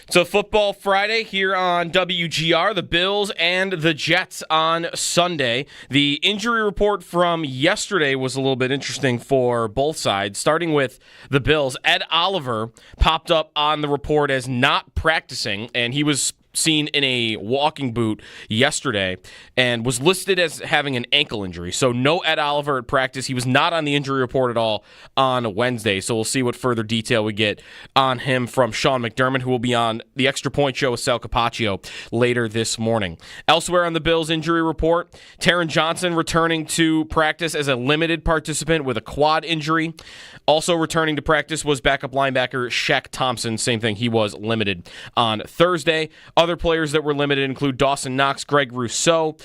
It's a football Friday here on WGR, the Bills and the Jets on Sunday. The injury report from yesterday was a little bit interesting for both sides. Starting with the Bills, Ed Oliver popped up on the report as not practicing, and he was seen in a walking boot yesterday and was listed as having an ankle injury. So no Ed Oliver at practice. He was not on the injury report at all on Wednesday. So we'll see what further detail we get on him from Sean McDermott, who will be on the Extra Point Show with Sal Capaccio later this morning. Elsewhere on the Bills injury report, Taron Johnson returning to practice as a limited participant with a quad injury. Also returning to practice was backup linebacker Shaq Thompson. Same thing, he was limited on Thursday. Other players that were limited include Dawson Knox, Greg Rousseau,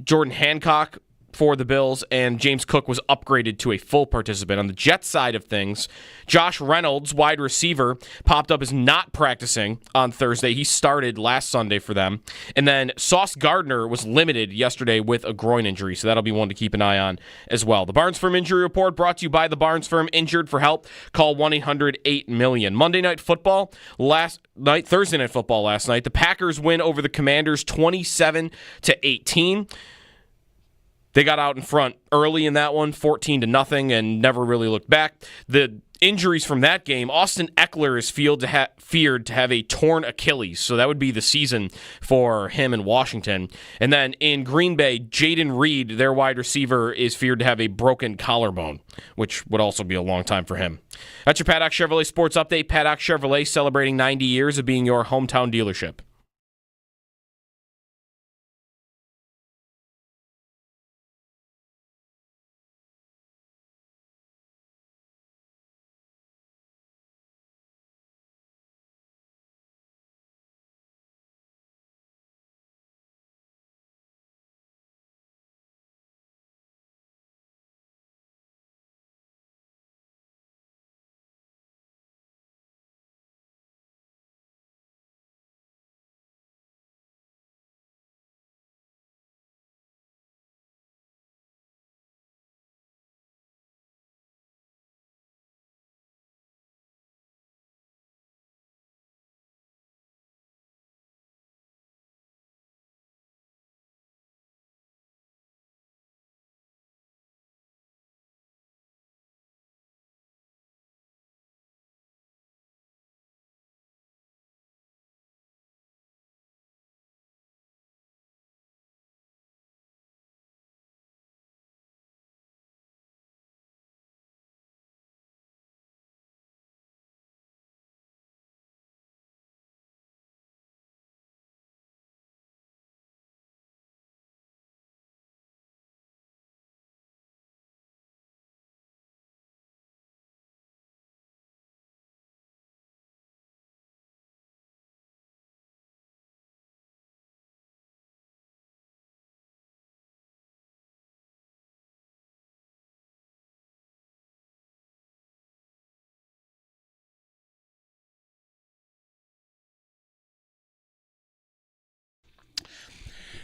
Jordan Hancock for the Bills, and James Cook was upgraded to a full participant. On the Jets side of things, Josh Reynolds, wide receiver, popped up as not practicing on Thursday. He started last Sunday for them. And then Sauce Gardner was limited yesterday with a groin injury, so that'll be one to keep an eye on as well. The Barnes Firm Injury Report brought to you by the Barnes Firm. Injured for help, call 1-800-8-MILLION. Monday Night Football Thursday Night Football last night. The Packers win over the Commanders 27-18. They got out in front early in that one, 14-0, and never really looked back. The injuries from that game, Austin Eckler is feared to have a torn Achilles, so that would be the season for him in Washington. And then in Green Bay, Jaden Reed, their wide receiver, is feared to have a broken collarbone, which would also be a long time for him. That's your Paddock Chevrolet Sports Update. Paddock Chevrolet celebrating 90 years of being your hometown dealership.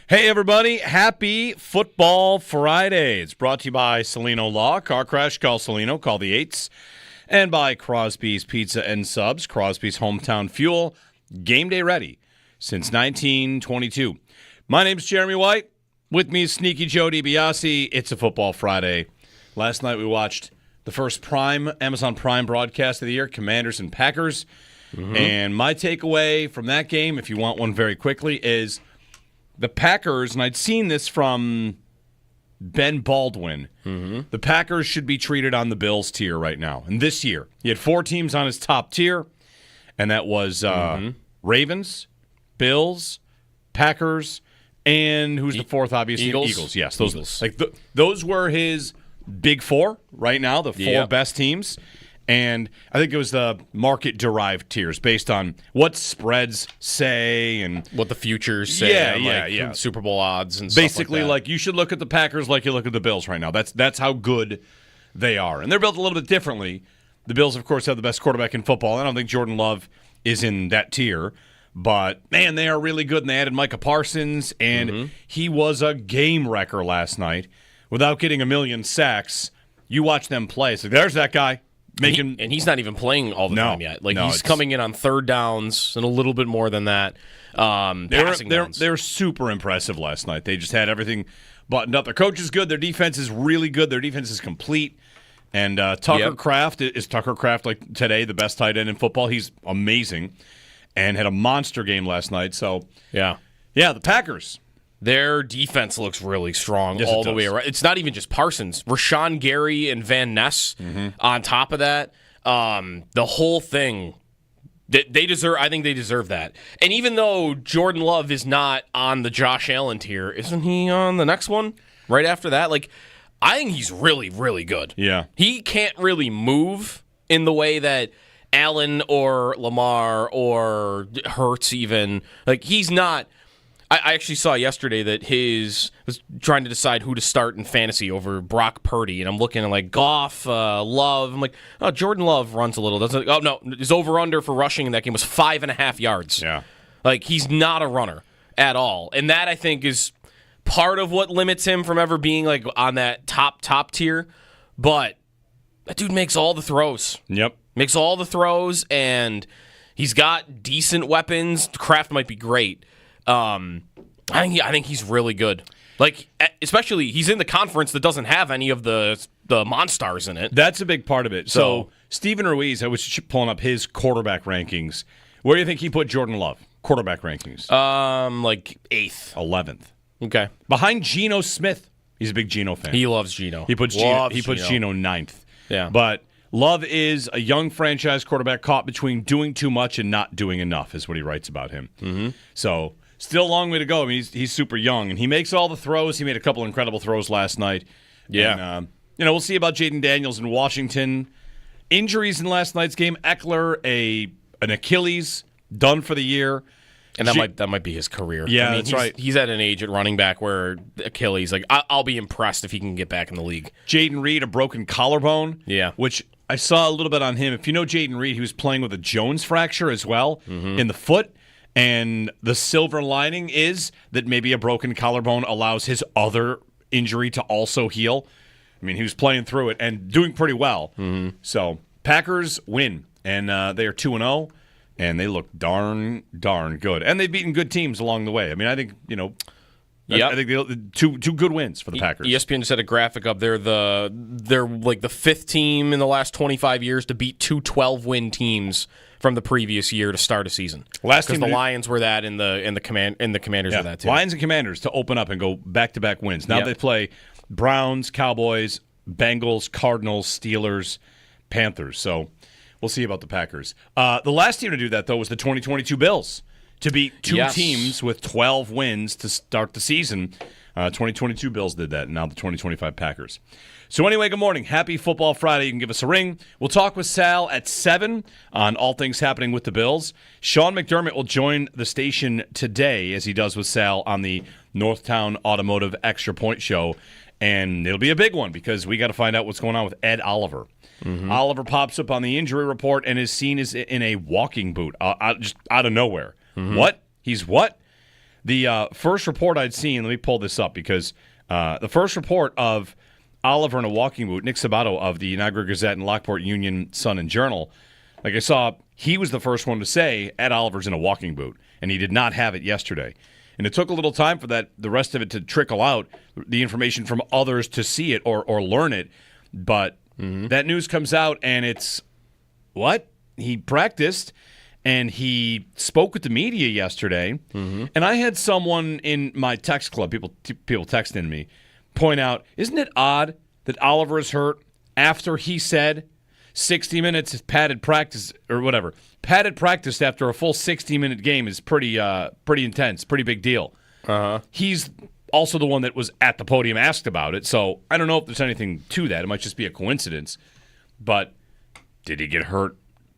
Hey, everybody. Happy Football Friday. It's brought to you by Salino Law. Car crash, call Salino. Call the 8s. And by Crosby's Pizza and Subs. Crosby's Hometown Fuel. Game day ready since 1922. My name's Jeremy White. With me is Sneaky Joe DiBiase. It's a Football Friday. Last night we watched the first Amazon Prime broadcast of the year, Commanders and Packers. Mm-hmm. And my takeaway from that game, if you want one very quickly, is the Packers, and I'd seen this from Ben Baldwin, the Packers should be treated on the Bills tier right now. And this year, he had 4 teams on his top tier, and that was Ravens, Bills, Packers, and who's the fourth, obviously? Eagles. Yes, those were his big 4 right now, the 4 best teams. And I think it was the market-derived tiers based on what spreads say and what the futures say. Super Bowl odds and stuff basically, like that. You should look at the Packers like you look at the Bills right now. That's how good they are. And they're built a little bit differently. The Bills, of course, have the best quarterback in football. I don't think Jordan Love is in that tier. But, man, they are really good. And they added Micah Parsons, and he was a game wrecker last night. Without getting a million sacks, you watch them play. So there's that guy. making. And he's not even playing all the time yet. Like he's coming in on third downs and a little bit more than that. They're super impressive last night. They just had everything buttoned up. Their coach is good. Their defense is really good. Their defense is complete. And Tucker Kraft, is Tucker Kraft like today the best tight end in football? He's amazing and had a monster game last night. So, yeah, the Packers. Their defense looks really strong all the way around. It's not even just Parsons. Rashawn Gary and Van Ness on top of that. The whole thing, they deserve. I think they deserve that. And even though Jordan Love is not on the Josh Allen tier, isn't he on the next one right after that? Like, I think he's really, really good. Yeah. He can't really move in the way that Allen or Lamar or Hurts even. Like, he's not. I actually saw yesterday that was trying to decide who to start in fantasy over Brock Purdy, and I'm looking at like Goff, Love. I'm like, oh, Jordan Love runs a little. Doesn't? Oh no, his over/under for rushing in that game was 5.5 yards. Yeah, like he's not a runner at all, and that I think is part of what limits him from ever being like on that top tier. But that dude makes all the throws. Yep, makes all the throws, and he's got decent weapons. Kraft might be great. I think he's really good. Like, especially he's in the conference that doesn't have any of the Monstars in it. That's a big part of it. So Steven Ruiz, I was pulling up his quarterback rankings. Where do you think he put Jordan Love? Quarterback rankings. Like 8th, 11th. Okay, behind Geno Smith. He's a big Geno fan. He loves Geno. He puts Geno 9th. Yeah, but Love is a young franchise quarterback caught between doing too much and not doing enough, is what he writes about him. Mm-hmm. So. Still a long way to go. I mean, he's super young, and he makes all the throws. He made a couple incredible throws last night. Yeah. And, we'll see about Jaden Daniels in Washington. Injuries in last night's game. Eckler, an Achilles, done for the year. And that might be his career. Yeah, I mean, that's right. He's at an age at running back where Achilles, like, I'll be impressed if he can get back in the league. Jaden Reed, a broken collarbone. Yeah. Which I saw a little bit on him. If you know Jaden Reed, he was playing with a Jones fracture as well in the foot. And the silver lining is that maybe a broken collarbone allows his other injury to also heal. I mean, he was playing through it and doing pretty well. Mm-hmm. So Packers win, and they are 2-0, and they look darn good. And they've beaten good teams along the way. I mean, I think, I think two good wins for the Packers. ESPN just had a graphic up there. They're like the 5th team in the last 25 years to beat 2 12-win teams from the previous year to start a season. Because the Lions were that, and the Commanders were that too. Lions and Commanders to open up and go back-to-back wins. Now they play Browns, Cowboys, Bengals, Cardinals, Steelers, Panthers. So we'll see about the Packers. The last team to do that, though, was the 2022 Bills, to beat two teams with 12 wins to start the season. 2022 Bills did that, and now the 2025 Packers. So anyway, good morning. Happy Football Friday. You can give us a ring. We'll talk with Sal at 7 on all things happening with the Bills. Sean McDermott will join the station today, as he does with Sal, on the Northtown Automotive Extra Point Show. And it'll be a big one because we got to find out what's going on with Ed Oliver. Mm-hmm. Oliver pops up on the injury report and is seen as in a walking boot, just out of nowhere. Mm-hmm. What? He's what? The first report I'd seen, let me pull this up because the first report of Oliver in a walking boot, Nick Sabato of the Niagara Gazette and Lockport Union Sun and Journal, like I saw, he was the first one to say Ed Oliver's in a walking boot, and he did not have it yesterday. And it took a little time for the rest of it to trickle out, the information from others to see it or learn it. But that news comes out, and it's, what? He practiced, and he spoke with the media yesterday. Mm-hmm. And I had someone in my text club, people texting me, point out, isn't it odd that Oliver is hurt after he said 60 minutes is padded practice or whatever. Padded practice after a full 60-minute game is pretty intense, pretty big deal. Uh-huh. He's also the one that was at the podium asked about it, so I don't know if there's anything to that. It might just be a coincidence. But did he get hurt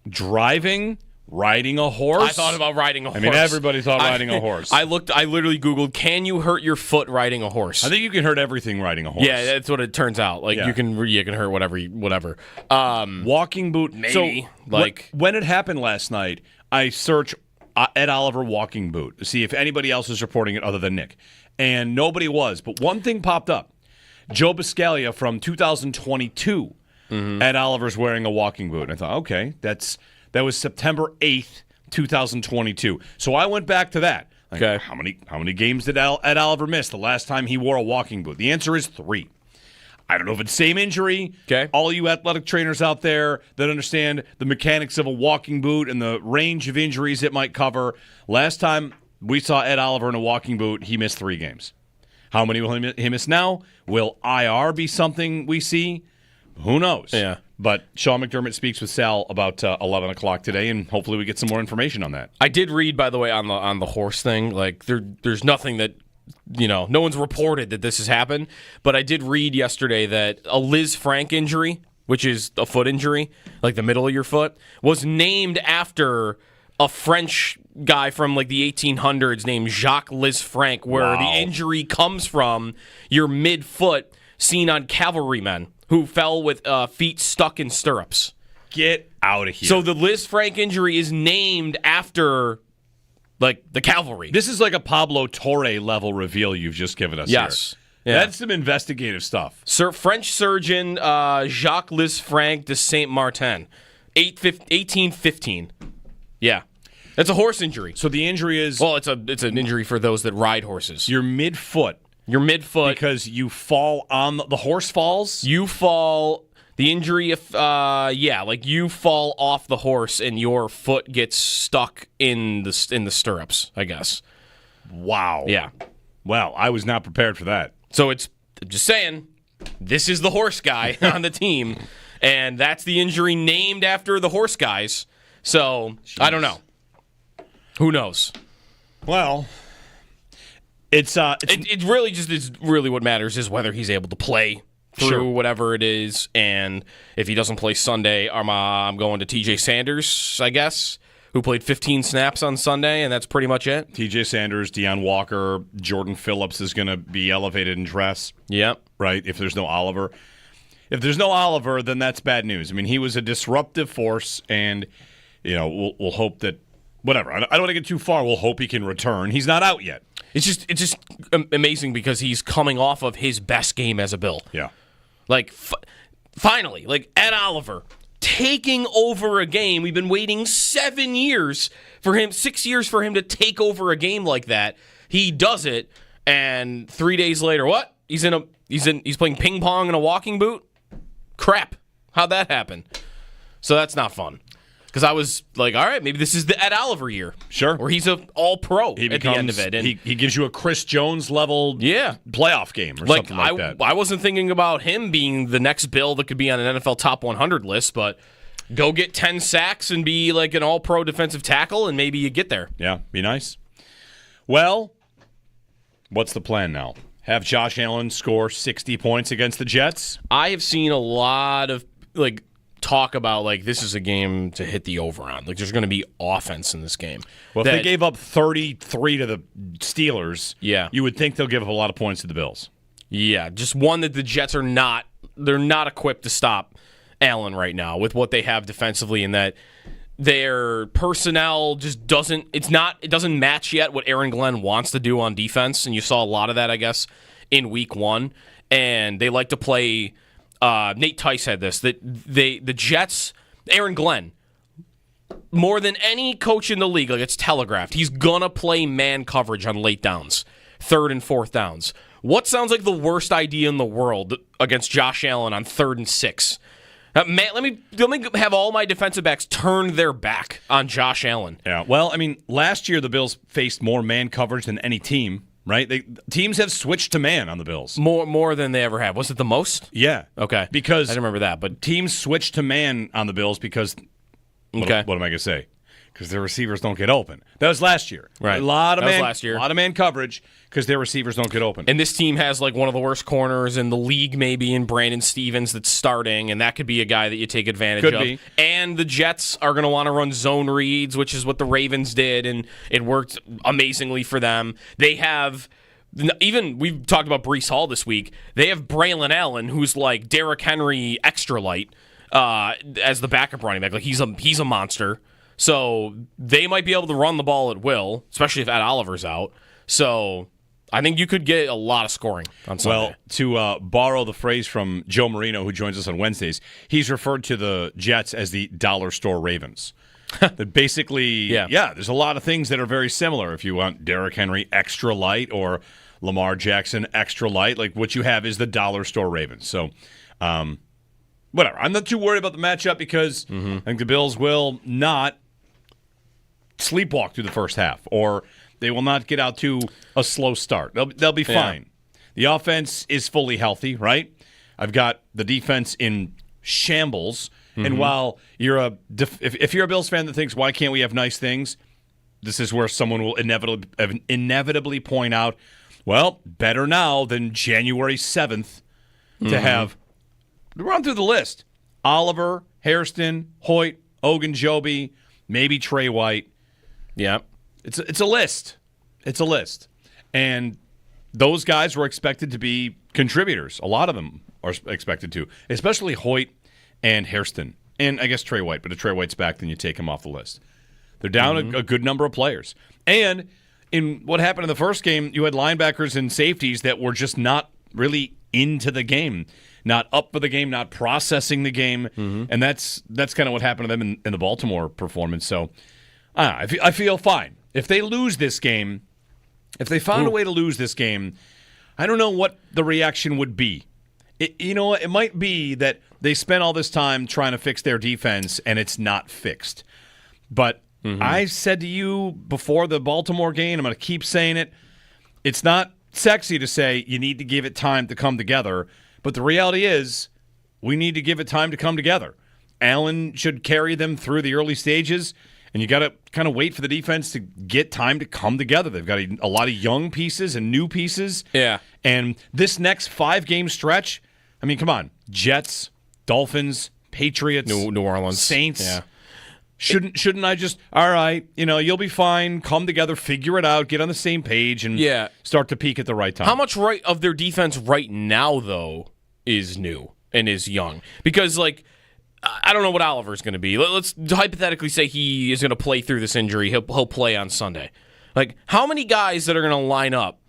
driving? Riding a horse? I thought about riding a horse. I mean, everybody thought riding a horse. I literally Googled, can you hurt your foot riding a horse? I think you can hurt everything riding a horse. Yeah, that's what it turns out. Like, you can hurt whatever. Walking boot. Maybe. So, when it happened last night, I searched Ed Oliver walking boot to see if anybody else is reporting it other than Nick. And nobody was. But one thing popped up. Joe Biscaglia from 2022 Ed Oliver's wearing a walking boot. And I thought, okay, that was September 8th, 2022. So I went back to that. Like, Okay. How many games did Ed Oliver miss the last time he wore a walking boot? The answer is 3. I don't know if it's same injury. Okay. All you athletic trainers out there that understand the mechanics of a walking boot and the range of injuries it might cover. Last time we saw Ed Oliver in a walking boot, he missed 3 games. How many will he miss now? Will IR be something we see? Who knows? Yeah. But Sean McDermott speaks with Sal about 11 o'clock today, and hopefully we get some more information on that. I did read, by the way, on the horse thing. Like there's nothing that no one's reported that this has happened. But I did read yesterday that a Liz Frank injury, which is a foot injury, like the middle of your foot, was named after a French guy from like the 1800s named Jacques Liz Frank, where the injury comes from your midfoot seen on cavalrymen who fell with feet stuck in stirrups. Get out of here. So the Liz Frank injury is named after, like, the cavalry. This is like a Pablo Torre level reveal you've just given us Yes. here. Yeah. That's some investigative stuff. French surgeon Jacques Liz Frank de Saint Martin, 1815. Yeah. It's a horse injury. So the injury is Well, it's an injury for those that ride horses. your midfoot Your midfoot. because you fall on the horse falls. You fall. The injury, if you fall off the horse and your foot gets stuck in the stirrups, I guess. Wow. Yeah. Well, I was not prepared for that. So I'm just saying, this is the horse guy on the team, and that's the injury named after the horse guys. So I don't know. Who knows? Well, it's It really just is really what matters is whether he's able to play through whatever it is, and if he doesn't play Sunday, I'm going to TJ Sanders, I guess, who played 15 snaps on Sunday, and that's pretty much it. TJ Sanders, Deion Walker, Jordan Phillips is going to be elevated in dress. Yep. Right, if there's no Oliver. If there's no Oliver, then that's bad news. I mean, he was a disruptive force, and we'll hope that whatever. I don't want to get too far. We'll hope he can return. He's not out yet. It's just amazing because he's coming off of his best game as a Bill. Yeah. Like, finally, like Ed Oliver taking over a game. We've been waiting 6 years for him to take over a game like that. He does it, and 3 days later, what? He's playing ping pong in a walking boot? Crap. How'd that happen? So that's not fun. Because I was like, all right, maybe this is the Ed Oliver year. Sure. Or he's an all-pro at the end of it. And he gives you a Chris Jones level playoff game or something like that. I wasn't thinking about him being the next Bill that could be on an NFL top 100 list, but go get 10 sacks and be like an all-pro defensive tackle, and maybe you get there. Yeah, be nice. Well, what's the plan now? Have Josh Allen score 60 points against the Jets? I have seen a lot of talk about this is a game to hit the over on. Like, there's going to be offense in this game. Well, if they gave up 33 to the Steelers, Yeah. you would think they'll give up a lot of points to the Bills. Yeah, just one that the Jets are not equipped to stop Allen right now with what they have defensively, and that their personnel just doesn't match yet what Aaron Glenn wants to do on defense, and you saw a lot of that, I guess, in week 1. And they like to play Nate Tice had this, that the Jets, Aaron Glenn, more than any coach in the league, it's telegraphed, he's going to play man coverage on late downs, 3rd and 4th downs. What sounds like the worst idea in the world against Josh Allen on 3rd and 6? Let me have all my defensive backs turn their back on Josh Allen. Yeah, well, I mean, last year the Bills faced more man coverage than any team. Right? Teams have switched to man on the Bills. More than they ever have. Was it the most? Yeah. Okay. Because I don't remember that, but teams switched to man on the Bills because what am I going to say? Because their receivers don't get open. That was last year. Right. A lot of was last year. A lot of man coverage because their receivers don't get open. And this team has one of the worst corners in the league, maybe, in Brandon Stevens that's starting, and that could be a guy that you take advantage Could of. be. And the Jets are going to want to run zone reads, which is what the Ravens did, and it worked amazingly for them. They have... Even we've talked about Breece Hall this week. They have Braylon Allen, who's like Derrick Henry extra light, as the backup running back. He's a monster. So they might be able to run the ball at will, especially if Ed Oliver's out. So I think you could get a lot of scoring on Sunday. Well, to borrow the phrase from Joe Marino, who joins us on Wednesdays, he's referred to the Jets as the dollar store Ravens. That basically, there's a lot of things that are very similar. If you want Derrick Henry extra light or Lamar Jackson extra light, like what you have is the dollar store Ravens. So, whatever. I'm not too worried about the matchup because I think the Bills will not sleepwalk through the first half, or they will not get out to a slow start. They'll be fine. The offense is fully healthy, right? I've got the defense in shambles, and while you're if you're a Bills fan that thinks, why can't we have nice things, this is where someone will inevitably point out, well, better now than January 7th to have, run through the list, Oliver, Hairston, Hoyt, Ogunjobi, maybe Trey White. Yeah. It's a list. It's a list. And those guys were expected to be contributors. A lot of them are expected to, especially Hoyt and Hairston. And I guess Trey White. But if Trey White's back, then you take him off the list. They're down a good number of players. And in what happened in the first game, you had linebackers and safeties that were just not really into the game, not up for the game, not processing the game. And that's kind of what happened to them in the Baltimore performance. So I feel fine. If they lose this game, if they found a way to lose this game, I don't know what the reaction would be. It might be that they spent all this time trying to fix their defense and it's not fixed. But I said to you before the Baltimore game, I'm going to keep saying it, it's not sexy to say you need to give it time to come together. But the reality is we need to give it time to come together. Allen should carry them through the early stages. And you got to kind of wait for the defense to get time to come together. They've got a lot of young pieces and new pieces. Yeah. And this next 5-game stretch, I mean, come on. Jets, Dolphins, Patriots, New Orleans, Saints. Yeah. Shouldn't I just, all right, you'll be fine, come together, figure it out, get on the same page, and start to peak at the right time. How much of their defense right now, though, is new and is young? Because, I don't know what Oliver's going to be. Let's hypothetically say he is going to play through this injury. He'll play on Sunday. How many guys that are going to line up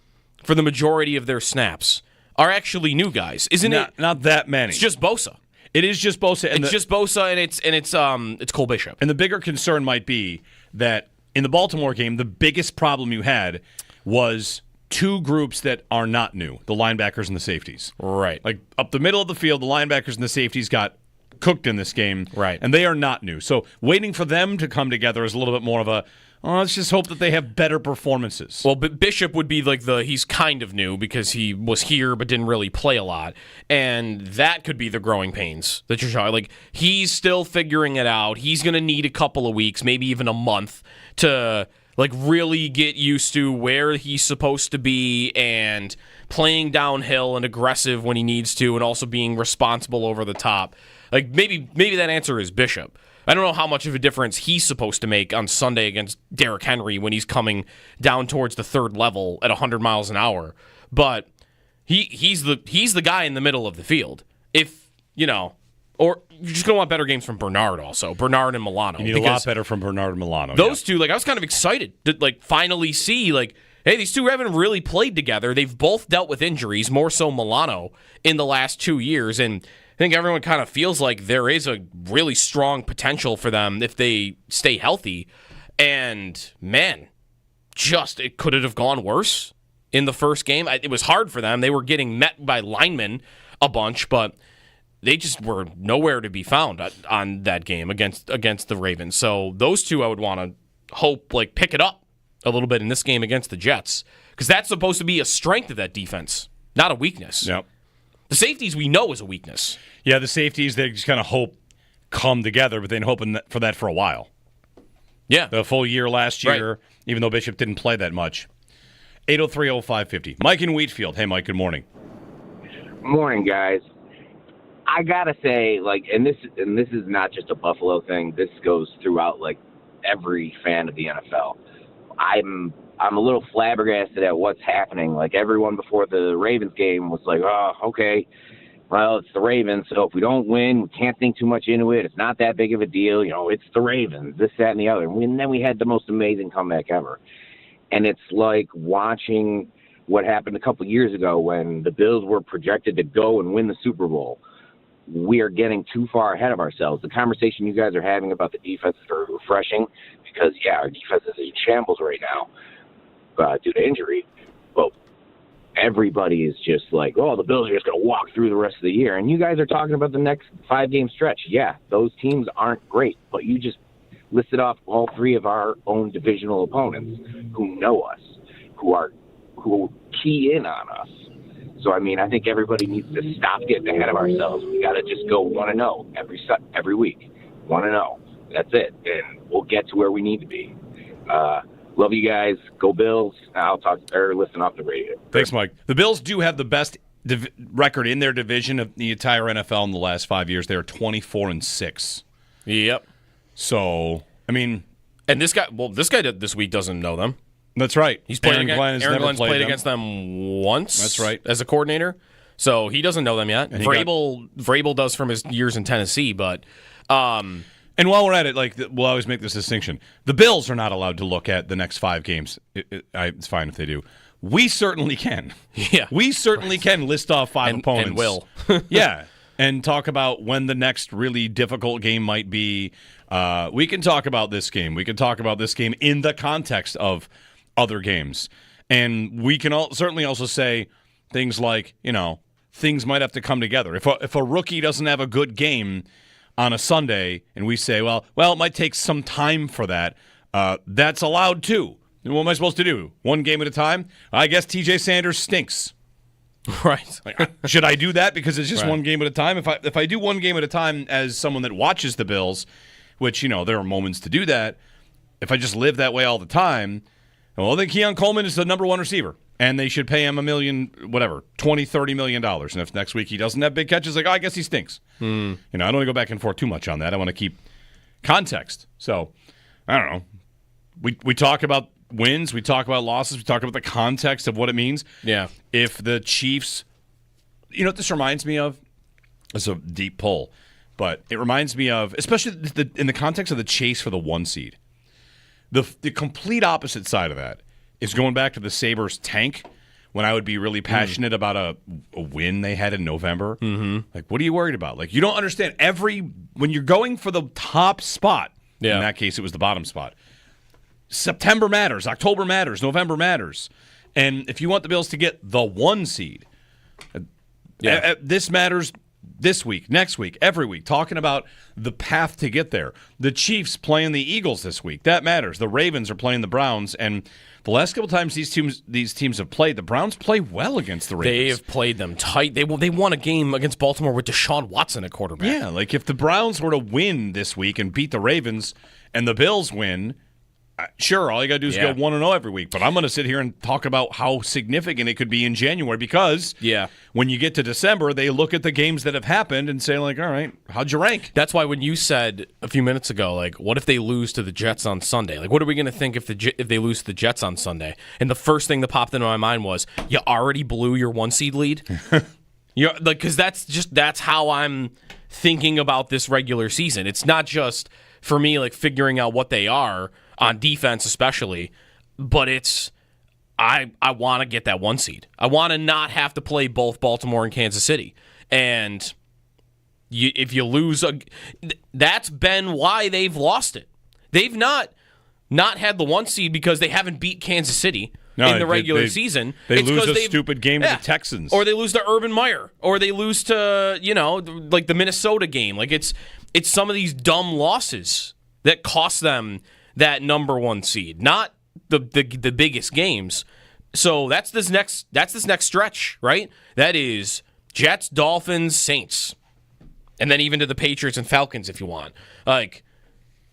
for the majority of their snaps are actually new guys? Isn't it? Not that many. It's just Bosa. It is just Bosa. It's just Bosa, and it's Cole Bishop. And the bigger concern might be that in the Baltimore game, the biggest problem you had was two groups that are not new, the linebackers and the safeties. Right. Up the middle of the field, the linebackers and the safeties got cooked in this game, right? And they are not new. So waiting for them to come together is a little bit more of a, let's just hope that they have better performances. Well, Bishop would be he's kind of new because he was here but didn't really play a lot. And that could be the growing pains that you're showing. He's still figuring it out. He's going to need a couple of weeks, maybe even a month to really get used to where he's supposed to be and playing downhill and aggressive when he needs to and also being responsible over the top. Maybe that answer is Bishop. I don't know how much of a difference he's supposed to make on Sunday against Derrick Henry when he's coming down towards the third level at 100 miles an hour. But he's the guy in the middle of the field. Or you're just going to want better games from Bernard also. Bernard and Milano. You need a lot better from Bernard and Milano. Those two, I was kind of excited to finally see, hey, these two haven't really played together. They've both dealt with injuries, more so Milano, in the last 2 years. And I think everyone kind of feels like there is a really strong potential for them if they stay healthy. And, man, it could it have gone worse in the first game? It was hard for them. They were getting met by linemen a bunch, but they just were nowhere to be found on that game against the Ravens. So those two I would want to hope pick it up a little bit in this game against the Jets, because that's supposed to be a strength of that defense, not a weakness. Yep. The safeties we know is a weakness. Yeah, the safeties, they just kind of hope come together, but they've been hoping for that for a while. Yeah. The full year last year, right. Even though Bishop didn't play that much. 803-0550. Mike in Wheatfield. Hey, Mike, good morning. Morning, guys. I got to say, and this is not just a Buffalo thing. This goes throughout, every fan of the NFL. I'm a little flabbergasted at what's happening. Everyone before the Ravens game was like, oh, okay, well, it's the Ravens, so if we don't win, we can't think too much into it. It's not that big of a deal. It's the Ravens, this, that, and the other. And then we had the most amazing comeback ever. And it's like watching what happened a couple years ago when the Bills were projected to go and win the Super Bowl. We are getting too far ahead of ourselves. The conversation you guys are having about the defense is very refreshing because, our defense is in shambles right now due to injury. But everybody is just like, the Bills are just going to walk through the rest of the year. And you guys are talking about the next 5-game stretch. Yeah, those teams aren't great, but you just listed off all 3 of our own divisional opponents who know us, who key in on us. So, I think everybody needs to stop getting ahead of ourselves. We got to just go 1-0 every week. 1-0. That's it. And we'll get to where we need to be. Love you guys. Go Bills. I'll listen off the radio. Thanks, Mike. The Bills do have the best record in their division of the entire NFL in the last 5 years. They are 24-6. Yep. So, and this guy this week doesn't know them. That's right. He's played Aaron Glenn's played against them once. That's right. As a coordinator. So he doesn't know them yet. Vrabel does from his years in Tennessee, but and while we're at it, we'll always make this distinction. The Bills are not allowed to look at the next 5 games. It's fine if they do. We certainly can. Yeah. We certainly can list off 5 opponents. And will. Yeah. And talk about when the next really difficult game might be. We can talk about this game. We can talk about this game in the context of other games. And we can certainly also say things like, things might have to come together. If a rookie doesn't have a good game on a Sunday and we say, well, it might take some time for that, that's allowed too. And what am I supposed to do? 1 game at a time? I guess TJ Sanders stinks. Right. Should I do that because it's just right. 1 game at a time? If I do 1 game at a time as someone that watches the Bills, which, there are moments to do that, if I just live that way all the time, well, then Keon Coleman is the number 1 receiver, and they should pay him $1 million, $20, $30 million. And if next week he doesn't have big catches, I guess he stinks. I don't want to go back and forth too much on that. I want to keep context. So, I don't know. We talk about wins, we talk about losses, we talk about the context of what it means. Yeah. If the Chiefs, what this reminds me of? It's a deep pull, but it reminds me of, especially in the context of the chase for the 1 seed. The complete opposite side of that is going back to the Sabres tank when I would be really passionate about a win they had in November. Mm-hmm. What are you worried about? You don't understand. When you're going for the top spot, in that case it was the bottom spot, September matters, October matters, November matters. And if you want the Bills to get the 1 seed, this matters this week, next week, every week, talking about the path to get there. The Chiefs playing the Eagles this week. That matters. The Ravens are playing the Browns. And the last couple times these teams have played, the Browns play well against the Ravens. They have played them tight. They won a game against Baltimore with Deshaun Watson at quarterback. Yeah, if the Browns were to win this week and beat the Ravens and the Bills win, sure, all you got to do is go 1-0 every week. But I'm going to sit here and talk about how significant it could be in January because when you get to December, they look at the games that have happened and say, all right, how'd you rank? That's why when you said a few minutes ago, what if they lose to the Jets on Sunday? What are we going to think if they lose to the Jets on Sunday? And the first thing that popped into my mind was, you already blew your 1 seed lead? Because that's how I'm thinking about this regular season. It's not just, for me, figuring out what they are, on defense especially, but it's I want to get that 1 seed. I want to not have to play both Baltimore and Kansas City. And if you lose, that's been why they've lost it. They've not had the 1 seed because they haven't beat Kansas City in the regular season. They lose a stupid game to the Texans. Or they lose to Urban Meyer. Or they lose to, the Minnesota game. It's some of these dumb losses that cost them that number 1 seed, not the biggest games. So that's this next stretch, right? That is Jets, Dolphins, Saints, and then even to the Patriots and Falcons if you want.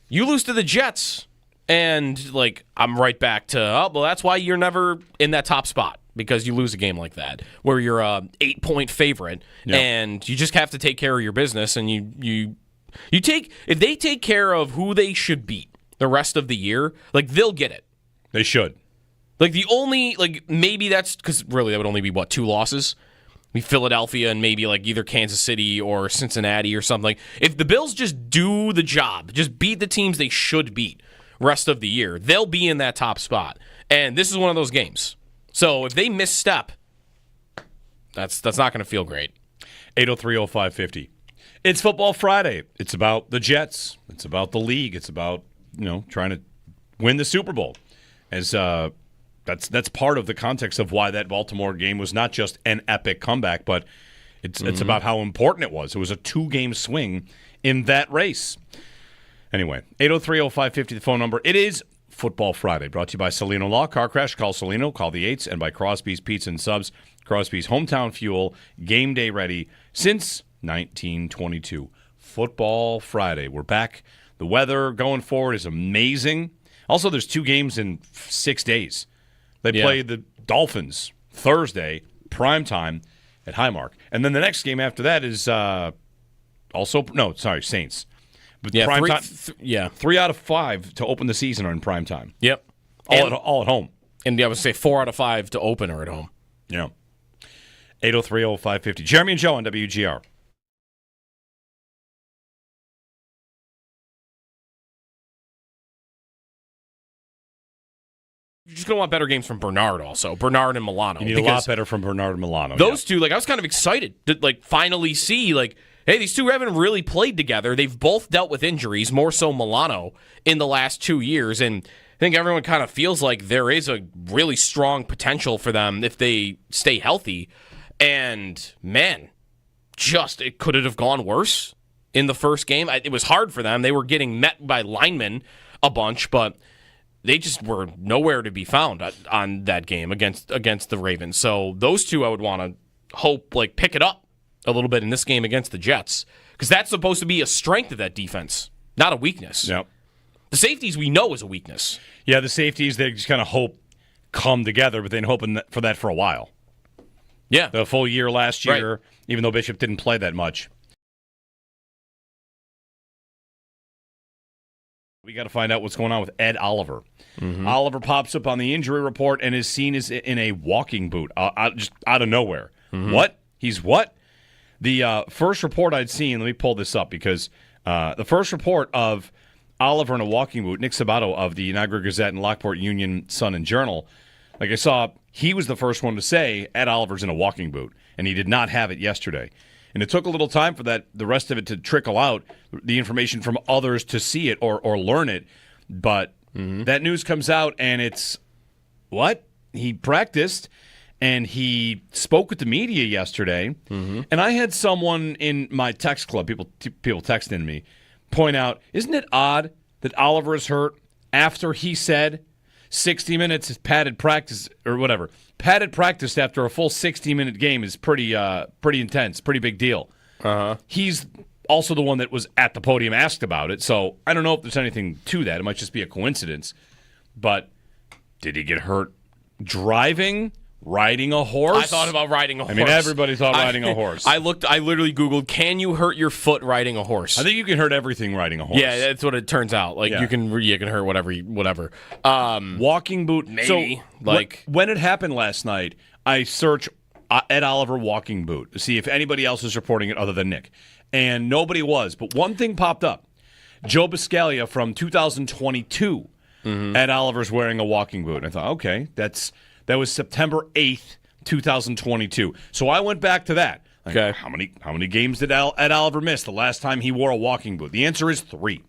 You lose to the Jets, and I'm right back to that's why you're never in that top spot because you lose a game like that where you're a 8-point favorite, and you just have to take care of your business, and you take if they take care of who they should beat the rest of the year, they'll get it. They should. The only, maybe that's, because really that would only be, 2 losses? Philadelphia and maybe, either Kansas City or Cincinnati or something. If the Bills just do the job, just beat the teams they should beat rest of the year, they'll be in that top spot. And this is one of those games. So if they misstep, that's not going to feel great. 803-0550. It's Football Friday. It's about the Jets. It's about the league. It's about, trying to win the Super Bowl. As that's part of the context of why that Baltimore game was not just an epic comeback, but it's about how important it was. It was a 2-game swing in that race. Anyway, 803-0550, the phone number. It is Football Friday, brought to you by Salino Law. Car crash, call Salino, call the 8s, and by Crosby's Pizza and Subs. Crosby's hometown fuel, game day ready since 1922. Football Friday. We're back. The weather going forward is amazing. Also, there's 2 games in 6 days. They play the Dolphins Thursday, primetime at Highmark. And then the next game after that is Saints. But Yeah, 3 out of 5 to open the season are in primetime. Yep. All at home. And I would say 4 out of 5 to open are at home. Yeah. 803-0550. Jeremy and Joe on WGR. You're just going to want better games from Bernard also. Bernard and Milano. You need a lot better from Bernard and Milano. Those two, I was kind of excited to finally see, hey, these two haven't really played together. They've both dealt with injuries, more so Milano, in the last 2 years. And I think everyone kind of feels like there is a really strong potential for them if they stay healthy. And, man, could it have gone worse in the first game? It was hard for them. They were getting met by linemen a bunch, but they just were nowhere to be found on that game against the Ravens. So those two I would want to hope pick it up a little bit in this game against the Jets, because that's supposed to be a strength of that defense, not a weakness. Yep. The safeties we know is a weakness. Yeah, the safeties, they just kind of hope come together, but they've been hoping for that for a while. Yeah. The full year last year, even though Bishop didn't play that much. We got to find out what's going on with Ed Oliver. Mm-hmm. Oliver pops up on the injury report and is seen as in a walking boot, just out of nowhere. Mm-hmm. What? He's what? The first report I'd seen, let me pull this up, because the first report of Oliver in a walking boot, Nick Sabato of the Niagara Gazette and Lockport Union Sun and Journal, I saw, he was the first one to say Ed Oliver's in a walking boot, and he did not have it yesterday. And it took a little time for the rest of it to trickle out, the information from others to see it or learn it. But that news comes out, and it's, what? He practiced, and he spoke with the media yesterday. Mm-hmm. And I had someone in my text club, people texting me, point out, isn't it odd that Oliver is hurt after he said 60 minutes is padded practice or whatever. Padded practice after a full 60-minute game is pretty intense, pretty big deal. Uh-huh. He's also the one that was at the podium asked about it, so I don't know if there's anything to that. It might just be a coincidence. But did he get hurt driving? Riding a horse? I thought about riding a horse. I mean, everybody thought riding a horse. I literally Googled, can you hurt your foot riding a horse? I think you can hurt everything riding a horse. Yeah, that's what it turns out. You can hurt whatever. Walking boot. Maybe. So, when it happened last night, I searched Ed Oliver walking boot to see if anybody else is reporting it other than Nick. And nobody was. But one thing popped up. Joe Biscaglia from 2022. Mm-hmm. Ed Oliver's wearing a walking boot. And I thought, okay, that was September 8th, 2022. So I went back to that. Okay. How many games did Ed Oliver miss the last time he wore a walking boot? The answer is 3.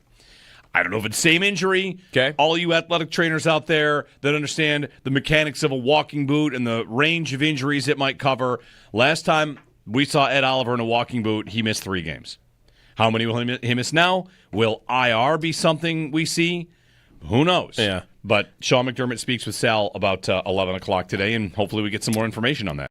I don't know if it's same injury. Okay. All you athletic trainers out there that understand the mechanics of a walking boot and the range of injuries it might cover. Last time we saw Ed Oliver in a walking boot, he missed 3 games. How many will he miss now? Will IR be something we see? Who knows? Yeah. But Sean McDermott speaks with Sal about 11 o'clock today, and hopefully we get some more information on that.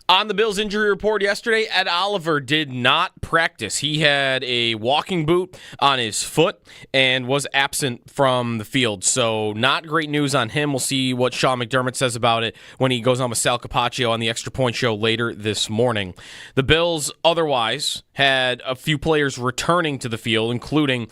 On the Bills injury report yesterday, Ed Oliver did not practice. He had a walking boot on his foot and was absent from the field. So not great news on him. We'll see what Sean McDermott says about it when he goes on with Sal Capaccio on the Extra Point Show later this morning. The Bills otherwise had a few players returning to the field, including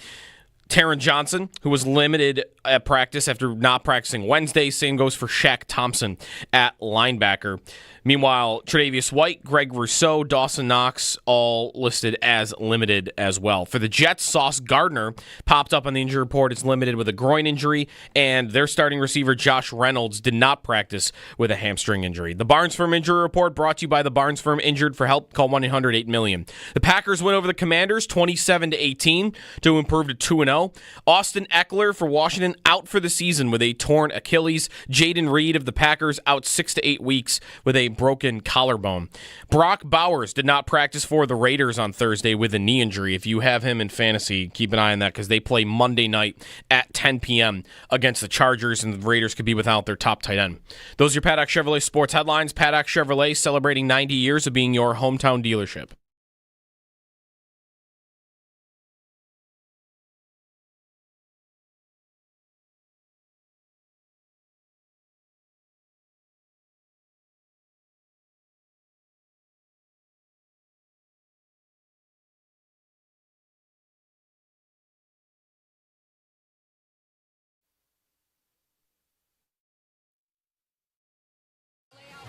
Taron Johnson, who was limited at practice after not practicing Wednesday. Same goes for Shaq Thompson at linebacker. Meanwhile, Tre'Davious White, Greg Rousseau, Dawson Knox, all listed as limited as well. For the Jets, Sauce Gardner popped up on the injury report as limited with a groin injury, and their starting receiver, Josh Reynolds, did not practice with a hamstring injury. The Barnes Firm injury report brought to you by the Barnes Firm. Injured for help, call 1-800-8-MILLION. The Packers win over the Commanders 27-18 to improve to 2-0. Austin Eckler for Washington out for the season with a torn Achilles. Jaden Reed of the Packers out 6 to 8 weeks with a broken collarbone. Brock Bowers did not practice for the Raiders on Thursday with a knee injury. If you have him in fantasy, keep an eye on that because they play Monday night at 10 p.m. against the Chargers, and the Raiders could be without their top tight end. Those are your Paddock Chevrolet sports headlines. Paddock Chevrolet celebrating 90 years of being your hometown dealership.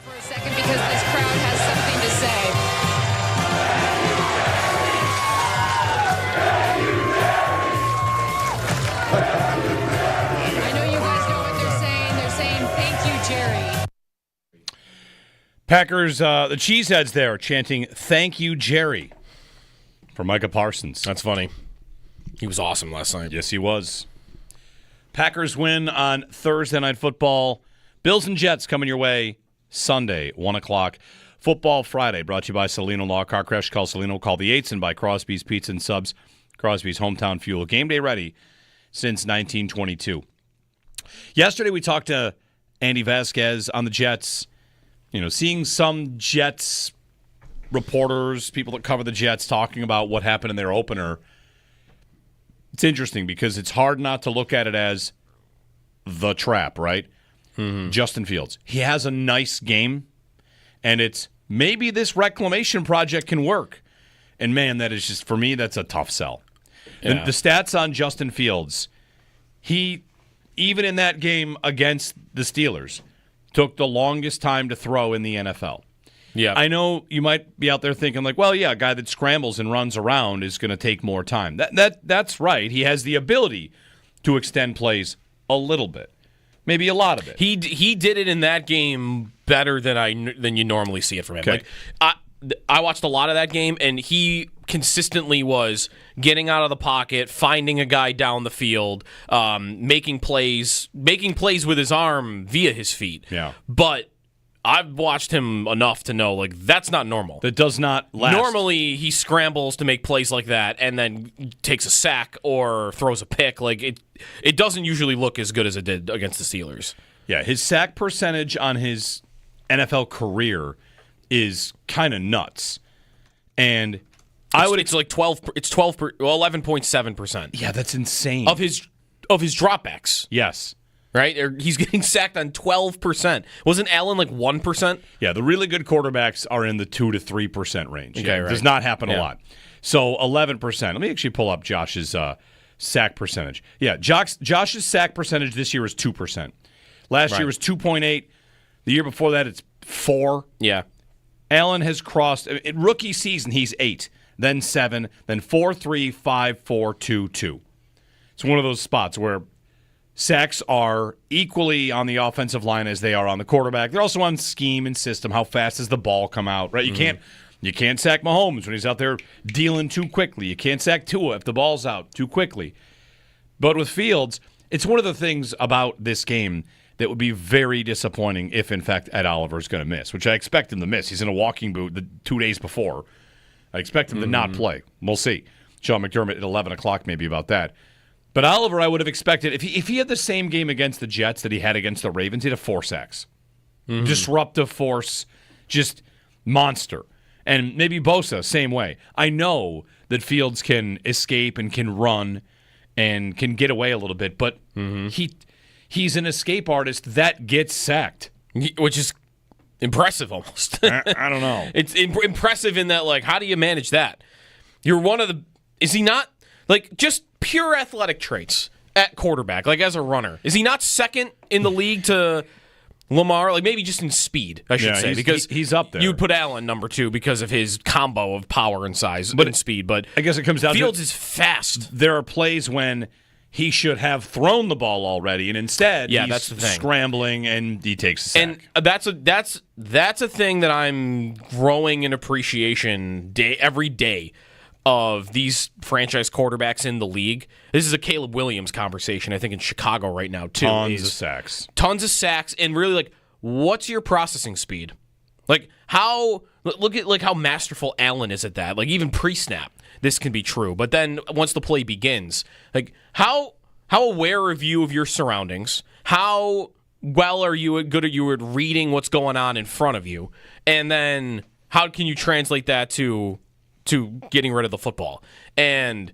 For a second, because this crowd has something to say. I know you guys know what they're saying. They're saying, "Thank you, Jerry." Packers, the Cheeseheads there chanting, "Thank you, Jerry," for Micah Parsons. That's funny. He was awesome last night. Yes, he was. Packers win on Thursday Night Football. Bills and Jets coming your way Sunday, 1 o'clock. Football Friday, brought to you by Salino Law. Car crash, call Salino. Call the 8s, and by Crosby's Pizza and Subs. Crosby's Hometown Fuel. Game day ready since 1922. Yesterday we talked to Andy Vasquez on the Jets. You know, seeing some Jets reporters, people that cover the Jets, talking about what happened in their opener. It's interesting because it's hard not to look at it as the trap, right? Mm-hmm. Justin Fields. He has a nice game, and it's maybe this reclamation project can work. And, man, that is just, for me, that's a tough sell. Yeah. The stats on Justin Fields, he, even in that game against the Steelers, took the longest time to throw in the NFL. Yeah, I know you might be out there thinking like, well, yeah, a guy that scrambles and runs around is going to take more time. That's right. He has the ability to extend plays a little bit, maybe a lot of it. He did it in that game better than you normally see it from him. Okay. Like I watched a lot of that game, and he consistently was getting out of the pocket, finding a guy down the field, making plays with his arm via his feet. Yeah, but I've watched him enough to know, like, that's not normal. That does not last. Normally, he scrambles to make plays like that and then takes a sack or throws a pick. Like, it doesn't usually look as good as it did against the Steelers. Yeah, his sack percentage on his NFL career is kind of nuts. And it's like 11.7%. Yeah, that's insane. Of his dropbacks. Yes. Right? He's getting sacked on 12%. Wasn't Allen like 1%? Yeah, the really good quarterbacks are in the 2 to 3% range. Okay, right. Does not happen a lot. So 11%. Let me actually pull up Josh's sack percentage. Yeah, Josh's sack percentage this year is 2%. Last year was 2.8. The year before that, it's 4. Yeah. Allen has crossed, in rookie season, he's 8, then 7, then 4, 3, 5, 4, 2, 2. It's one of those spots where sacks are equally on the offensive line as they are on the quarterback. They're also on scheme and system. How fast does the ball come out? Right? You can't sack Mahomes when he's out there dealing too quickly. You can't sack Tua if the ball's out too quickly. But with Fields, it's one of the things about this game that would be very disappointing if, in fact, Ed Oliver's going to miss, which I expect him to miss. He's in a walking boot 2 days before. I expect him to not play. We'll see. Sean McDermott at 11 o'clock maybe about that. But Oliver, I would have expected, if he had the same game against the Jets that he had against the Ravens, he'd have 4 sacks. Mm-hmm. Disruptive force, just monster. And maybe Bosa, same way. I know that Fields can escape and can run and can get away a little bit, but he's an escape artist that gets sacked. Which is impressive almost. I don't know. It's impressive in that, like, how do you manage that? You're one of the... Is he not... Like, just pure athletic traits at quarterback, like as a runner. Is he not second in the league to Lamar? Like, maybe just in speed, I should say. Because he's up there. You'd put Allen number 2 because of his combo of power and size and speed. But I guess it comes down Fields is fast. There are plays when he should have thrown the ball already, and instead he's that's the thing. Scrambling and he takes a sack. And that's a thing that I'm growing in appreciation every day of these franchise quarterbacks in the league. This is a Caleb Williams conversation, I think, in Chicago right now, too. Tons of sacks, and really, like, what's your processing speed? Like, look at like how masterful Allen is at that. Like, even pre-snap, this can be true. But then once the play begins, like, how aware are you of your surroundings? How well are you good at reading what's going on in front of you? And then how can you translate that to getting rid of the football? And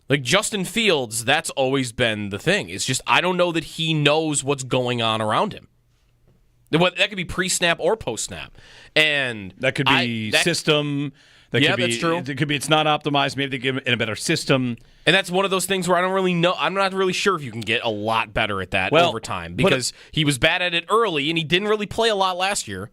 like Justin Fields, that's always been the thing. It's just I don't know that he knows what's going on around him. That could be pre-snap or post-snap. And that could be system. That could be, that's true. It could be it's not optimized. Maybe they give it in a better system. And that's one of those things where I don't really know. I'm not really sure if you can get a lot better at that over time because he was bad at it early and he didn't really play a lot last year.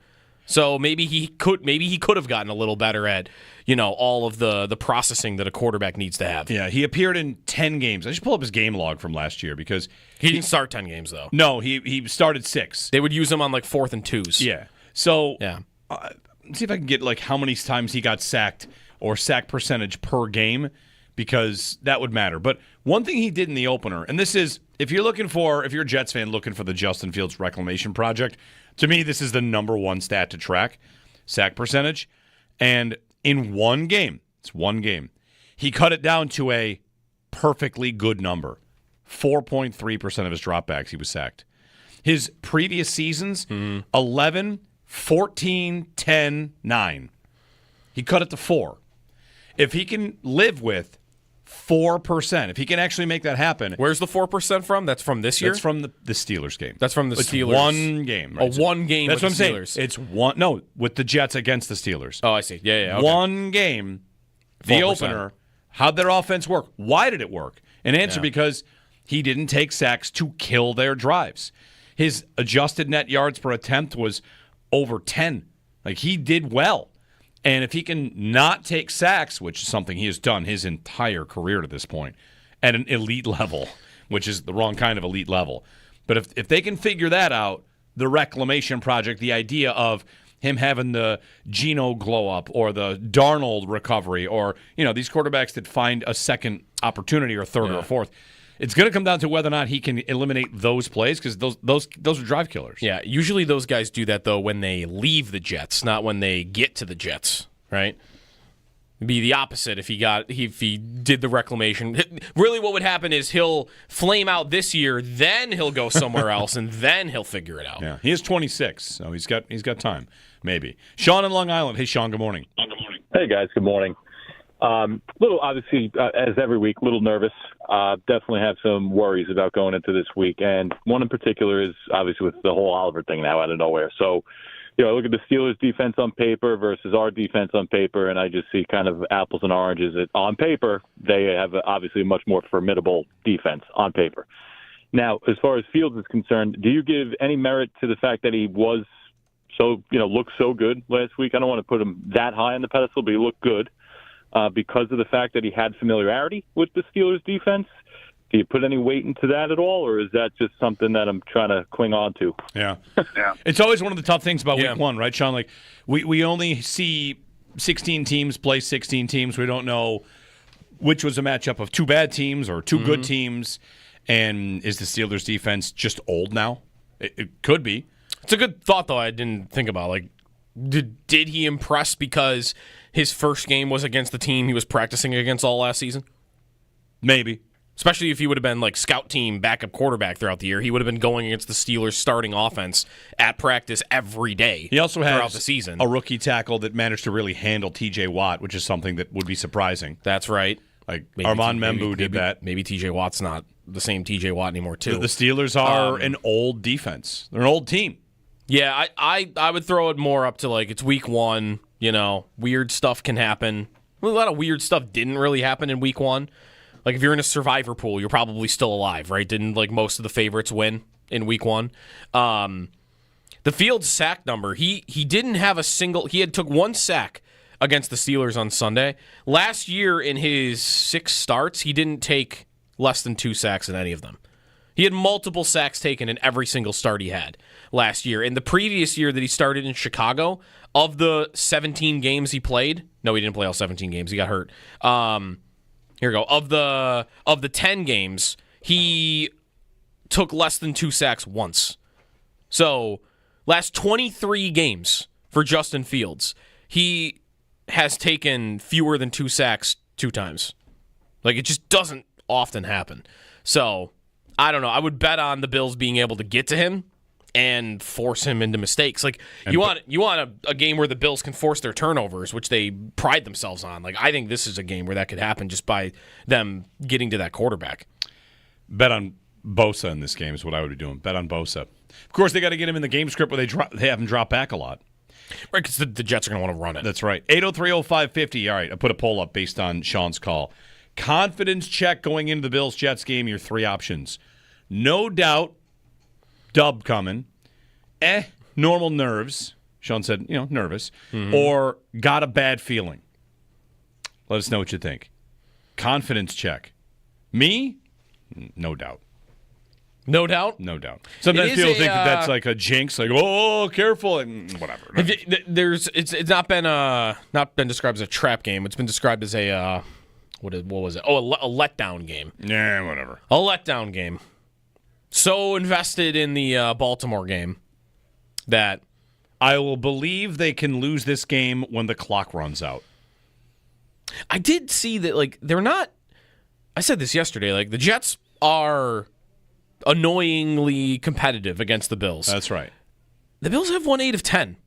So maybe he could have gotten a little better at, all of the processing that a quarterback needs to have. Yeah, he appeared in 10 games. I should pull up his game log from last year because he didn't start 10 games though. No, he started 6. They would use him on like 4th and 2s. Yeah. So yeah. See if I can get like how many times he got sacked or sack percentage per game because that would matter. But one thing he did in the opener, and this is if you're a Jets fan looking for the Justin Fields reclamation project, to me this is the number one stat to track, sack percentage. And in one game, he cut it down to a perfectly good number. 4.3% of his dropbacks he was sacked. His previous seasons, 11, 14, 10, 9. He cut it to 4. If he can live with 4%, if he can actually make that happen. Where's the 4% from? That's from this year? That's from the Steelers game. That's from the Steelers. One game. Right? One game That's with what the I'm Steelers. saying. It's one. No, with the Jets against the Steelers. Oh, I see. Yeah. Okay. One game, the 4%. opener. How'd their offense work? Why did it work? An answer because he didn't take sacks to kill their drives. His adjusted net yards per attempt was over 10. Like, he did well. And if he can not take sacks, which is something he has done his entire career to this point, at an elite level, which is the wrong kind of elite level. But if they can figure that out, the reclamation project, the idea of him having the Geno glow up or the Darnold recovery or, these quarterbacks that find a second opportunity or third or fourth, it's going to come down to whether or not he can eliminate those plays because those are drive killers. Yeah, usually those guys do that, though, when they leave the Jets, not when they get to the Jets, right? It'd be the opposite if he did the reclamation. Really what would happen is he'll flame out this year, then he'll go somewhere else, and then he'll figure it out. Yeah, he is 26, so he's got time, maybe. Sean in Long Island. Hey, Sean, good morning. Hey, guys, good morning. Little, obviously, as every week, a little nervous. Definitely have some worries about going into this week. And one in particular is obviously with the whole Oliver thing now out of nowhere. So, I look at the Steelers defense on paper versus our defense on paper, and I just see kind of apples and oranges. On paper, they have obviously a much more formidable defense on paper. Now, as far as Fields is concerned, do you give any merit to the fact that he was looked so good last week? I don't want to put him that high on the pedestal, but he looked good. Because of the fact that he had familiarity with the Steelers' defense? Do you put any weight into that at all, or is that just something that I'm trying to cling on to? Yeah. It's always one of the tough things about week one, right, Sean? Like, we only see 16 teams play 16 teams. We don't know which was a matchup of two bad teams or two good teams. And is the Steelers' defense just old now? It could be. It's a good thought, though, I didn't think about. Like, did he impress because his first game was against the team he was practicing against all last season? Maybe. Especially if he would have been like scout team backup quarterback throughout the year. He would have been going against the Steelers' starting offense at practice every day. He also throughout has the season. a rookie tackle that managed to really handle T.J. Watt, which is something that would be surprising. That's right. Like Armand Membu did that. Maybe T.J. Watt's not the same T.J. Watt anymore, too. The Steelers are an old defense. They're an old team. Yeah, I would throw it more up to like it's week 1. Weird stuff can happen. Well, a lot of weird stuff didn't really happen in week 1. Like, if you're in a survivor pool, you're probably still alive, right? Didn't, like, most of the favorites win in week 1? The Fields sack number, he didn't have a single... He had took 1 sack against the Steelers on Sunday. Last year, in his 6 starts, he didn't take less than 2 sacks in any of them. He had multiple sacks taken in every single start he had last year. In the previous year that he started in Chicago, of the 17 games he played... No, he didn't play all 17 games. He got hurt. Here we go. Of the 10 games, he took less than 2 sacks once. So, last 23 games for Justin Fields, he has taken fewer than 2 sacks 2 times. Like, it just doesn't often happen. So, I don't know. I would bet on the Bills being able to get to him and force him into mistakes. Like, you want a game where the Bills can force their turnovers, which they pride themselves on. Like, I think this is a game where that could happen just by them getting to that quarterback. Bet on Bosa in this game is what I would be doing. Bet on Bosa. Of course, they got to get him in the game script where they have him drop back a lot. Right, because the Jets are going to want to run it. That's right. 803-0550. All right, I put a poll up based on Sean's call. Confidence check going into the Bills-Jets game, your 3 options. No doubt, dub coming. Normal nerves. Sean said, nervous. Mm-hmm. Or got a bad feeling. Let us know what you think. Confidence check. Me? No doubt. No doubt? No doubt. Sometimes people think that's like a jinx, like, oh, careful, and whatever. It's not been described as a trap game. It's been described as a, what was it? Oh, a letdown game. Yeah, whatever. A letdown game. So invested in the Baltimore game that I will believe they can lose this game when the clock runs out. I did see that, like, they're not... I said this yesterday, like, the Jets are annoyingly competitive against the Bills. That's right. The Bills have won 8 of 10.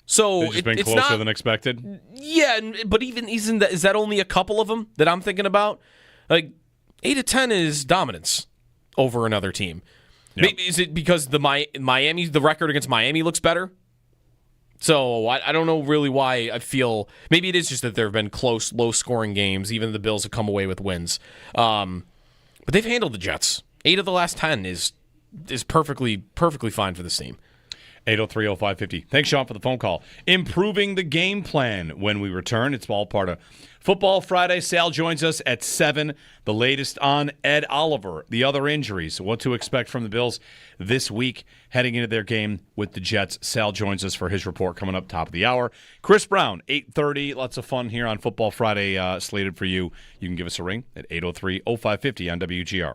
So it's been closer than expected? Yeah, but is that only a couple of them that I'm thinking about? Like, 8 of 10 is dominance over another team. Yep. Maybe, is it because the record against Miami looks better? So I don't know really why I feel... Maybe it is just that there have been close, low-scoring games. Even the Bills have come away with wins. But they've handled the Jets. 8 of the last 10 is perfectly fine for this team. 803-0550. Thanks, Sean, for the phone call. Improving the game plan when we return. It's all part of Football Friday. Sal joins us at 7. The latest on Ed Oliver, the other injuries, what to expect from the Bills this week heading into their game with the Jets. Sal joins us for his report coming up top of the hour. Chris Brown, 8:30. Lots of fun here on Football Friday slated for you. You can give us a ring at 803-0550 on WGR.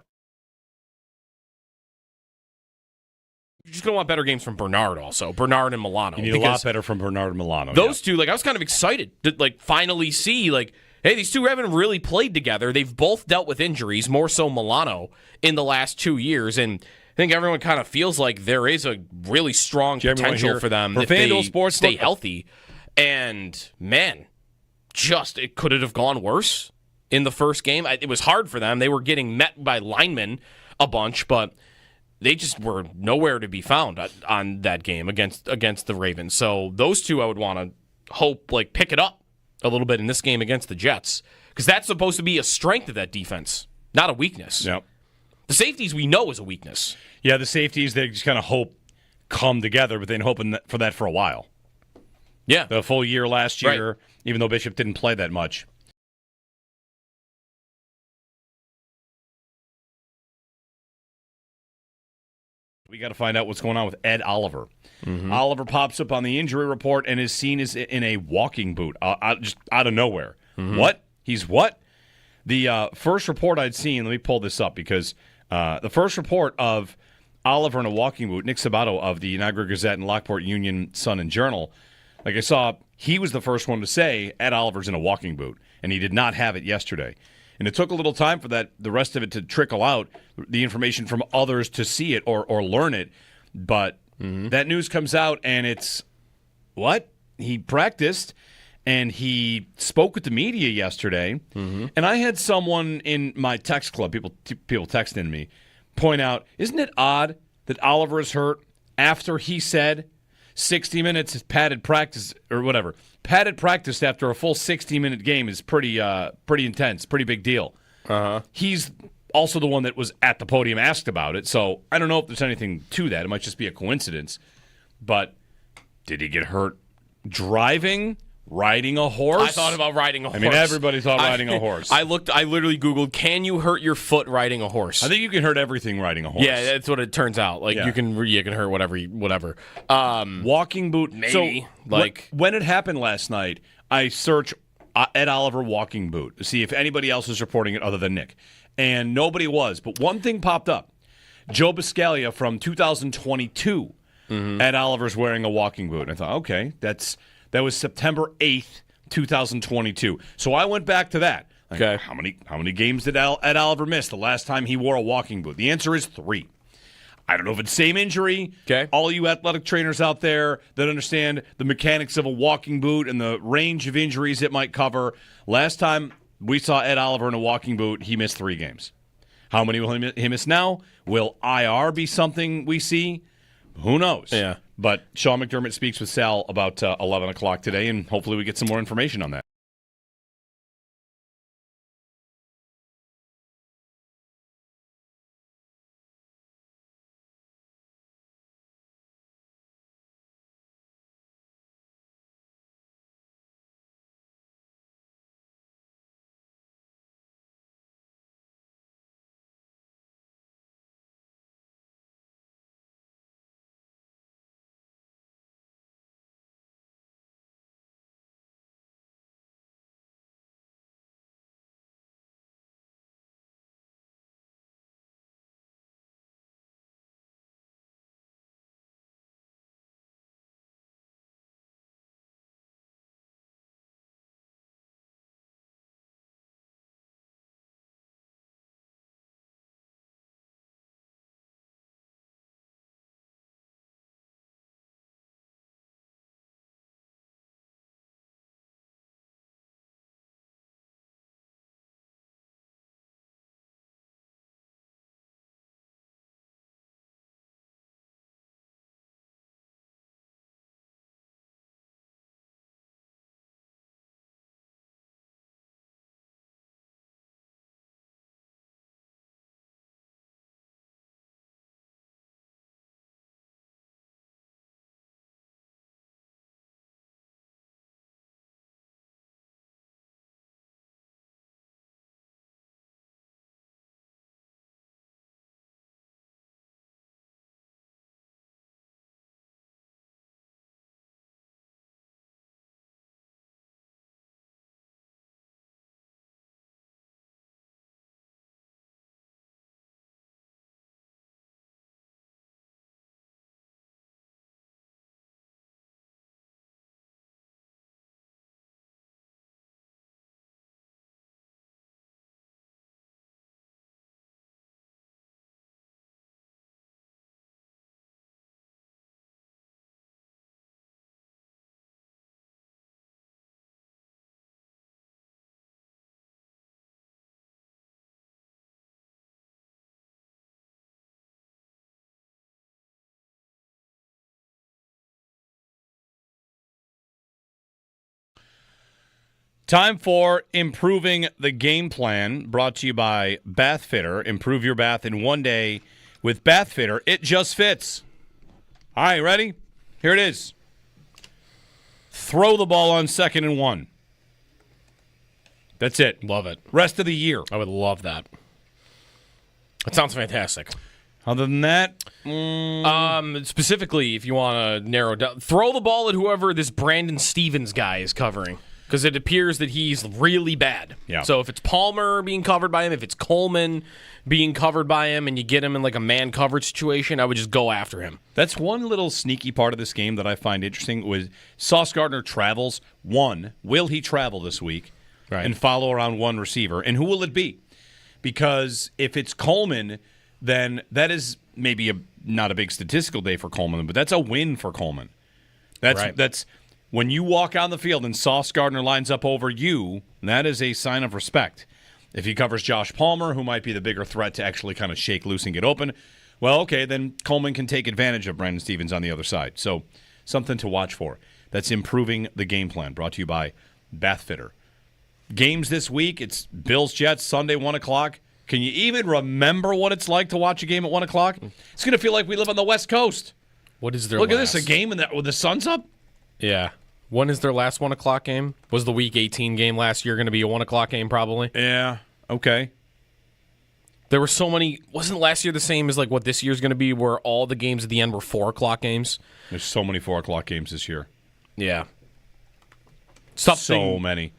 You're just going to want better games from Bernard also. Bernard and Milano. You need a lot better from Bernard and Milano. Those two, like, I was kind of excited to, like, finally see, like, hey, these two haven't really played together. They've both dealt with injuries, more so Milano, in the last 2 years. And I think everyone kind of feels like there is a really strong potential for them if they stay healthy. And, man, it could it have gone worse in the first game? It was hard for them. They were getting met by linemen a bunch, but they just were nowhere to be found on that game against the Ravens. So those two I would want to hope like pick it up a little bit in this game against the Jets, because that's supposed to be a strength of that defense, not a weakness. Yep. The safeties we know is a weakness. Yeah, the safeties, they just kind of hope come together, but they've been hoping for that for a while. Yeah. The full year last year, right. Even though Bishop didn't play that much. We got to find out what's going on with Ed Oliver. Mm-hmm. Oliver pops up on the injury report and is seen as in a walking boot, just out of nowhere. Mm-hmm. What? He's what? The first report I'd seen, let me pull this up, because the first report of Oliver in a walking boot, Nick Sabato of the Niagara Gazette and Lockport Union Sun and Journal, like I saw, he was the first one to say Ed Oliver's in a walking boot, and he did not have it yesterday. And it took a little time for the rest of it to trickle out, the information from others to see it or learn it. But that news comes out, and it's, what? He practiced, and he spoke with the media yesterday. And I had someone in my text club, people texting me, point out, isn't it odd that Oliver is hurt after he said 60 minutes padded practice or whatever. Padded practice after a full 60-minute game is pretty intense, pretty big deal. He's also the one that was at the podium asked about it, so I don't know if there's anything to that. It might just be a coincidence. But did he get hurt driving? Riding a horse? I thought about riding a horse. I mean, everybody thought riding a horse. I literally Googled, can you hurt your foot riding a horse? I think you can hurt everything riding a horse. Yeah, that's what it turns out. Like, you can hurt whatever. Walking boot. Maybe. So, when it happened last night, I searched Ed Oliver walking boot to see if anybody else was reporting it other than Nick. And nobody was. But one thing popped up. Joe Biscaglia from 2022, Ed Oliver's wearing a walking boot. And I thought, okay, that was September 8th, 2022. So I went back to that. Like, okay. How many games did Ed Oliver miss the last time he wore a walking boot? The answer is 3. I don't know if it's same injury. Okay. All you athletic trainers out there that understand the mechanics of a walking boot and the range of injuries it might cover. Last time we saw Ed Oliver in a walking boot, he missed 3 games. How many will he miss now? Will IR be something we see? Who knows? Yeah. But Sean McDermott speaks with Sal about 11 o'clock today, and hopefully we get some more information on that. Time for Improving the Game Plan, brought to you by Bath Fitter. Improve your bath in one day with Bath Fitter. It just fits. All right, ready? Here it is. Throw the ball on 2nd and 1. That's it. Love it. Rest of the year. I would love that. That sounds fantastic. Other than that, specifically, if you want to narrow down, throw the ball at whoever this Brandon Stevens guy is covering. Because it appears that he's really bad. Yeah. So if it's Palmer being covered by him, if it's Coleman being covered by him, and you get him in like a man coverage situation, I would just go after him. that's one little sneaky part of this game that I find interesting. Was Sauce Gardner travels. 1, will he travel this week? and follow around one receiver. And who will it be? Because if it's Coleman, then that is maybe not a big statistical day for Coleman, but that's a win for Coleman. That's when you walk on the field and Sauce Gardner lines up over you, that is a sign of respect. If he covers Josh Palmer, who might be the bigger threat to actually kind of shake loose and get open, well, okay, then Coleman can take advantage of Brandon Stevens on the other side. So something to watch for. That's improving the game plan, brought to you by Bathfitter. Games this week, it's Bills-Jets, Sunday, 1 o'clock. Can you even remember what it's like to watch a game at 1 o'clock? It's going to feel like we live on the West Coast. What is their Look last? at this, a game with the sun's up? Yeah. When is their last 1 o'clock game? Was the Week 18 game last year going to be a 1 o'clock game probably? Yeah, okay. There were so many. Wasn't last year the same as like what this year's going to be, where all the games at the end were 4 o'clock games? There's so many 4 o'clock games this year. Yeah. So many.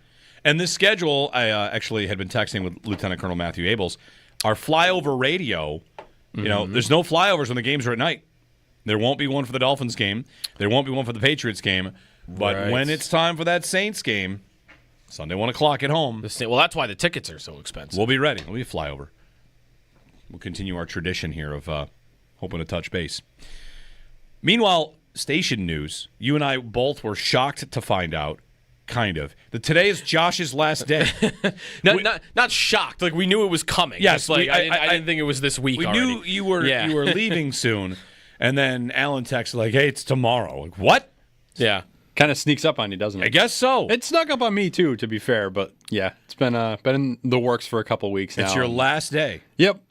And this schedule, I actually had been texting with Lieutenant Colonel Matthew Abels. Our flyover radio, there's no flyovers when the games are at night. There won't be one for the Dolphins game. There won't be one for the Patriots game. But when it's time for that Saints game, Sunday 1 o'clock at home. Well, that's why the tickets are so expensive. We'll be ready. We'll be a flyover. We'll continue our tradition here of hoping to touch base. Meanwhile, station news. You and I both were shocked to find out, kind of, that today is Josh's last day. Not shocked. Like, we knew it was coming. Yes. I didn't think it was this week already. We knew you were leaving soon. And then Alan texted like, hey, it's tomorrow. Like, what? Yeah. Kind of sneaks up on you, doesn't it? I guess so. It snuck up on me, too, to be fair. But, yeah, it's been in the works for a couple weeks now. It's your last day. Yep.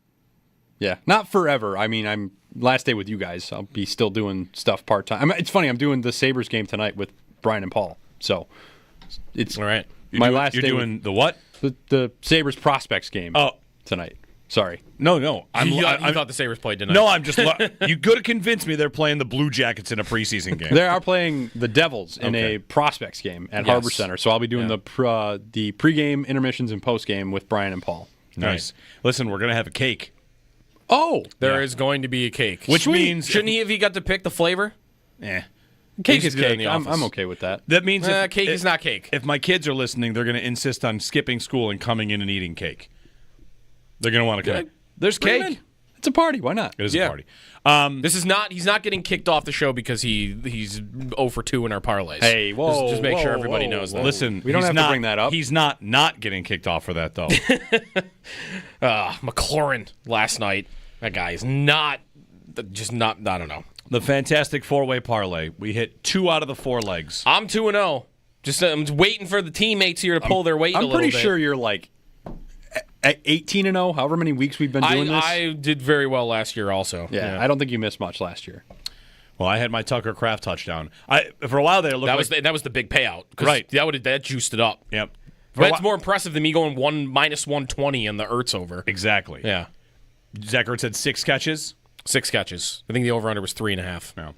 Yeah. Not forever. I mean, I'm last day with you guys. I'll be still doing stuff part-time. It's funny. I'm doing the Sabres game tonight with Brian and Paul. So, it's all right. My last day. You're doing the what? The Sabres Prospects game tonight. Sorry. No. You thought the Sabres played tonight. No, I'm just... you could have convinced me they're playing the Blue Jackets in a preseason game. They are playing the Devils in a Prospects game at Harbor Center. So I'll be doing the pregame, intermissions, and postgame with Brian and Paul. Nice. Listen, we're going to have a cake. Oh! There is going to be a cake. Which means... Shouldn't he have got to pick the flavor? Cake is do that in cake. the office. I'm okay with that. That means... cake is not cake. If my kids are listening, they're going to insist on skipping school and coming in and eating cake. They're going to want to come. There's cake. It's a party. Why not? It is a party. This is not. He's not getting kicked off the show because he's 0 for 2 in our parlays. Hey, whoa! Just make sure everybody knows that. Listen, we don't have to bring that up. He's not getting kicked off for that though. McLaurin last night. That guy is not. Just not. I don't know. The fantastic 4-way parlay. We hit 2 out of the 4 legs. I'm 2-0. I'm just waiting for the teammates here to pull their weight. I'm pretty sure you're like at 18-0. However many weeks we've been doing this. I did very well last year, also. Yeah, I don't think you missed much last year. Well, I had my Tucker Kraft touchdown. For a while there, it looked that was the big payout. Right. That juiced it up. Yep. That's more impressive than me going minus 120 and the Ertz over. Exactly. Yeah. Zach Ertz had 6 catches. 6 catches. I think the over-under was 3.5. Yeah.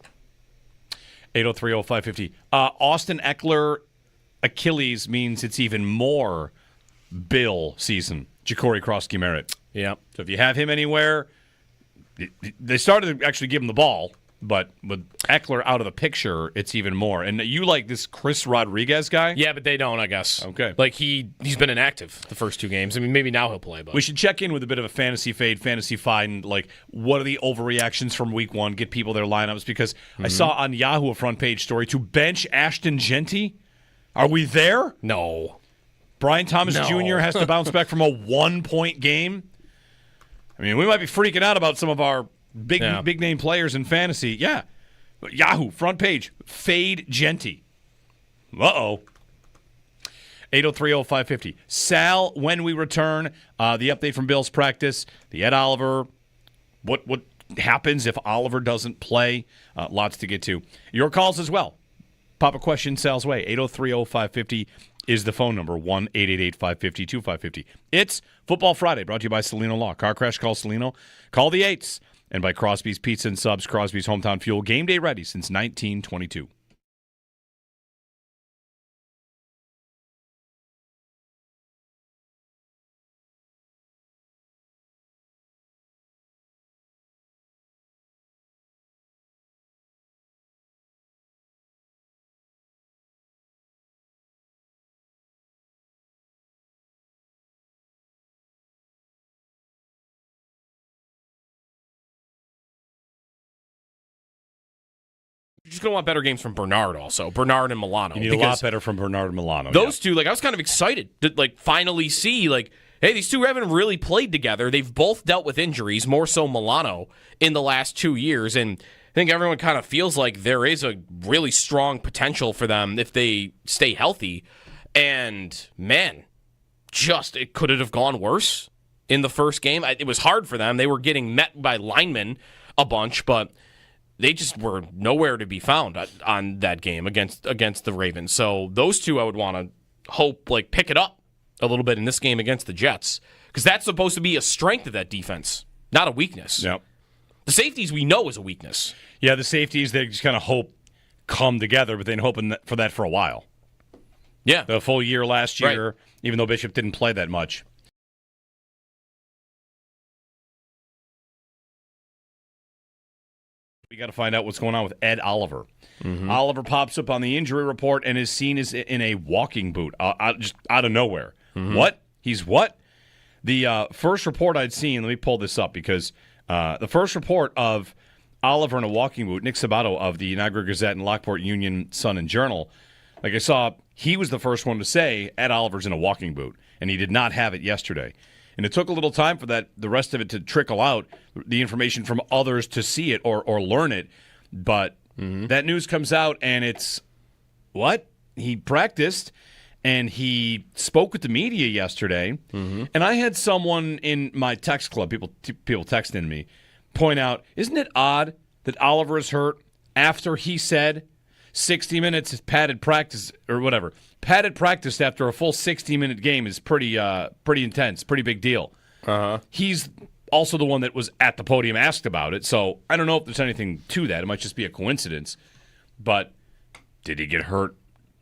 803-0550. Austin Eckler Achilles means it's even more Bill season. Ja'Cory Krosky-Merritt. Yeah. So if you have him anywhere, they started to actually give him the ball, but with Eckler out of the picture, it's even more. And you like this Chris Rodriguez guy? Yeah, but they don't, I guess. Okay. Like, he's been inactive the first 2 games. I mean, maybe now he'll play. But We should check in with a bit of a fantasy fade, fantasy find, like what are the overreactions from week 1, get people their lineups, because I saw on Yahoo a front page story to bench Ashton Genty. Are we there? No. Brian Thomas Jr. has to bounce back from a 1-point game. I mean, we might be freaking out about some of our big name players in fantasy. Yeah. Yahoo, front page, fade Genty. Uh-oh. 803-0550. Sal, when we return, the update from Bill's practice, the Ed Oliver, what happens if Oliver doesn't play, lots to get to. Your calls as well. Pop a question Sal's way. 803-0550 is the phone number, 1-888-550-2550. It's Football Friday, brought to you by Salino Law. Car crash, call Salino. Call the 8s. And by Crosby's Pizza and Subs, Crosby's Hometown Fuel. Game day ready since 1922. just going to want better games from Bernard also. Bernard and Milano. You need a lot better from Bernard and Milano. Those two, I was kind of excited to, finally see, hey, these two haven't really played together. They've both dealt with injuries, more so Milano, in the last 2 years. And I think everyone kind of feels like there is a really strong potential for them if they stay healthy. And, man, could it have gone worse in the first game? It was hard for them. They were getting met by linemen a bunch, but they just were nowhere to be found on that game against the Ravens. So those two I would want to hope pick it up a little bit in this game against the Jets, because that's supposed to be a strength of that defense, not a weakness. Yep. The safeties we know is a weakness. Yeah, the safeties, they just kind of hope come together, but they've been hoping for that for a while. Yeah. The full year last year, right. Even though Bishop didn't play that much. We got to find out what's going on with Ed Oliver. Mm-hmm. Oliver pops up on the injury report and is seen as in a walking boot, just out of nowhere. Mm-hmm. What? He's what? The first report I'd seen, let me pull this up, because the first report of Oliver in a walking boot, Nick Sabato of the Niagara Gazette and Lockport Union Sun and Journal, I saw, he was the first one to say Ed Oliver's in a walking boot, and he did not have it yesterday. And it took a little time for the rest of it to trickle out, the information from others to see it or learn it. But that news comes out, and it's, what? He practiced, and he spoke with the media yesterday. Mm-hmm. And I had someone in my text club, people texting me, point out, isn't it odd that Oliver is hurt after he said 60 minutes is padded practice or whatever. Padded practice after a full 60-minute game is pretty intense, pretty big deal. Uh-huh. He's also the one that was at the podium asked about it, so I don't know if there's anything to that. It might just be a coincidence. But did he get hurt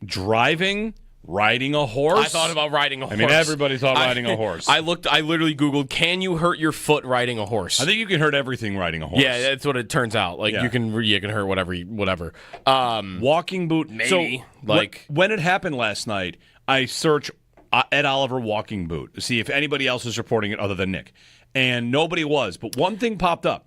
driving? Riding a horse? I thought about riding a horse. I mean, everybody thought riding a horse. I literally Googled, can you hurt your foot riding a horse? I think you can hurt everything riding a horse. Yeah, that's what it turns out. You can hurt whatever. Walking boot. Maybe. So, when it happened last night, I searched Ed Oliver walking boot to see if anybody else is reporting it other than Nick. And nobody was. But one thing popped up.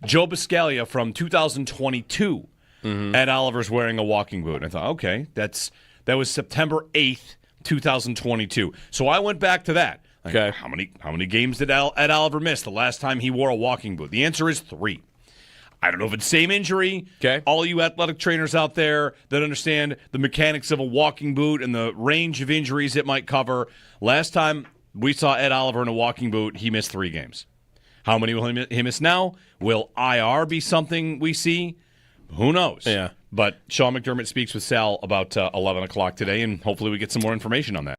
Joe Biscaglia from 2022. Mm-hmm. Ed Oliver's wearing a walking boot. I thought, okay, that was September 8th, 2022. So I went back to that. Okay. How many games did Ed Oliver miss the last time he wore a walking boot? The answer is 3. I don't know if it's same injury. Okay. All you athletic trainers out there that understand the mechanics of a walking boot and the range of injuries it might cover. Last time we saw Ed Oliver in a walking boot, he missed 3 games. How many will he miss now? Will IR be something we see? Who knows? Yeah. But Sean McDermott speaks with Sal about 11 o'clock today, and hopefully we get some more information on that.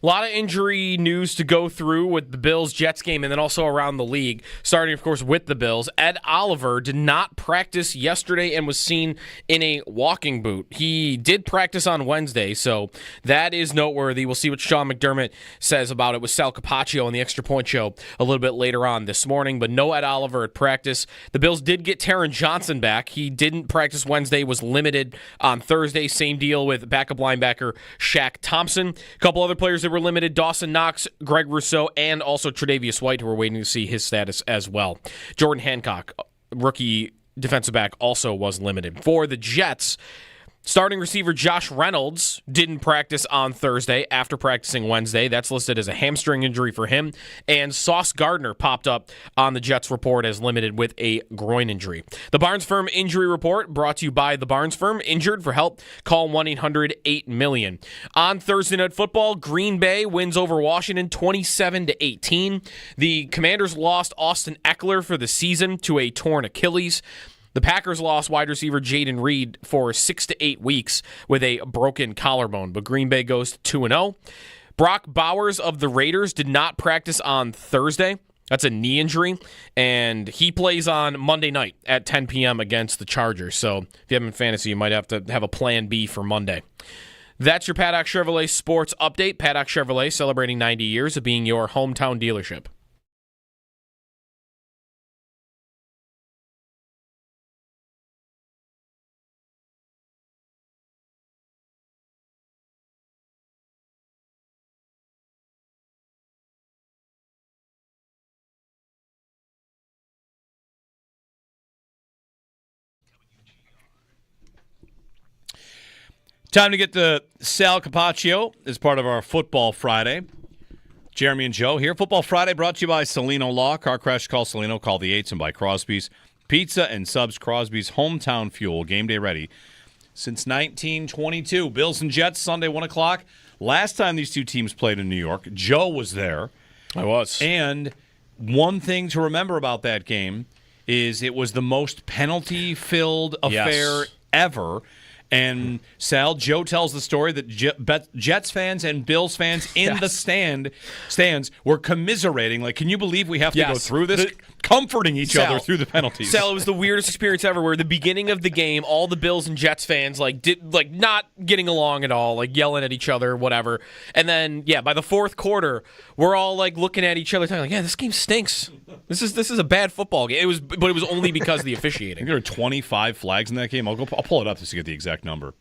A lot of injury news to go through with the Bills-Jets game and then also around the league, starting, of course, with the Bills. Ed Oliver did not practice yesterday and was seen in a walking boot. He did practice on Wednesday, so that is noteworthy. We'll see what Sean McDermott says about it with Sal Capaccio on the Extra Point Show a little bit later on this morning, but no Ed Oliver at practice. The Bills did get Taron Johnson back. He didn't practice Wednesday, was limited on Thursday. Same deal with backup linebacker Shaq Thompson. A couple other players that were limited, Dawson Knox, Greg Rousseau, and also Tre'Davious White, who we're waiting to see his status as well. Jordan Hancock, rookie defensive back, also was limited. For the Jets, starting receiver Josh Reynolds didn't practice on Thursday after practicing Wednesday. That's listed as a hamstring injury for him. And Sauce Gardner popped up on the Jets report as limited with a groin injury. The Barnes Firm Injury Report brought to you by the Barnes Firm. Injured for help? Call 1-800-8-MILLION. On Thursday Night Football, Green Bay wins over Washington 27-18. The Commanders lost Austin Eckler for the season to a torn Achilles. The Packers lost wide receiver Jaden Reed for 6 to 8 weeks with a broken collarbone, but Green Bay goes to 2-0. Brock Bowers of the Raiders did not practice on Thursday. That's a knee injury, and he plays on Monday night at 10 p.m. against the Chargers. So if you have him in fantasy, you might have to have a plan B for Monday. That's your Paddock Chevrolet Sports Update. Paddock Chevrolet celebrating 90 years of being your hometown dealership. Time to get to Sal Capaccio as part of our Football Friday. Jeremy and Joe here. Football Friday brought to you by Salino Law. Car crash, call Salino. Call the 8s, and by Crosby's Pizza and Subs. Crosby's hometown fuel. Game day ready since 1922. Bills and Jets, Sunday, 1 o'clock. Last time these two teams played in New York, Joe was there. I was. And one thing to remember about that game is it was the most penalty-filled affair ever. And Sal, Joe tells the story that Jets fans and Bills fans in the stands were commiserating. Like, can you believe we have to go through this? Comforting each other through the penalties. Sal, it was the weirdest experience ever where the beginning of the game, all the Bills and Jets fans not getting along at all, like yelling at each other, whatever. And then, by the fourth quarter, we're all like looking at each other talking like, this game stinks. This is a bad football game. But it was only because of the officiating. I think there were 25 flags in that game. I'll pull it up just to get the exact number.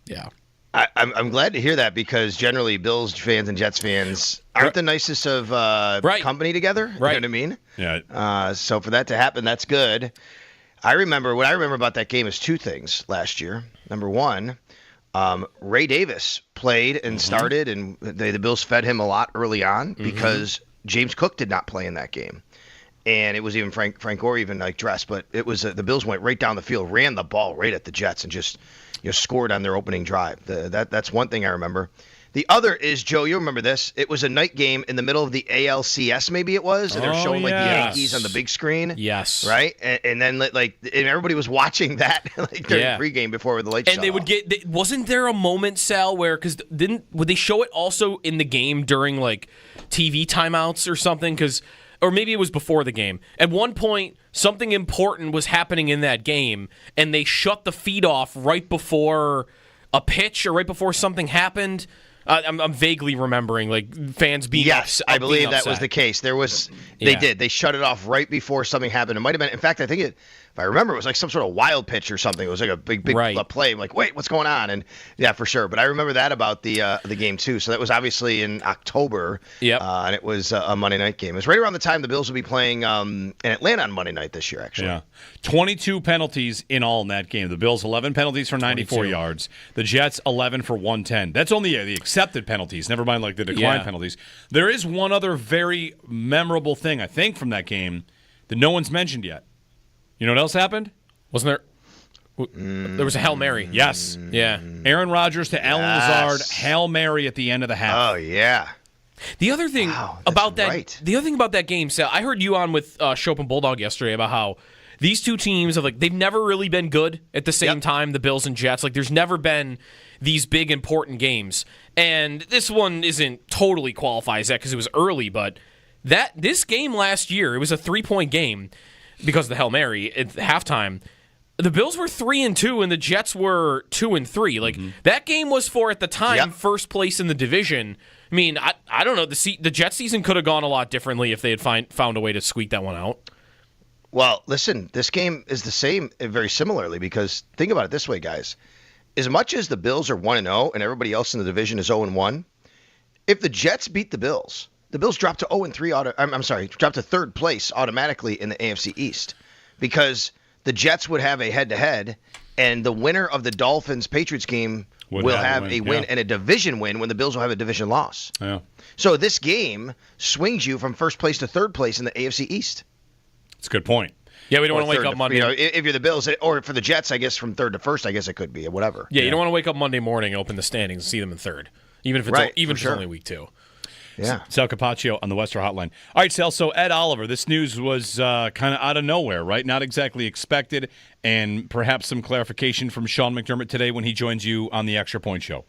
Yeah. I'm glad to hear that because generally Bills fans and Jets fans aren't the nicest of company together. You know what I mean? Yeah. So for that to happen, that's good. What I remember about that game is two things last year. Number one, Ray Davis played and started, and the Bills fed him a lot early on because James Cook did not play in that game. And it was even Frank Gore even dressed, but it was the Bills went right down the field, ran the ball right at the Jets, and just scored on their opening drive. That's one thing I remember. The other is, Joe, you remember this. It was a night game in the middle of the ALCS, maybe it was, and they're showing the Yankees on the big screen. Yes. Right? And then and everybody was watching that during pregame before the lights shut off. And they would get wasn't there a moment, Sal, where would they show it also in the game during TV timeouts or something? Or maybe it was before the game. At one point, something important was happening in that game, and they shut the feed off right before a pitch or right before something happened. I'm vaguely remembering fans being yes, I believe that was the case. There was they did. They shut it off right before something happened. It might have been. In fact, I think if I remember, it was like some sort of wild pitch or something. It was like a big play. I'm like, wait, what's going on? And yeah, for sure. But I remember that about the game too. So that was obviously in October. Yep. And it was a Monday night game. It was right around the time the Bills will be playing in Atlanta on Monday night this year. Actually. Yeah. 22 penalties in all in that game. The Bills 11 penalties for 94 yards. The Jets 11 for 110. That's only the accepted penalties. Never mind the declined penalties. There is one other very memorable thing I think from that game that no one's mentioned yet. You know what else happened? Wasn't there? There was a Hail Mary. Yes. Yeah. Aaron Rodgers to Allen Lazard. Hail Mary at the end of the half. Oh yeah. The other thing about that game, Sal, I heard you on with Chopin Bulldog yesterday about how these two teams have they've never really been good at the same time, the Bills and Jets. There's never been these big important games. And this one isn't totally qualifies that because it was early, but this game last year, it was a 3-point game because of the Hail Mary at halftime. The Bills were 3-2 and the Jets were 2-3. That game was for, at the time, first place in the division. I mean, I don't know. The Jets season could have gone a lot differently if they had found a way to squeak that one out. Well, listen, this game is the same very similarly because think about it this way, guys. As much as the Bills are 1-0 and everybody else in the division is 0-1, if the Jets beat the Bills drop to 0-3. Drop to third place automatically in the AFC East because the Jets would have a head-to-head, and the winner of the Dolphins-Patriots game will have a win and a division win when the Bills will have a division loss. Yeah. So this game swings you from first place to third place in the AFC East. That's a good point. Yeah, we don't want to wake up Monday. If you're the Bills, or for the Jets, I guess from third to first, I guess it could be, or whatever. Yeah, you don't want to wake up Monday morning and open the standings and see them in third, even if it's only week 2. Yeah. Sal Capaccio on the Western Hotline. All right, Sal, so Ed Oliver, this news was kind of out of nowhere, right? Not exactly expected, and perhaps some clarification from Sean McDermott today when he joins you on the Extra Point Show.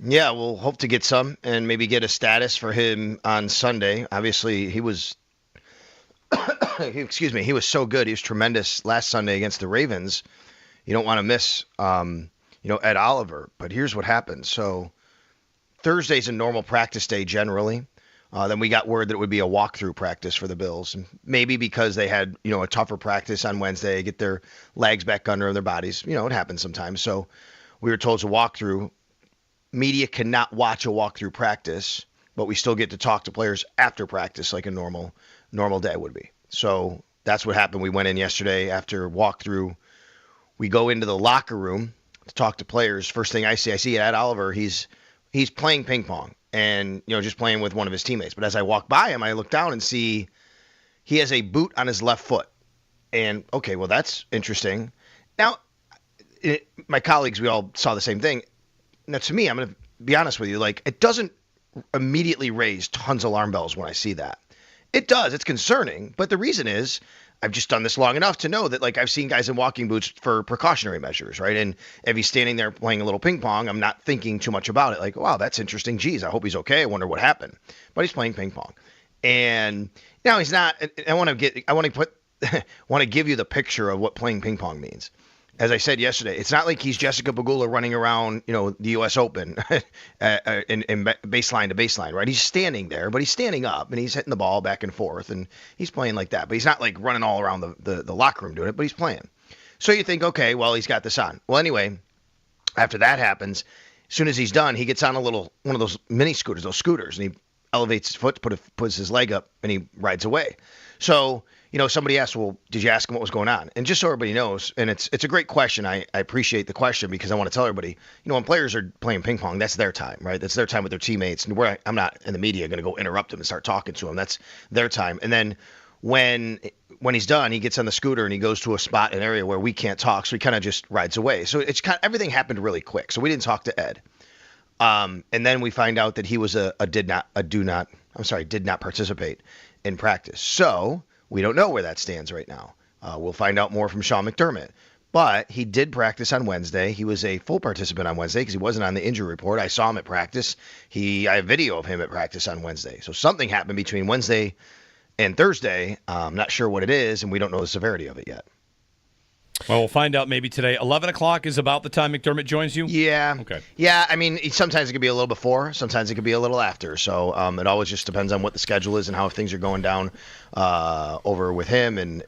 Yeah, we'll hope to get some and maybe get a status for him on Sunday. Obviously, he was he was so good. He was tremendous last Sunday against the Ravens. You don't want to miss Ed Oliver. But here's what happened. So Thursday's a normal practice day generally. Then we got word that it would be a walkthrough practice for the Bills. And maybe because they had, a tougher practice on Wednesday, get their legs back under their bodies. It happens sometimes. So we were told it's a walkthrough. Media cannot watch a walkthrough practice, but we still get to talk to players after practice like a normal day would be. So that's what happened. We went in yesterday after walkthrough. We go into the locker room to talk to players. First thing I see Ed Oliver. He's playing ping pong and, just playing with one of his teammates. But as I walk by him, I look down and see he has a boot on his left foot. And, okay, well, that's interesting. Now, my colleagues, we all saw the same thing. Now, to me, I'm going to be honest with you, it doesn't immediately raise tons of alarm bells when I see that. It does. It's concerning. But the reason is I've just done this long enough to know that, I've seen guys in walking boots for precautionary measures, right? And if he's standing there playing a little ping pong, I'm not thinking too much about it. Wow, that's interesting. Geez, I hope he's okay. I wonder what happened. But he's playing ping pong. And now he's not. I want to give you the picture of what playing ping pong means. As I said yesterday, it's not like he's Jessica Pegula running around, the U.S. Open in baseline to baseline, right? He's standing there, but he's standing up, and he's hitting the ball back and forth, and he's playing like that. But he's not, running all around the locker room doing it, but he's playing. So you think, okay, well, he's got this on. Well, anyway, after that happens, as soon as he's done, he gets on one of those mini scooters, those scooters, and he elevates his foot, puts his leg up, and he rides away. So somebody asked, well, did you ask him what was going on? And just so everybody knows, and it's a great question. I appreciate the question because I want to tell everybody, when players are playing ping pong, that's their time, right? That's their time with their teammates. And I'm not in the media going to go interrupt them and start talking to them. That's their time. And then when he's done, he gets on the scooter and he goes to a spot, an area where we can't talk. So he kind of just rides away. So it's everything happened really quick. So we didn't talk to Ed. And then we find out that he was did not participate in practice. So we don't know where that stands right now. We'll find out more from Sean McDermott. But he did practice on Wednesday. He was a full participant on Wednesday because he wasn't on the injury report. I saw him at practice. I have video of him at practice on Wednesday. So something happened between Wednesday and Thursday. I'm not sure what it is, and we don't know the severity of it yet. Well, we'll find out maybe today. 11 o'clock is about the time McDermott joins you? Yeah. Okay. Yeah, I mean, sometimes it could be a little before. Sometimes it could be a little after. So it always just depends on what the schedule is and how things are going down over with him and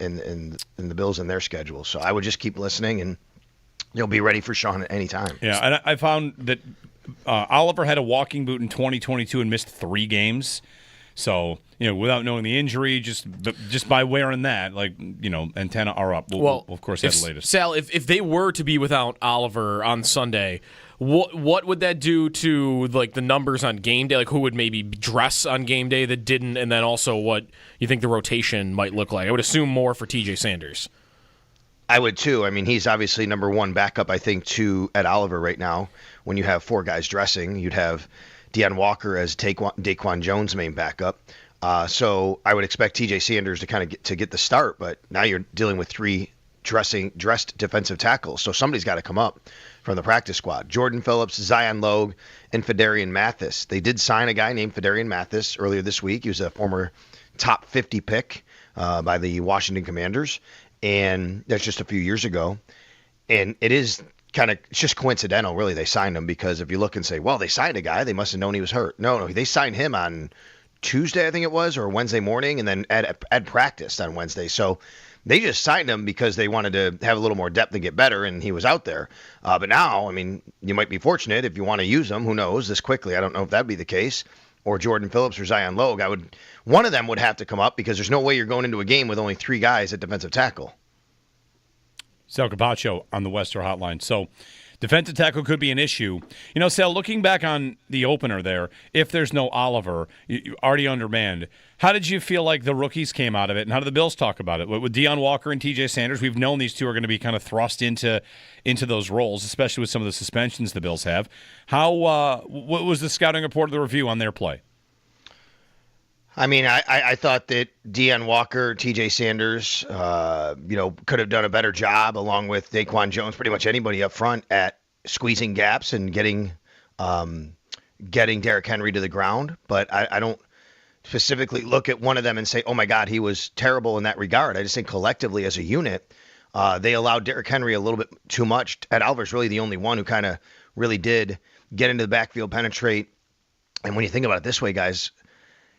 the Bills and their schedule. So I would just keep listening, and you'll be ready for Sean at any time. Yeah, and I found that Oliver had a walking boot in 2022 and missed 3 games. So, without knowing the injury, just by wearing that, antenna are up. We'll of course, have the latest. Sal, if they were to be without Oliver on Sunday, what would that do to, the numbers on game day? Who would maybe dress on game day that didn't? And then also what you think the rotation might look like? I would assume more for TJ Sanders. I would, too. I mean, he's obviously number one backup, I think, to Ed Oliver right now. When you have 4 guys dressing, you'd have Deion Walker as Daquan Jones' main backup. So I would expect TJ Sanders to kind of get the start, but now you're dealing with three dressed defensive tackles. So somebody's got to come up from the practice squad. Jordan Phillips, Zion Logue, and Fedarian Mathis. They did sign a guy named Fedarian Mathis earlier this week. He was a former top 50 pick by the Washington Commanders, and that's just a few years ago. And it's just coincidental, really, they signed him, because if you look and say, well, they signed a guy, they must have known he was hurt. No, they signed him on Tuesday, I think it was, or Wednesday morning, and then Ed practiced on Wednesday. So they just signed him because they wanted to have a little more depth and get better, and he was out there. But now, I mean, you might be fortunate if you want to use him. Who knows? This quickly, I don't know if that'd be the case. Or Jordan Phillips or Zion Logue. One of them would have to come up, because there's no way you're going into a game with only three guys at defensive tackle. Sal Capaccio on the Western Hotline. So defensive tackle could be an issue. Sal, looking back on the opener there, if there's no Oliver, you already undermanned, how did you feel like the rookies came out of it, and how did the Bills talk about it? With Deion Walker and TJ Sanders, we've known these two are going to be kind of thrust into those roles, especially with some of the suspensions the Bills have. What was the scouting report of the review on their play? I mean, I thought that Deion Walker, TJ Sanders, could have done a better job, along with Daquan Jones, pretty much anybody up front, at squeezing gaps and getting Derrick Henry to the ground. But I don't specifically look at one of them and say, oh my God, he was terrible in that regard. I just think collectively as a unit, they allowed Derrick Henry a little bit too much. Ed Oliver's really the only one who kind of really did get into the backfield, penetrate. And when you think about it this way, guys,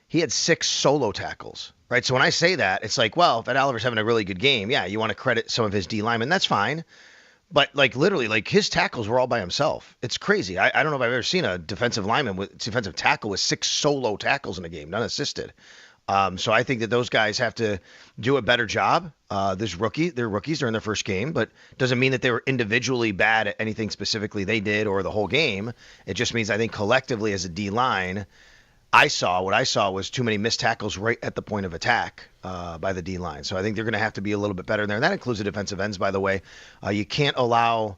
he had 6 solo tackles, right? So when I say that, it's like, well, if Ed Oliver's having a really good game, yeah, you want to credit some of his D linemen, that's fine. But literally, his tackles were all by himself. It's crazy. I don't know if I've ever seen a defensive tackle with 6 solo tackles in a game, none assisted. So I think that those guys have to do a better job. They're rookies, they're in their first game, but doesn't mean that they were individually bad at anything specifically they did or the whole game. It just means I think collectively as a D line, what I saw was too many missed tackles right at the point of attack by the D-line. So I think they're going to have to be a little bit better in there. And that includes the defensive ends, by the way. You can't allow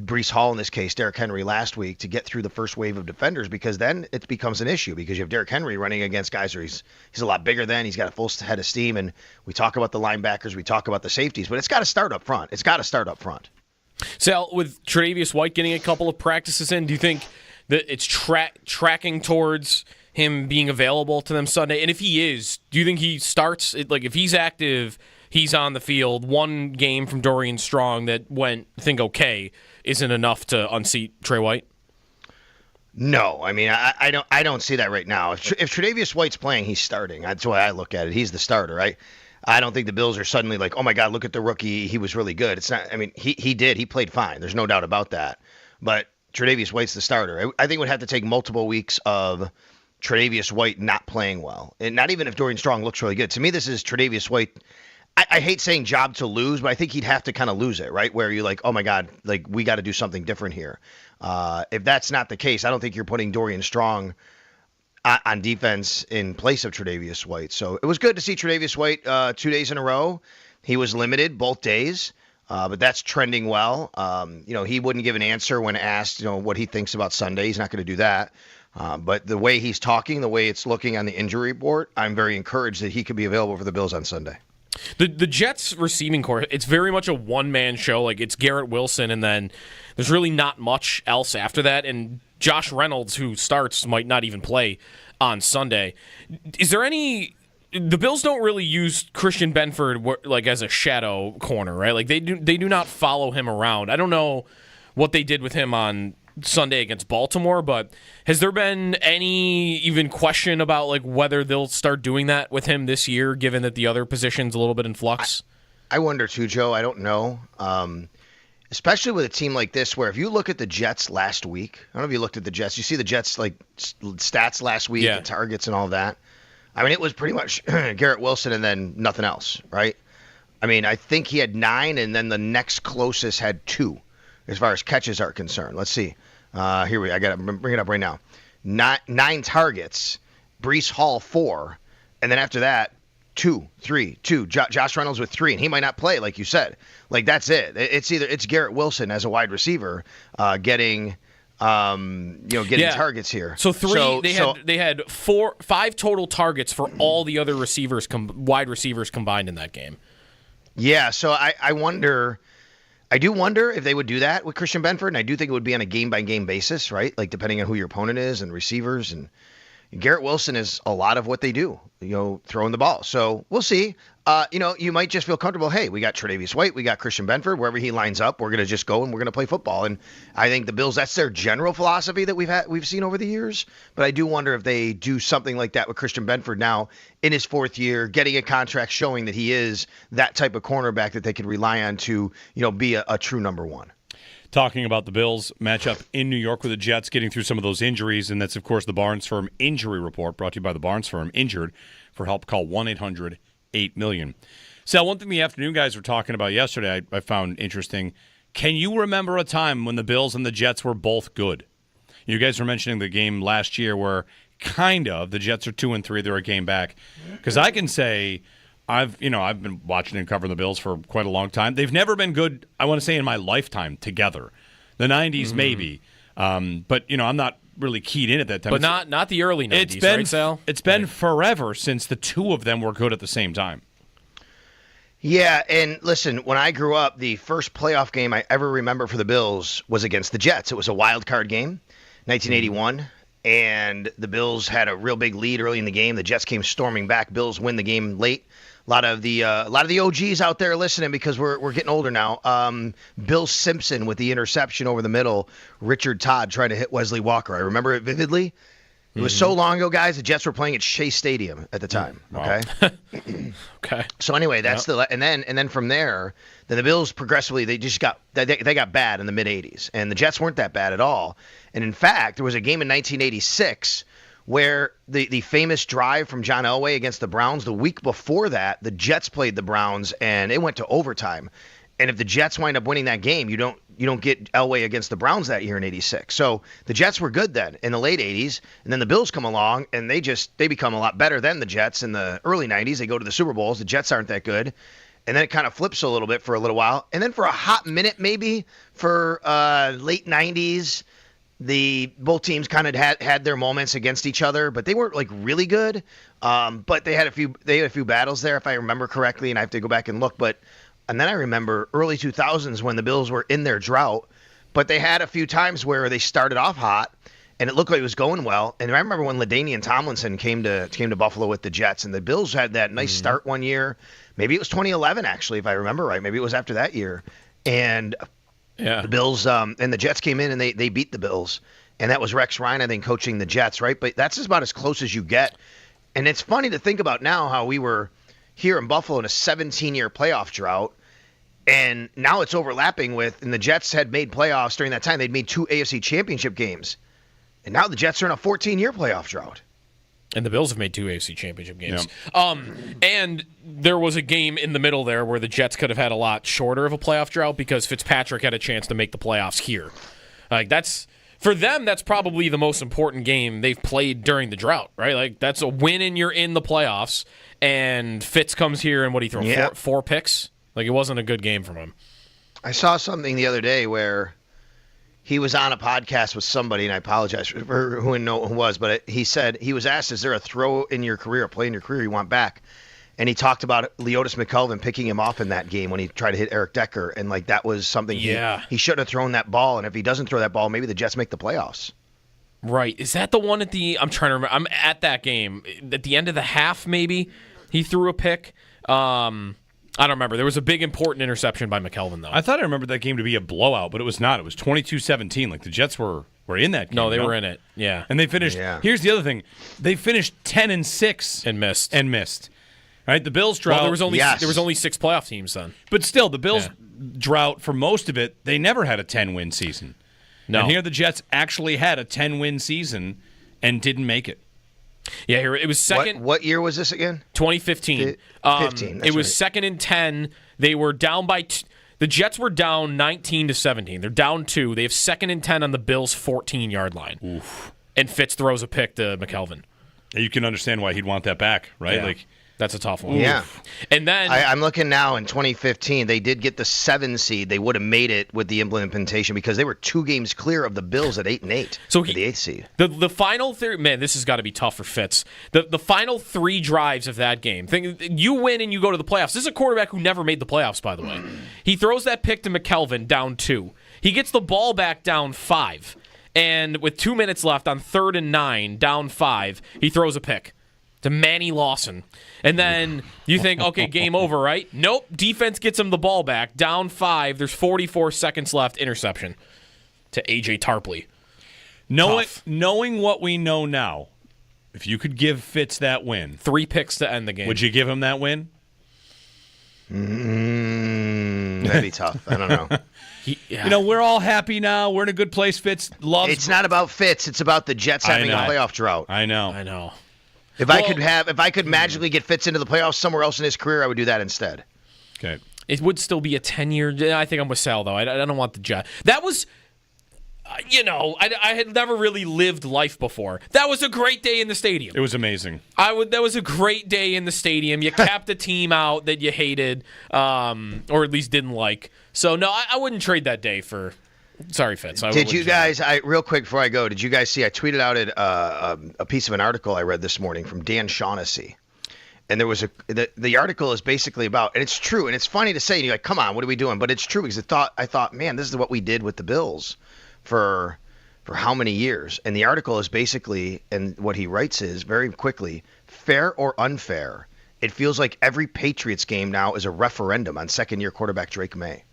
Breece Hall, in this case, Derrick Henry last week, to get through the first wave of defenders, because then it becomes an issue, because you have Derrick Henry running against guys where he's a lot bigger than, he's got a full head of steam. And we talk about the linebackers, we talk about the safeties, but it's got to start up front. Sal, with Tre'Davious White getting a couple of practices in, do you think that it's tracking towards him being available to them Sunday? And if he is, do you think he starts? If he's active, he's on the field. One game from Dorian Strong that went, okay, isn't enough to unseat Trey White? No, I mean, I don't see that right now. If Tre'Davious White's playing, he's starting. That's the way I look at it. He's the starter, right? I don't think the Bills are suddenly like, oh my God, look at the rookie, he was really good. It's not. I mean, he played fine. There's no doubt about that. But Tre'Davious White's the starter. I think it would have to take multiple weeks of Tre'Davious White not playing well, and not even if Dorian Strong looks really good. To me, this is Tre'Davious White. I hate saying job to lose, but I think he'd have to kind of lose it, right? Where you're like, oh my God, we got to do something different here. If that's not the case, I don't think you're putting Dorian Strong on defense in place of Tre'Davious White. So it was good to see Tre'Davious White 2 days in a row. He was limited both days, but that's trending well. He wouldn't give an answer when asked, what he thinks about Sunday. He's not going to do that. But the way he's talking, the way it's looking on the injury report, I'm very encouraged that he could be available for the Bills on Sunday. The Jets receiving corps, it's very much a one-man show. It's Garrett Wilson, and then there's really not much else after that. And Josh Reynolds, who starts, might not even play on Sunday. Is there any... The Bills don't really use Christian Benford as a shadow corner, right? They do not follow him around. I don't know what they did with him on Sunday against Baltimore, but has there been any even question about whether they'll start doing that with him this year, given that the other position's a little bit in flux? I wonder too, Joe. I don't know. Especially with a team like this, where if you look at the Jets last week, I don't know if you looked at the Jets, you see the Jets stats last week, the targets and all that. I mean, it was pretty much Garrett Wilson and then nothing else, right? I mean, I think he had 9, and then the next closest had 2 as far as catches are concerned. Let's see. I got to bring it up right now. 9 targets, Breece Hall 4, and then after that, 2. Josh Reynolds with 3, and he might not play, like you said. That's it. It's Garrett Wilson as a wide receiver getting getting targets here. So they had 5 total targets for all the other receivers, wide receivers combined in that game. Yeah, so I wonder. I do wonder if they would do that with Christian Benford, and I do think it would be on a game-by-game basis, right? Like depending on who your opponent is and receivers, and Garrett Wilson is a lot of what they do, throwing the ball. So we'll see. You might just feel comfortable. Hey, we got Tre'Davious White, we got Christian Benford. Wherever he lines up, we're going to just go and we're going to play football. And I think the Bills, that's their general philosophy that we've seen over the years. But I do wonder if they do something like that with Christian Benford now in his 4th year, getting a contract showing that he is that type of cornerback that they could rely on to, be a true number one. Talking about the Bills matchup in New York with the Jets, getting through some of those injuries, and that's, of course, the Barnes Firm Injury Report, brought to you by the Barnes Firm. Injured? For help, call 1-800-8-million. Sal, one thing the afternoon guys were talking about yesterday I found interesting. Can you remember a time when the Bills and the Jets were both good? You guys were mentioning the game last year where the Jets are 2-3, they're a game back. Because I can say I've been watching and covering the Bills for quite a long time. They've never been good, I want to say, in my lifetime together. The 90s, maybe. But, I'm not really keyed in at that time. But not the early 90s, right, Sal? It's been forever since the two of them were good at the same time. Yeah, and listen, when I grew up, the first playoff game I ever remember for the Bills was against the Jets. It was a wild card game, 1981, and the Bills had a real big lead early in the game. The Jets came storming back. Bills win the game late. A lot of the OGs out there listening because we're getting older now. Bill Simpson with the interception over the middle. Richard Todd trying to hit Wesley Walker. I remember it vividly. It was so long ago, guys. The Jets were playing at Shea Stadium at the time. Wow. Okay. Okay. So anyway, that's and then from there, then the Bills progressively they got bad in the mid '80s, and the Jets weren't that bad at all. And in fact, there was a game in 1986 where the famous drive from John Elway against the Browns. The week before that, the Jets played the Browns, and it went to overtime. And if the Jets wind up winning that game, you don't get Elway against the Browns that year in '86. So the Jets were good then in the late '80s, and then the Bills come along and they become a lot better than the Jets in the early '90s. They go to the Super Bowls. The Jets aren't that good, and then it kind of flips a little bit for a little while, and then for a hot minute maybe for late '90s, both teams kind of had their moments against each other, but they weren't like really good. But they had a few battles there if I remember correctly, and I have to go back and look, And then I remember early 2000s when the Bills were in their drought, but they had a few times where they started off hot, and it looked like it was going well. And I remember when LaDainian Tomlinson came to Buffalo with the Jets, and the Bills had that nice start one year. Maybe it was 2011, actually, if I remember right. Maybe it was after that year. And the Bills and the Jets came in, and they beat the Bills. And that was Rex Ryan, I think, coaching the Jets, right? But that's just about as close as you get. And it's funny to think about now how we were here in Buffalo in a 17-year playoff drought. And now it's overlapping and the Jets had made playoffs during that time. They'd made 2 AFC championship games. And now the Jets are in a 14-year playoff drought. And the Bills have made 2 AFC championship games. Yeah. And there was a game in the middle there where the Jets could have had a lot shorter of a playoff drought because Fitzpatrick had a chance to make the playoffs here. For them, that's probably the most important game they've played during the drought, right? Like, that's a win and you're in the playoffs. And Fitz comes here and what did he throw? 4 picks? Like, it wasn't a good game from him. I saw something the other day where he was on a podcast with somebody, and I apologize for who it was, but he said he was asked, is there a throw in your career, a play in your career you want back? And he talked about Leotis McKelvin picking him off in that game when he tried to hit Eric Decker, and like that was something he shouldn't have thrown that ball, and if he doesn't throw that ball, maybe the Jets make the playoffs. Right. Is that the one I'm trying to remember. I'm at that game. At the end of the half, maybe, he threw a pick. I don't remember. There was a big, important interception by McKelvin, though. I thought I remembered that game to be a blowout, but it was not. It was 22-17. Like, the Jets were in that game. No, they were in it. Yeah. And they finished. Yeah. Here's the other thing. They finished 10-6 and missed. Right? The Bills drought. Well, there was only 6 playoff teams then. But still, the Bills drought, for most of it, they never had a 10-win season. No. And here the Jets actually had a 10-win season and didn't make it. Yeah, it was second. What year was this again? 2015. 15. It was second and 10. They were down by. The Jets were down 19-17. They're down 2. They have second and 10 on the Bills' 14-yard line. Oof. And Fitz throws a pick to McKelvin. You can understand why he'd want that back, right? Yeah. Like, That's a tough one. Yeah. And then I'm looking now in 2015, they did get the 7 seed. They would have made it with the implementation because they were 2 games clear of the Bills at 8-8. So the 8th seed. The final man, this has got to be tough for Fitz. The final 3 drives of that game. You win and you go to the playoffs. This is a quarterback who never made the playoffs, by the way. He throws that pick to McKelvin down 2. He gets the ball back down 5. And with 2 minutes left on 3rd and 9, down 5, he throws a pick to Manny Lawson. And then you think, okay, game over, right? Nope. Defense gets him the ball back. Down 5. There's 44 seconds left. Interception to A.J. Tarpley. Knowing what we know now, if you could give Fitz that win. 3 picks to end the game. Would you give him that win? That'd be tough. I don't know. We're all happy now. We're in a good place. Fitz loves. It's not about Fitz. It's about the Jets having a playoff drought. I know. If I could magically get Fitz into the playoffs somewhere else in his career, I would do that instead. Okay. It would still be a 10-year. I think I'm with Sal, though. I don't want the Jet. That was, I had never really lived life before. That was a great day in the stadium. It was amazing. That was a great day in the stadium. You capped a team out that you hated, or at least didn't like. So, no, I wouldn't trade that day for... Sorry, Fitz. Did you guys, real quick before I go, did you guys see, I tweeted out a piece of an article I read this morning from Dan Shaughnessy. And there was the article is basically about, and it's true, and it's funny to say, and you're like, come on, what are we doing? But it's true because I thought, man, this is what we did with the Bills for how many years? And the article is basically, and what he writes is, very quickly, fair or unfair, it feels like every Patriots game now is a referendum on second-year quarterback Drake May.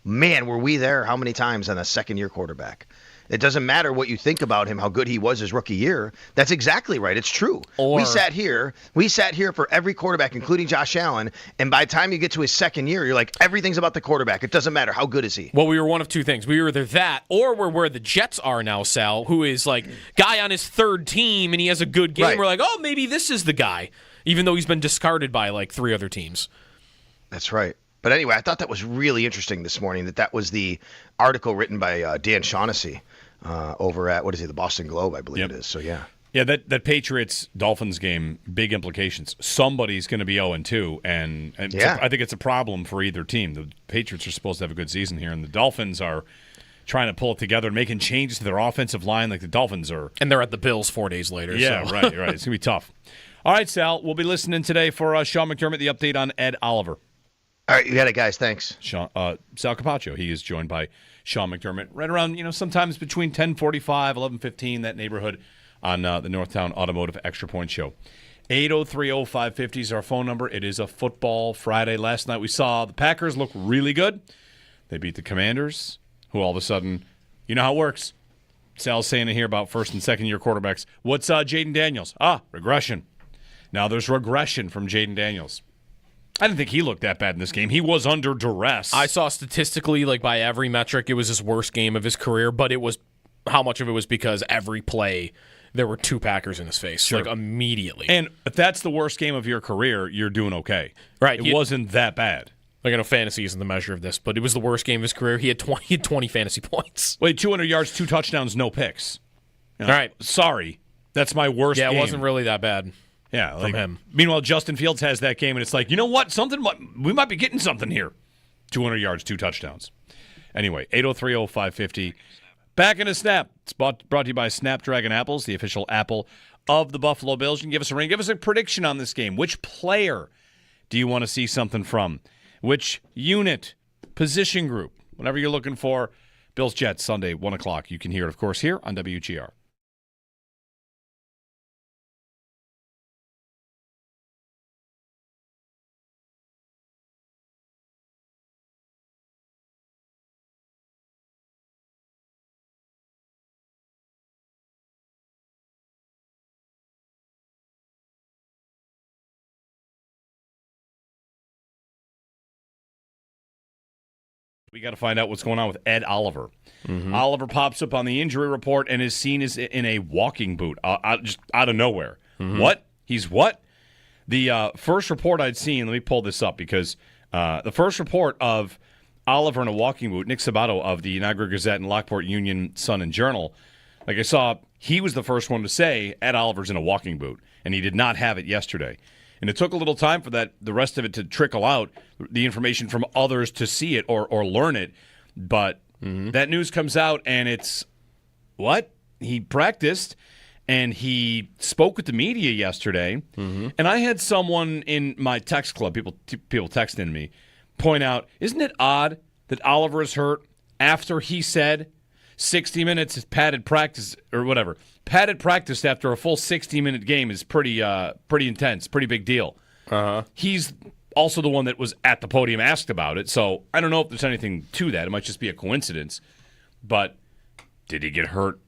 Man, were we there how many times on a second-year quarterback? It doesn't matter what you think about him, how good he was his rookie year. That's exactly right. It's true. We sat here for every quarterback, including Josh Allen, and by the time you get to his second year, you're like, everything's about the quarterback. It doesn't matter. How good is he? Well, we were one of 2 things. We were either that, or we're where the Jets are now, Sal, who is like guy on his 3rd team, and he has a good game. Right. We're like, oh, maybe this is the guy, even though he's been discarded by like 3 other teams. That's right. But anyway, I thought that was really interesting this morning, that was the article written by Dan Shaughnessy over at, the Boston Globe, I believe it is. So, yeah. Yeah, that Patriots-Dolphins game, big implications. Somebody's going to be 0-2, and I think it's a problem for either team. The Patriots are supposed to have a good season here, and the Dolphins are trying to pull it together and making changes to their offensive line like the Dolphins are. And they're at the Bills 4 days later. Yeah, so. right. It's going to be tough. All right, Sal, we'll be listening today for Sean McDermott, the update on Ed Oliver. All right, you got it, guys. Thanks. Sal Capaccio. He is joined by Sean McDermott right around, sometimes between 10:45, 11:15, that neighborhood on the Northtown Automotive Extra Point Show. 8030550 is our phone number. It is a football Friday. Last night we saw the Packers look really good. They beat the Commanders, who all of a sudden, you know how it works. Sal's saying it here about first and second year quarterbacks. What's Jaden Daniels? Regression. Now there's regression from Jaden Daniels. I didn't think he looked that bad in this game. He was under duress. I saw statistically, like by every metric, it was his worst game of his career, but it was how much of it was because every play there were 2 Packers in his face, like immediately. And if that's the worst game of your career, you're doing okay. Right. It wasn't that bad. Like, I know fantasy isn't the measure of this, but it was the worst game of his career. He had 20 fantasy points. Wait, 200 yards, 2 touchdowns, no picks. All right. Sorry. That's my worst game. Yeah, it wasn't really that bad. Yeah, from him. Meanwhile, Justin Fields has that game, and it's like, you know what? We might be getting something here. 200 yards, 2 touchdowns. Anyway, 8030550. Back in a snap. It's brought to you by Snapdragon Apples, the official apple of the Buffalo Bills. You can give us a ring. Give us a prediction on this game. Which player do you want to see something from? Which unit, position group, whatever you're looking for. Bills Jets, Sunday, 1 o'clock. You can hear it, of course, here on WGR. We got to find out what's going on with Ed Oliver. Mm-hmm. Oliver pops up on the injury report and is seen as in a walking boot, just out of nowhere. Mm-hmm. What? He's what? The first report I'd seen, let me pull this up because the first report of Oliver in a walking boot, Nick Sabato of the Niagara Gazette and Lockport Union Sun and Journal, like I saw, he was the first one to say Ed Oliver's in a walking boot, and he did not have it yesterday. And it took a little time for the rest of it to trickle out, the information from others to see it or learn it. But that news comes out, and it's, what? He practiced, and he spoke with the media yesterday. And I had someone in my text club, people texting me, point out, isn't it odd that Oliver is hurt after he said 60 minutes is padded practice or whatever. Padded practice after a full 60-minute game is pretty intense, pretty big deal. He's also the one that was at the podium asked about it, so I don't know if there's anything to that. It might just be a coincidence. But did he get hurt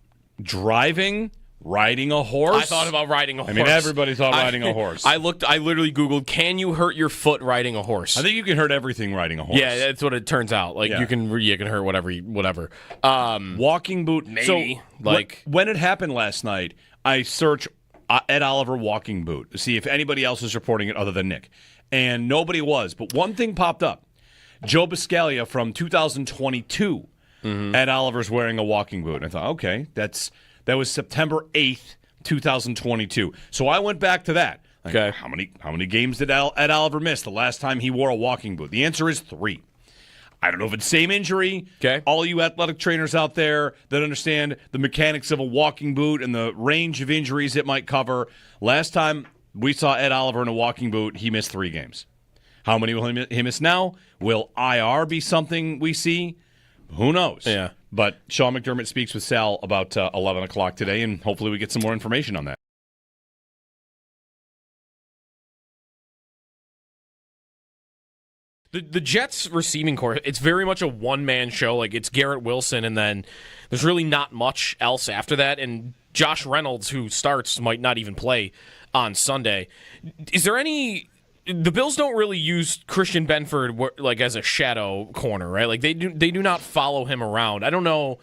driving? Riding a horse? I thought about riding a horse. I mean, everybody thought riding a horse. I literally Googled, can you hurt your foot riding a horse? I think you can hurt everything riding a horse. Yeah, that's what it turns out. Like, you can hurt whatever. Walking boot. Maybe. So, when it happened last night, I searched Ed Oliver walking boot to see if anybody else was reporting it other than Nick. And nobody was. But one thing popped up. Joe Biscaglia from 2022. Ed Oliver's wearing a walking boot. And I thought, okay, that was September 8th, 2022. So I went back to that. Okay. How many games did Ed Oliver miss the last time he wore a walking boot? The answer is 3. I don't know if it's same injury. Okay. All you athletic trainers out there that understand the mechanics of a walking boot and the range of injuries it might cover. Last time we saw Ed Oliver in a walking boot, he missed 3 games. How many will he miss now? Will IR be something we see? Who knows? Yeah. But Sean McDermott speaks with Sal about 11 o'clock today, and hopefully we get some more information on that. The Jets receiving corps, it's very much a one-man show. Like, it's Garrett Wilson, and then there's really not much else after that. And Josh Reynolds, who starts, might not even play on Sunday. Is there any... The Bills don't really use Christian Benford like as a shadow corner, right? Like, they do not follow him around. I don't know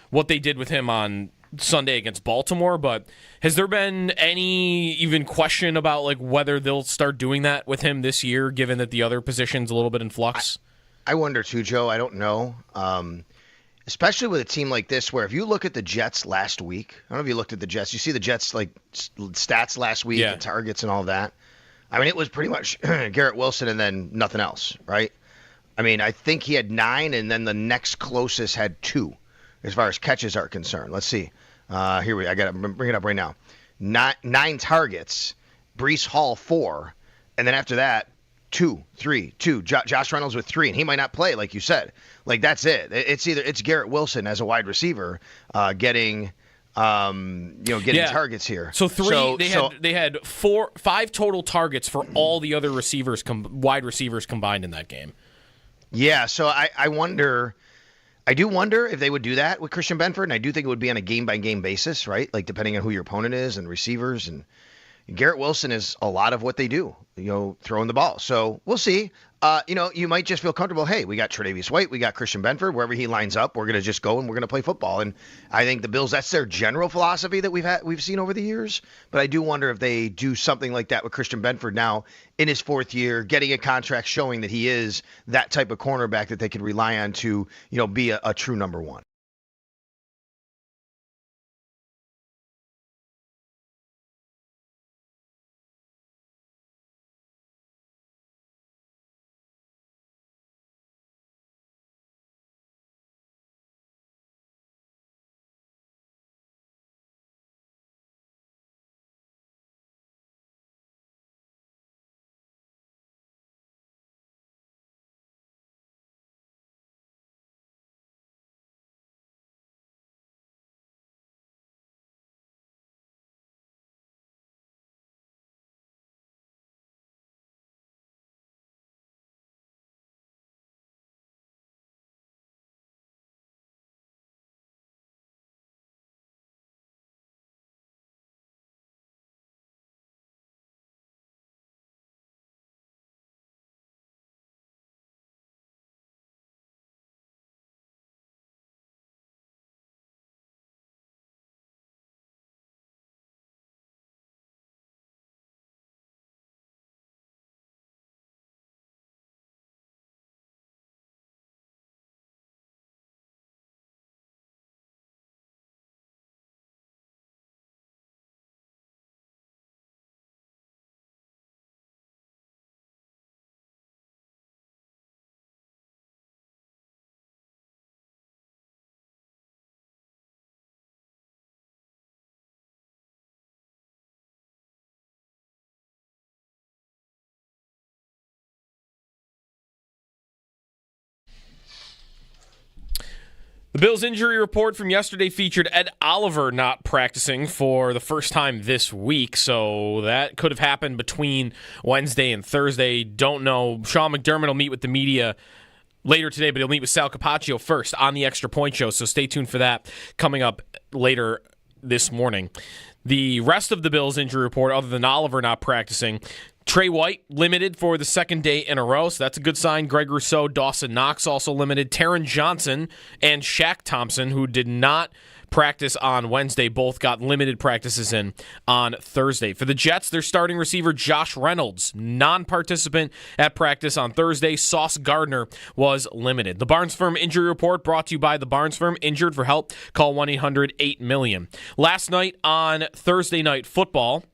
what they did with him on Sunday against Baltimore, but has there been any even question about like whether they'll start doing that with him this year, given that the other position's a little bit in flux? I wonder too, Joe. I don't know. Especially with a team like this, where if you look at the Jets last week, I don't know if you looked at the Jets. You see the Jets like stats last week, and targets and all that. I mean, it was pretty much Garrett Wilson and then nothing else, right? I mean, I think he had 9, and then the next closest had 2, as far as catches are concerned. Let's see. I got to bring it up right now. 9 targets, Breece Hall 4, and then after that, 2. Josh Reynolds with 3, and he might not play, like you said. Like, that's it. It's Garrett Wilson as a wide receiver getting targets here. So they had 5 total targets for all the other receivers, wide receivers combined in that game. Yeah, so I wonder. I do wonder if they would do that with Christian Benford, and I do think it would be on a game-by-game basis, right? Like, depending on who your opponent is and receivers. And Garrett Wilson is a lot of what they do, throwing the ball. So we'll see. You might just feel comfortable. Hey, we got Tre'Davious White, we got Christian Benford. Wherever he lines up, we're going to just go and we're going to play football. And I think the Bills, that's their general philosophy that we've seen over the years. But I do wonder if they do something like that with Christian Benford now in his 4th year, getting a contract showing that he is that type of cornerback that they could rely on to, be a true number 1. The Bills injury report from yesterday featured Ed Oliver not practicing for the first time this week, so that could have happened between Wednesday and Thursday. Don't know. Sean McDermott will meet with the media later today, but he'll meet with Sal Capaccio first on the Extra Point Show, so stay tuned for that coming up later this morning. The rest of the Bills injury report, other than Oliver not practicing, Trey White limited for the second day in a row, so that's a good sign. Greg Rousseau, Dawson Knox also limited. Taron Johnson and Shaq Thompson, who did not practice on Wednesday, both got limited practices in on Thursday. For the Jets, their starting receiver Josh Reynolds, non-participant at practice on Thursday. Sauce Gardner was limited. The Barnes Firm injury report brought to you by the Barnes Firm. Injured for help? Call 1-800-8-MILLION. Last night on Thursday Night Football,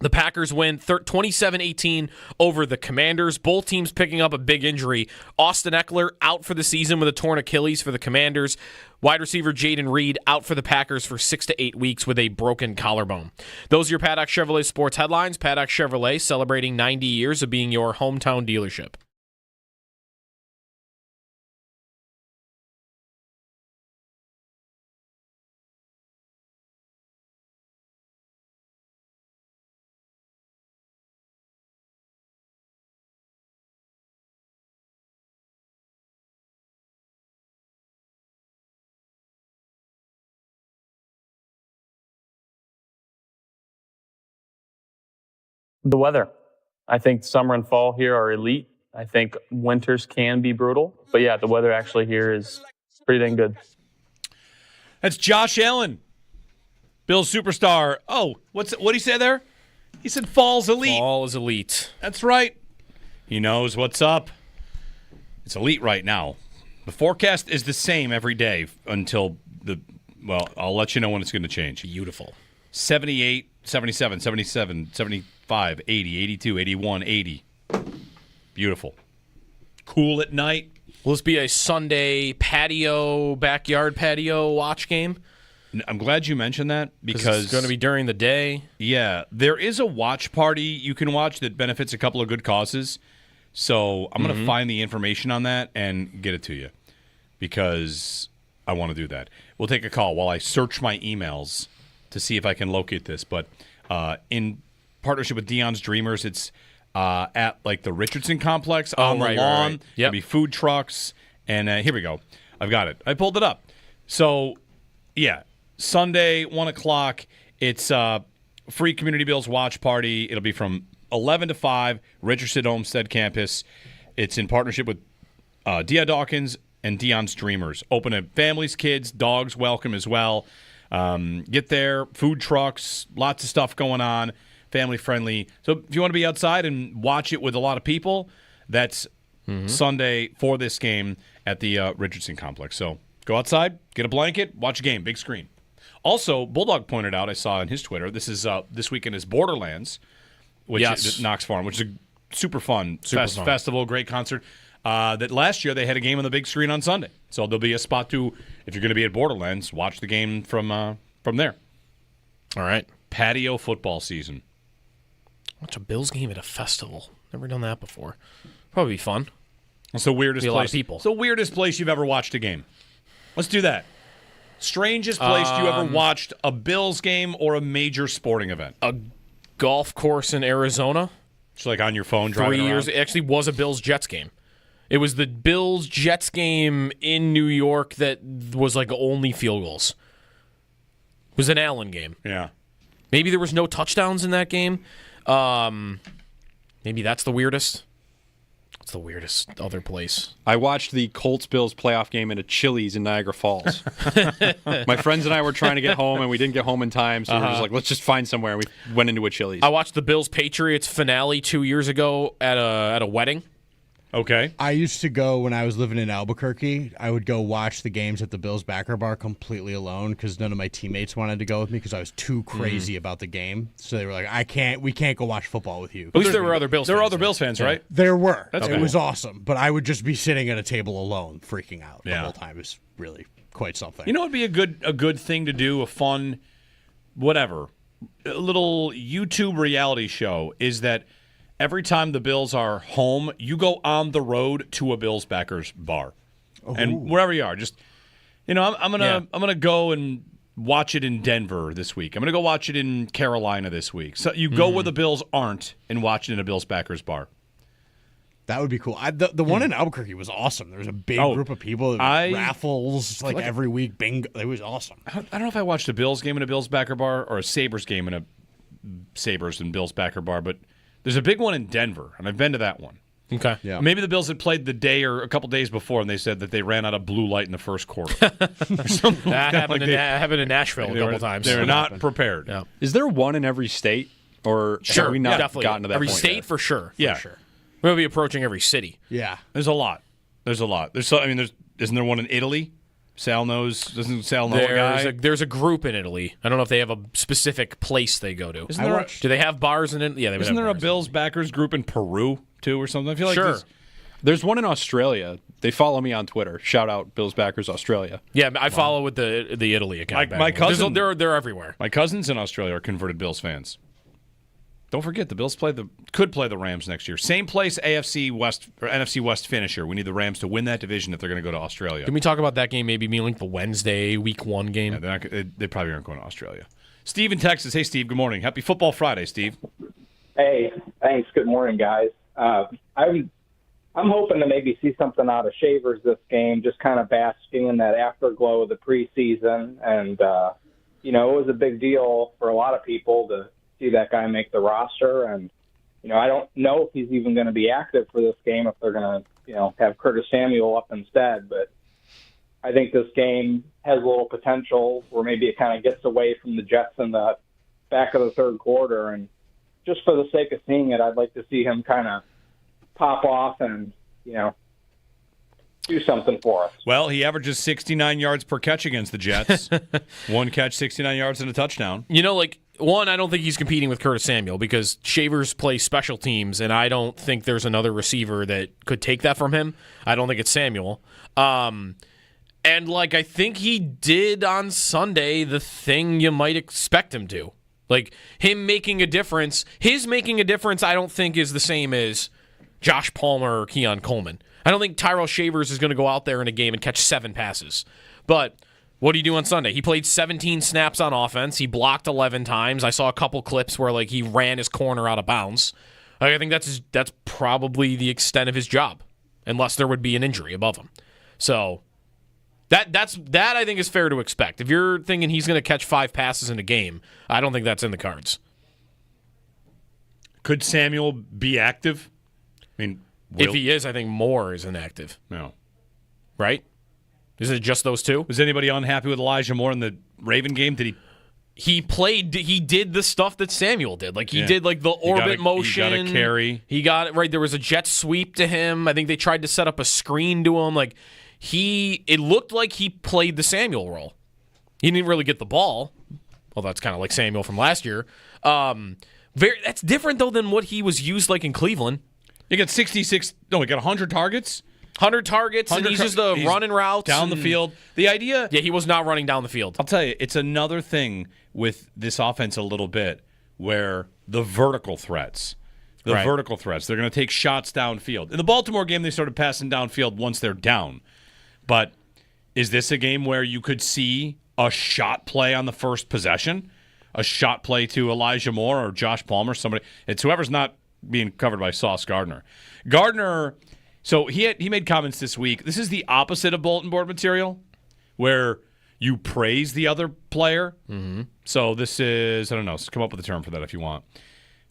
the Packers win 27-18 over the Commanders. Both teams picking up a big injury. Austin Eckler out for the season with a torn Achilles for the Commanders. Wide receiver Jaden Reed out for the Packers for 6 to 8 weeks with a broken collarbone. Those are your Paddock Chevrolet sports headlines. Paddock Chevrolet celebrating 90 years of being your hometown dealership. The weather. I think summer and fall here are elite. I think winters can be brutal. But yeah, the weather actually here is pretty dang good. That's Josh Allen, Bills superstar. Oh, what did he say there? He said fall's elite. Fall is elite. That's right. He knows what's up. It's elite right now. The forecast is the same every day until I'll let you know when it's going to change. Beautiful. 78, 77, 77, 75, 80, 82, 81, 80. Beautiful. Cool at night. Will this be a Sunday backyard patio watch game? I'm glad you mentioned that because it's going to be during the day. Yeah, there is a watch party you can watch that benefits a couple of good causes. So I'm going to find the information on that and get it to you because I want to do that. We'll take a call while I search my emails to see if I can locate this. But in partnership with Dion's Dreamers, it's at like the Richardson Complex on the lawn. Right. Yep. There'll be food trucks. And here we go. I've got it. I pulled it up. So, yeah, Sunday, 1 o'clock. It's free Community Bills watch party. It'll be from 11 to 5, Richardson Olmsted campus. It's in partnership with Dia Dawkins and Dion's Dreamers. Open to families, kids, dogs welcome as well. Get there, food trucks, lots of stuff going on, family friendly. So if you want to be outside and watch it with a lot of people, that's Sunday for this game at the Richardson Complex. So go outside, get a blanket, watch a game, big screen. Also, Bulldog pointed out, I saw on his Twitter, this weekend is Borderlands, which is at Knox Farm, which is a super fun festival, great concert. That last year they had a game on the big screen on Sunday. So there'll be a spot to, if you're going to be at Borderlands, watch the game from there. All right. Patio football season. Watch a Bills game at a festival. Never done that before. Probably be fun. It's the weirdest place. A lot of people. It's the weirdest place you've ever watched a game. Let's do that. Strangest place you ever watched a Bills game or a major sporting event. A golf course in Arizona. Just like on your phone driving 3 years. around? It actually was a Bills-Jets game. It was the Bills-Jets game in New York that was like only field goals. It was an Allen game. Yeah. Maybe there was no touchdowns in that game. Maybe that's the weirdest. What's the weirdest other place? I watched the Colts-Bills playoff game at a Chili's in Niagara Falls. My friends and I were trying to get home, and we didn't get home in time, so we were just like, let's just find somewhere, and we went into a Chili's. I watched the Bills-Patriots finale 2 years ago at a wedding. Okay. I used to go when I was living in Albuquerque. I would go watch the games at the Bills backer bar completely alone because none of my teammates wanted to go with me because I was too crazy about the game. So they were like, we can't go watch football with you. At least there were other Bills fans. There were other Bills fans, right? There were. That's It cool. was awesome. But I would just be sitting at a table alone, freaking out the Yeah. whole time. It was really quite something. You know what would be a good thing to do, a fun, whatever, a little YouTube reality show is that every time the Bills are home, you go on the road to a Bills backers bar. And wherever you are, just I'm gonna go and watch it in Denver this week. I'm gonna go watch it in Carolina this week. So you go where the Bills aren't and watch it in a Bills backers bar. That would be cool. The one in Albuquerque was awesome. There was a big group of people, raffles every week. Bingo. It was awesome. I don't know if I watched a Bills game in a Bills backer bar or a Sabres game in a Sabres and Bills backer bar, but there's a big one in Denver, and I've been to that one. Okay. Yeah. Maybe the Bills had played the day or a couple days before, and they said that they ran out of blue light in the first quarter. That happened in Nashville a couple times. They were not prepared. Yeah. Is there one in every state, or have we not definitely gotten to that every point state yet? for sure? Yeah. For sure. We'll be approaching every city. Yeah. There's a lot. Isn't there one in Italy? Doesn't Sal know a guy? There's a group in Italy. I don't know if they have a specific place they go to. Do they have bars in it? Yeah, Isn't there a Bills backers group in Peru too, or something? I feel like sure. There's one in Australia. They follow me on Twitter. Shout out Bills Backers Australia. Yeah, I follow with the Italy account. My cousin, they're everywhere. My cousins in Australia are converted Bills fans. Don't forget, the Bills could play the Rams next year. Same place, AFC West or NFC West finisher. We need the Rams to win that division if they're going to go to Australia. Can we talk about that game maybe being like the Wednesday Week 1 game? Yeah, they probably aren't going to Australia. Steve in Texas. Hey, Steve. Good morning. Happy Football Friday, Steve. Hey, thanks. Good morning, guys. I'm hoping to maybe see something out of Shavers this game, just kind of basking in that afterglow of the preseason. And, it was a big deal for a lot of people to see that guy make the roster. And, I don't know if he's even going to be active for this game, if they're going to, have Curtis Samuel up instead. But I think this game has a little potential where maybe it kind of gets away from the Jets in the back of the third quarter. And just for the sake of seeing it, I'd like to see him kind of pop off and, do something for us. Well, he averages 69 yards per catch against the Jets. One catch, 69 yards, and a touchdown. One, I don't think he's competing with Curtis Samuel because Shavers plays special teams, and I don't think there's another receiver that could take that from him. I don't think it's Samuel. And I think he did on Sunday the thing you might expect him to. Him making a difference. His making a difference, I don't think is the same as Josh Palmer or Keon Coleman. I don't think Tyrell Shavers is going to go out there in a game and catch 7 passes. But what did he do on Sunday? He played 17 snaps on offense. He blocked 11 times. I saw a couple clips where he ran his corner out of bounds. I think that's probably the extent of his job, unless there would be an injury above him. So that I think is fair to expect. If you're thinking he's going to catch 5 passes in a game, I don't think that's in the cards. Could Samuel be active? I mean, if he is, I think Moore is inactive. No. Right? Is it just those two? Was anybody unhappy with Elijah Moore in the Raven game? He did the stuff that Samuel did. He did the orbit motion. He got a carry. He got it right. There was a jet sweep to him. I think they tried to set up a screen to him. It looked like he played the Samuel role. He didn't really get the ball. Well, that's kind of like Samuel from last year. That's different though than what he was used in Cleveland. He got 100 targets. 100 targets, and he's just running routes. Down the field. The idea... Yeah, he was not running down the field. I'll tell you, it's another thing with this offense a little bit where the vertical threats, they're going to take shots downfield. In the Baltimore game, they started passing downfield once they're down. But is this a game where you could see a shot play on the first possession? A shot play to Elijah Moore or Josh Palmer, somebody. It's whoever's not being covered by Sauce Gardner. So he made comments this week. This is the opposite of bulletin board material, where you praise the other player. Mm-hmm. So this is, I don't know, come up with a term for that if you want.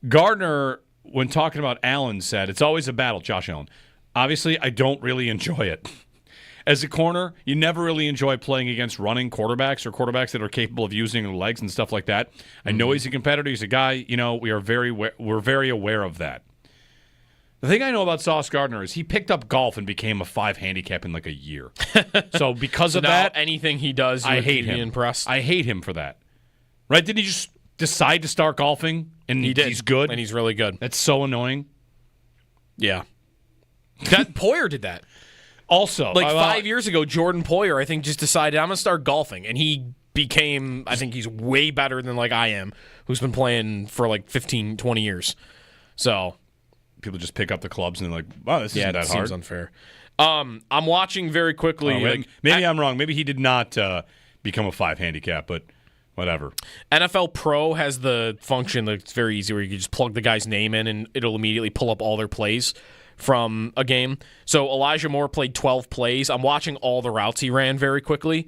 Gardner, when talking about Allen, said, it's always a battle, Josh Allen. Obviously, I don't really enjoy it. As a corner, you never really enjoy playing against running quarterbacks or quarterbacks that are capable of using their legs and stuff like that. I know he's a competitor. He's a guy, we're very aware of that. The thing I know about Sauce Gardner is he picked up golf and became a 5 handicap in a year. So because of that, anything he does, I hate him. Impressed. I hate him for that. Right? Did he just decide to start golfing and he did. He's good? And he's really good. That's so annoying. Yeah. That Poyer did that. Also, 5 years ago, Jordan Poyer, I think, just decided, I'm going to start golfing. And he became, I think he's way better than I am, who's been playing for 15, 20 years. So... people just pick up the clubs and they're like, wow, this isn't that hard. Seems unfair. I'm watching very quickly. Maybe I'm wrong. Maybe he did not become a 5 handicap, but whatever. NFL Pro has the function that's very easy where you can just plug the guy's name in and it'll immediately pull up all their plays from a game. So Elijah Moore played 12 plays. I'm watching all the routes he ran very quickly,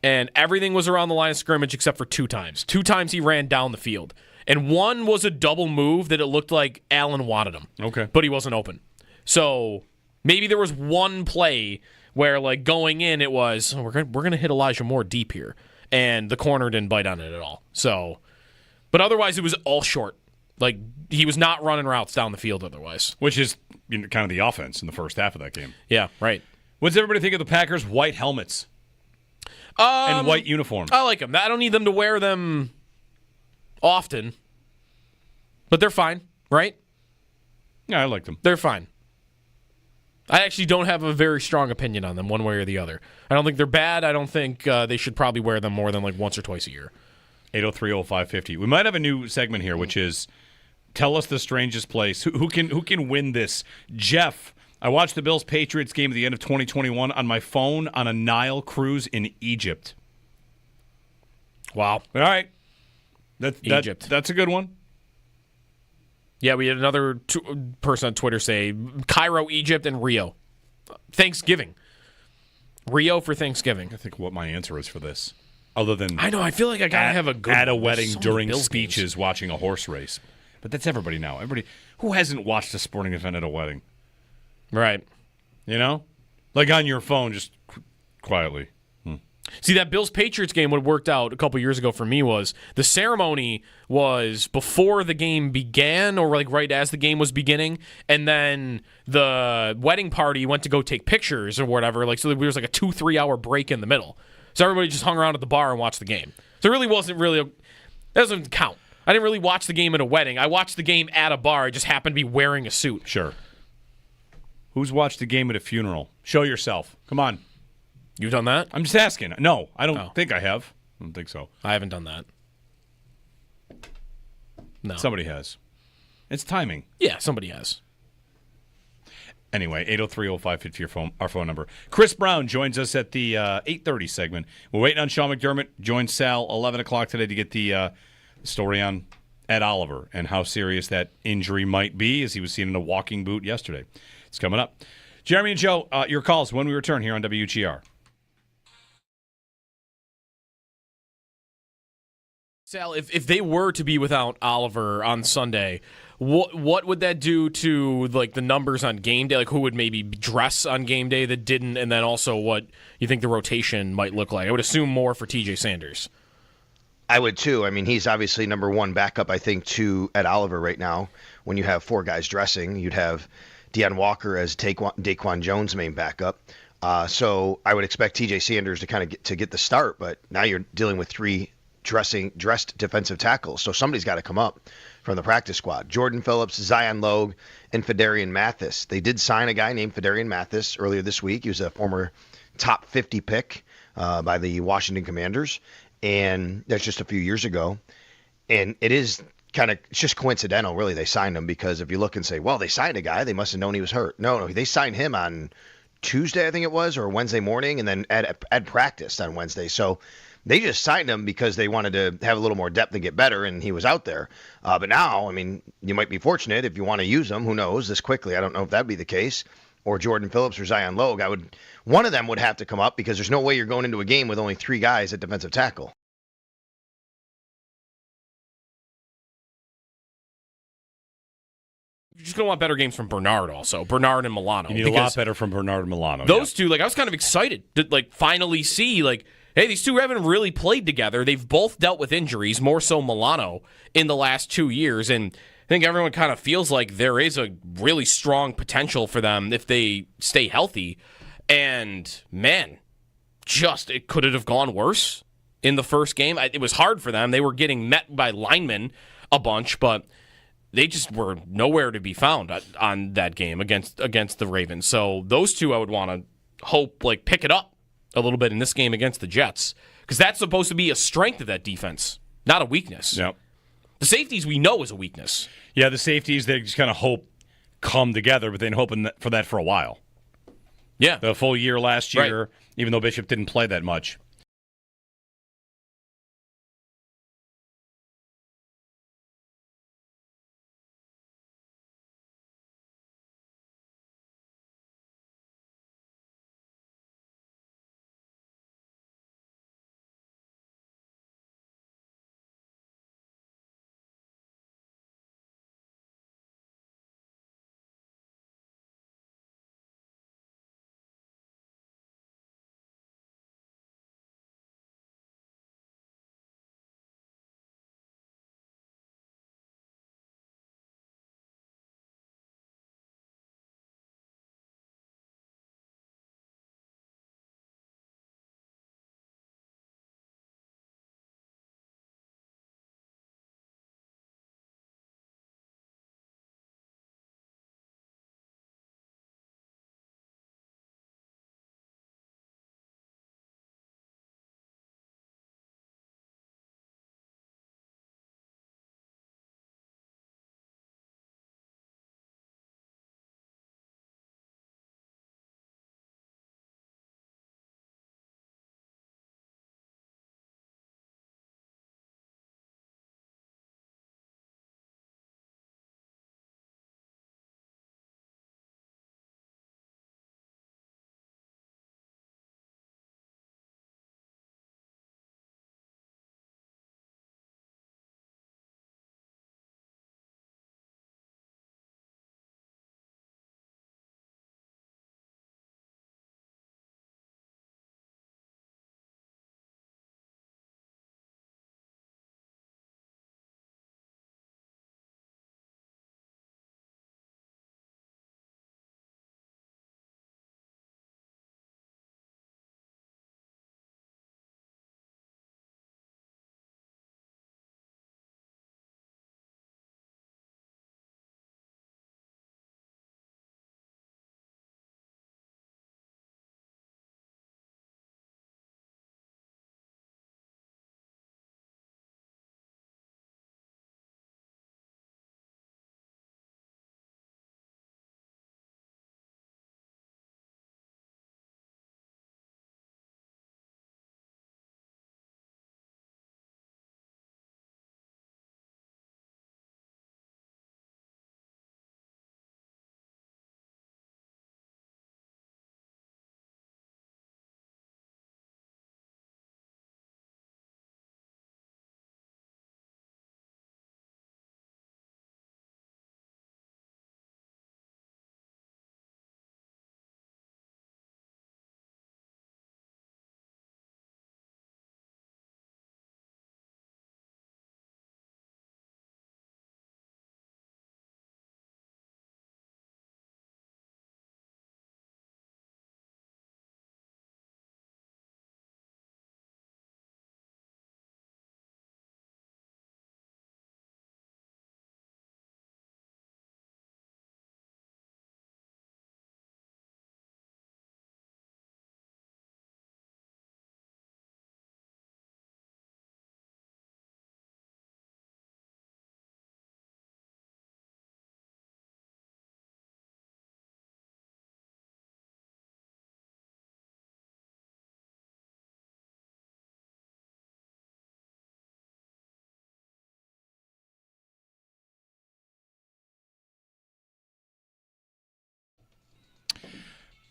and everything was around the line of scrimmage except for 2 times. 2 times he ran down the field. And one was a double move that it looked like Allen wanted him. Okay. But he wasn't open. So maybe there was one play where, like, going in, it was, we're gonna hit Elijah Moore deep here. And the corner didn't bite on it at all. So, but otherwise it was all short. Like, he was not running routes down the field otherwise. Which is kind of the offense in the first half of that game. Yeah, right. What does everybody think of the Packers' white helmets and white uniforms? I like them. I don't need them to wear them often, but they're fine, right? Yeah, I like them. They're fine. I actually don't have a very strong opinion on them one way or the other. I don't think they're bad. I don't think they should probably wear them more than like once or twice a year. 803-0550. We might have a new segment here, which is tell us the strangest place. Who can win this? Jeff, I watched the Bills-Patriots game at the end of 2021 on my phone on a Nile cruise in Egypt. Wow. All right. Egypt. That's a good one. Yeah, we had another person on Twitter say Cairo, Egypt, and Rio. Thanksgiving. Rio for Thanksgiving. I think what my answer is for this. Other than I know, I feel like I gotta have a good at a wedding so during speeches watching a horse race. But that's everybody now. Everybody who hasn't watched a sporting event at a wedding. Right. You know? Like on your phone, just quietly. See, that Bills-Patriots game, what worked out a couple years ago for me was the ceremony was before the game began or like right as the game was beginning, and then the wedding party went to go take pictures or whatever. Like, so there was like a 2-3 hour break in the middle. So everybody just hung around at the bar and watched the game. So it really wasn't that doesn't count. I didn't really watch the game at a wedding. I watched the game at a bar. I just happened to be wearing a suit. Sure. Who's watched the game at a funeral? Show yourself. Come on. You've done that? I'm just asking. No, I don't think I have. I don't think so. I haven't done that. No. Somebody has. It's timing. Yeah, somebody has. Anyway, 803-0550, our phone number. Chris Brown joins us at the 8:30 segment. We're waiting on Sean McDermott. Joins Sal 11 o'clock today to get the story on Ed Oliver and how serious that injury might be as he was seen in a walking boot yesterday. It's coming up. Jeremy and Joe, your calls when we return here on WGR. Sal, if they were to be without Oliver on Sunday, what would that do to like the numbers on game day? Like who would maybe dress on game day that didn't, and then also what you think the rotation might look like? I would assume more for TJ Sanders. I would too. I mean, he's obviously number one backup, I think, to Ed Oliver right now. When you have 4 guys dressing, you'd have Deion Walker as Daquan Jones' main backup. So I would expect TJ Sanders to kind of get the start, but now you're dealing with 3 dressed defensive tackles. So somebody's got to come up from the practice squad. Jordan Phillips, Zion Logue, and Fedarian Mathis. They did sign a guy named Fedarian Mathis earlier this week. He was a former top 50 pick by the Washington Commanders, and that's just a few years ago. And it's just coincidental, really. They signed him because if you look and say, well, they signed a guy, they must have known he was hurt. No, they signed him on Tuesday, I think it was, or Wednesday morning, and then Ed practiced on Wednesday. So they just signed him because they wanted to have a little more depth and get better, and he was out there. But now, I mean, you might be fortunate if you want to use him. Who knows? This quickly, I don't know if that'd be the case. Or Jordan Phillips or Zion Logue. One of them would have to come up because there's no way you're going into a game with only 3 guys at defensive tackle. You're just going to want better games from Bernard also. Bernard and Milano. You need a lot better from Bernard and Milano. Those two, I was kind of excited to finally see, hey, these two haven't really played together. They've both dealt with injuries, more so Milano, in the last 2 years. And I think everyone kind of feels like there is a really strong potential for them if they stay healthy. And, man, it could it have gone worse in the first game? It was hard for them. They were getting met by linemen a bunch, but they just were nowhere to be found on that game against the Ravens. So those two I would want to hope pick it up a little bit in this game against the Jets, because that's supposed to be a strength of that defense, not a weakness. Yep. The safeties we know is a weakness. Yeah, the safeties, they just kind of hope come together, but they're hoping for that for a while. Yeah. The full year last year, even though Bishop didn't play that much.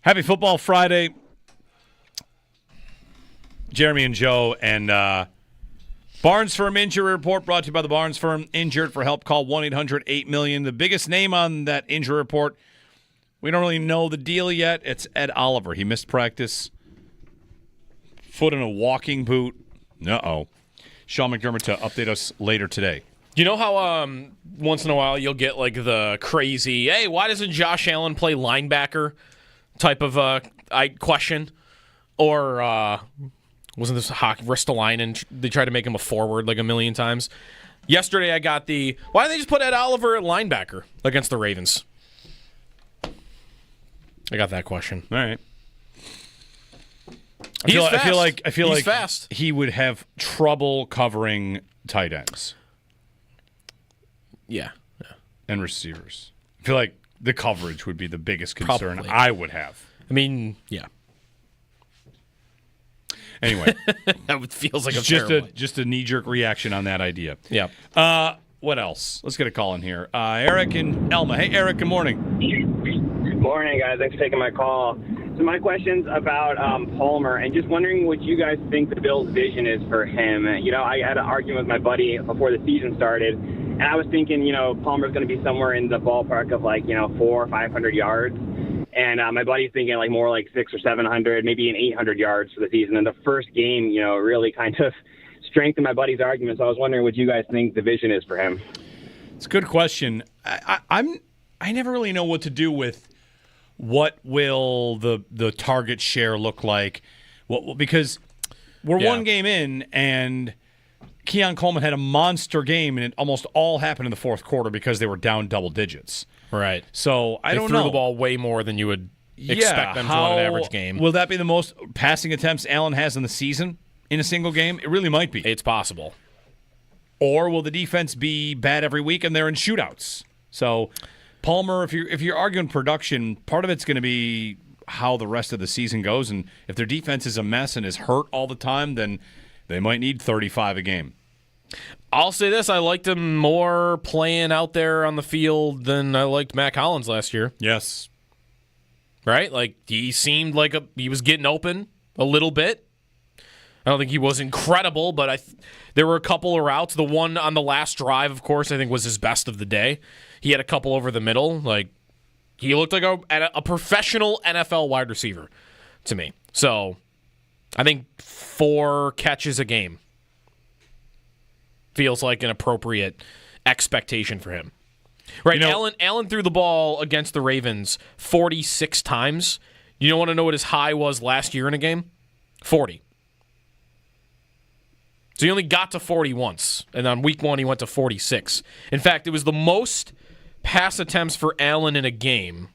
Happy Football Friday. Jeremy and Joe and Barnes Firm Injury Report brought to you by the Barnes Firm. Injured for help, call 1-800-8-million. The biggest name on that injury report, we don't really know the deal yet. It's Ed Oliver. He missed practice. Foot in a walking boot. Uh-oh. Sean McDermott to update us later today. You know how once in a while you'll get like the crazy, hey, why doesn't Josh Allen play linebacker type of question? Or wasn't this Ristolainen? They tried to make him a forward like a million times. Yesterday I got the, why didn't they just put Ed Oliver at linebacker against the Ravens? I got that question. All right. I feel like he's fast. He would have trouble covering tight ends. Yeah. And receivers. I feel like the coverage would be the biggest concern Probably. I would have. I mean, yeah. Anyway, that feels like just a knee-jerk reaction on that idea. Yeah. What else? Let's get a call in here. Eric and Elma. Hey, Eric. Good morning. Good morning, guys. Thanks for taking my call. So my question's about Palmer, and just wondering what you guys think the Bills' vision is for him. You know, I had an argument with my buddy before the season started, and I was thinking, you know, Palmer's going to be somewhere in the ballpark of 400 or 500 yards. And my buddy's thinking more like 600 or 700, maybe an 800 yards for the season. And the first game, really kind of strengthened my buddy's argument. So I was wondering what you guys think the vision is for him. It's a good question. I never really know what to do with what will the target share look like. Because we're one game in, and Keon Coleman had a monster game, and it almost all happened in the fourth quarter because they were down double digits. Right. So I don't know. They threw the ball way more than you would expect them to run an average game. Will that be the most passing attempts Allen has in the season in a single game? It really might be. It's possible. Or will the defense be bad every week and they're in shootouts? So Palmer, if you're arguing production, part of it's going to be how the rest of the season goes. And if their defense is a mess and is hurt all the time, then they might need 35 a game. I'll say this. I liked him more playing out there on the field than I liked Matt Collins last year. Yes. Right? He seemed like he was getting open a little bit. I don't think he was incredible, but there were a couple of routes. The one on the last drive, of course, I think was his best of the day. He had a couple over the middle. He looked like a professional NFL wide receiver to me. So I think 4 catches a game feels like an appropriate expectation for him. Right, Allen threw the ball against the Ravens 46 times. You want to know what his high was last year in a game? 40. So he only got to 40 once, and on week 1 he went to 46. In fact, it was the most pass attempts for Allen in a game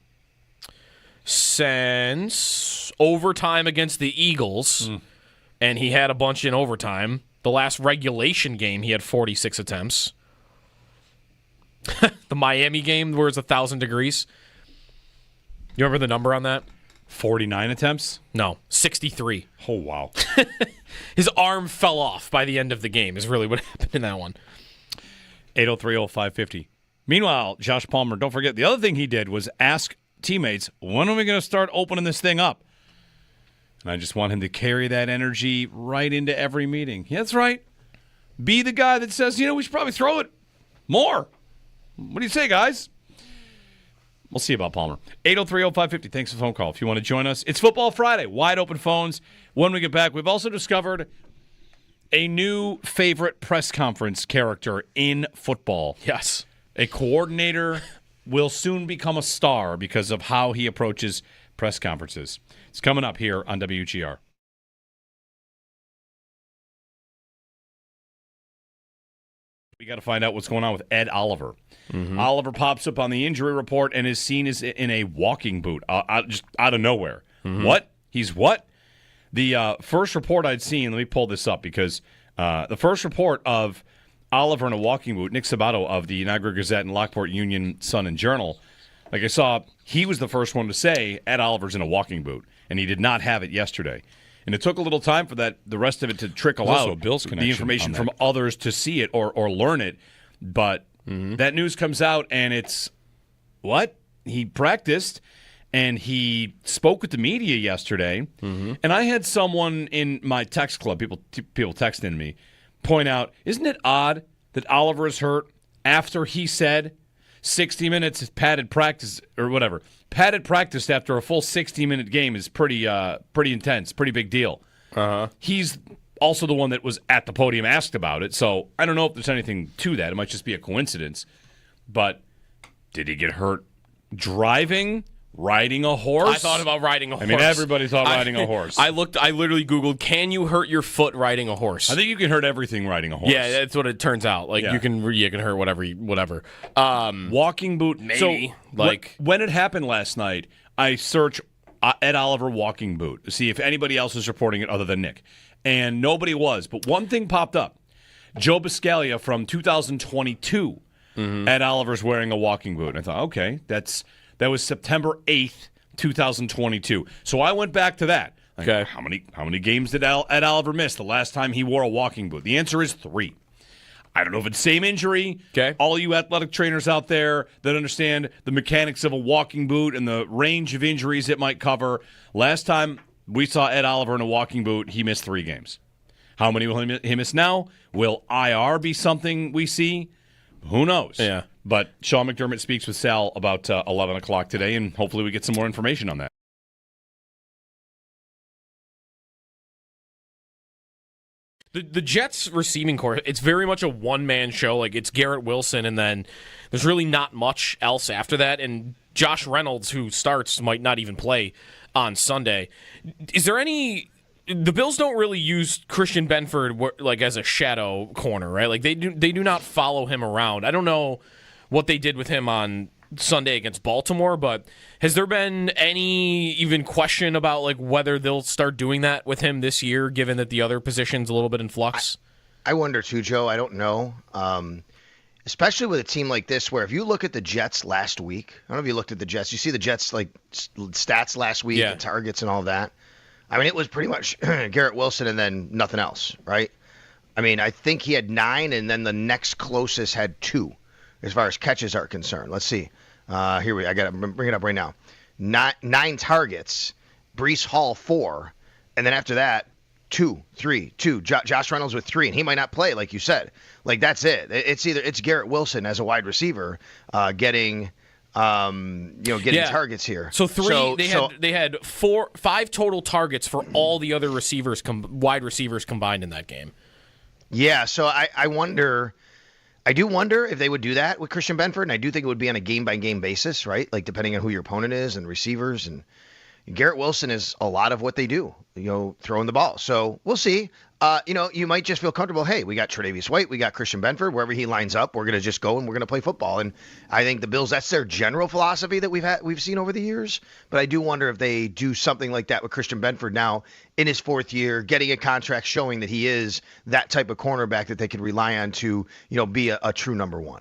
since overtime against the Eagles, and he had a bunch in overtime. The last regulation game, he had 46 attempts. The Miami game where it's 1,000 degrees. You remember the number on that? 49 attempts? No, 63. Oh, wow. His arm fell off by the end of the game is really what happened in that one. 803-0550. Meanwhile, Josh Palmer, don't forget, the other thing he did was ask teammates, when are we going to start opening this thing up? And I just want him to carry that energy right into every meeting. Yeah, that's right. Be the guy that says, we should probably throw it more. What do you say, guys? We'll see about Palmer. 803-0550. Thanks for the phone call. If you want to join us, it's Football Friday. Wide open phones. When we get back, we've also discovered a new favorite press conference character in football. Yes. A coordinator will soon become a star because of how he approaches press conferences. It's coming up here on WGR. We got to find out what's going on with Ed Oliver. Mm-hmm. Oliver pops up on the injury report and is seen as in a walking boot, just out of nowhere. Mm-hmm. What? He's what? The first report I'd seen, let me pull this up because the first report of Oliver in a walking boot, Nick Sabato of the Niagara Gazette and Lockport Union Sun and Journal, like I saw, he was the first one to say Ed Oliver's in a walking boot, and he did not have it yesterday. And it took a little time for the rest of it to trickle out, the information from others to see it or learn it. But that news comes out, and it's, what? He practiced, and he spoke with the media yesterday. Mm-hmm. And I had someone in my text club, people texting me, point out, isn't it odd that Oliver is hurt after he said 60 minutes padded practice or whatever. Padded practice after a full 60-minute game is pretty intense, pretty big deal. Uh-huh. He's also the one that was at the podium asked about it, so I don't know if there's anything to that. It might just be a coincidence. But did he get hurt driving? Riding a horse? I thought about riding a horse. I mean, everybody thought riding a horse. I literally Googled, can you hurt your foot riding a horse? I think you can hurt everything riding a horse. Yeah, that's what it turns out. You can hurt whatever. Walking boot. Maybe. So, when it happened last night, I searched Ed Oliver walking boot to see if anybody else is reporting it other than Nick. And nobody was. But one thing popped up. Joe Biscaglia from 2022, Ed Oliver's wearing a walking boot. I thought, okay, that was September 8th, 2022. So I went back to that. Like, Okay. How many games did Ed Oliver miss the last time he wore a walking boot? The answer is 3. I don't know if it's the same injury. Okay. All you athletic trainers out there that understand the mechanics of a walking boot and the range of injuries it might cover. Last time we saw Ed Oliver in a walking boot, he missed 3 games. How many will he miss now? Will IR be something we see? Who knows? Yeah. But Sean McDermott speaks with Sal about 11 o'clock today, and hopefully we get some more information on that. The Jets receiving corps, it's very much a one-man show. Like, it's Garrett Wilson, and then there's really not much else after that. And Josh Reynolds, who starts, might not even play on Sunday. Is there any... The Bills don't really use Christian Benford like as a shadow corner, right? Like, they do not follow him around. I don't know what they did with him on Sunday against Baltimore, but has there been any even question about like whether they'll start doing that with him this year, given that the other position's a little bit in flux? I wonder too, Joe. I don't know. Especially with a team like this, where if you look at the Jets last week, I don't know if you looked at the Jets. You see the Jets like stats last week, and targets and all that. I mean, it was pretty much Garrett Wilson and then nothing else, right? I mean, I think he had 9, and then the next closest had 2, as far as catches are concerned. Let's see. I got to bring it up right now. 9 targets, Breece Hall 4, and then after that, 2. Josh Reynolds with 3, and he might not play, like you said. Like, that's it. It's Garrett Wilson as a wide receiver getting targets here. So they had 5 total targets for all the other receivers, wide receivers combined in that game. Yeah, so I wonder. I do wonder if they would do that with Christian Benford, and I do think it would be on a game-by-game basis, right? Like, depending on who your opponent is and receivers. And Garrett Wilson is a lot of what they do, throwing the ball. So we'll see. You might just feel comfortable, hey, we got Tre'Davious White, we got Christian Benford. Wherever he lines up, we're going to just go and we're going to play football. And I think the Bills, that's their general philosophy that we've seen over the years. But I do wonder if they do something like that with Christian Benford now in his 4th year, getting a contract showing that he is that type of cornerback that they could rely on to, be a true number 1.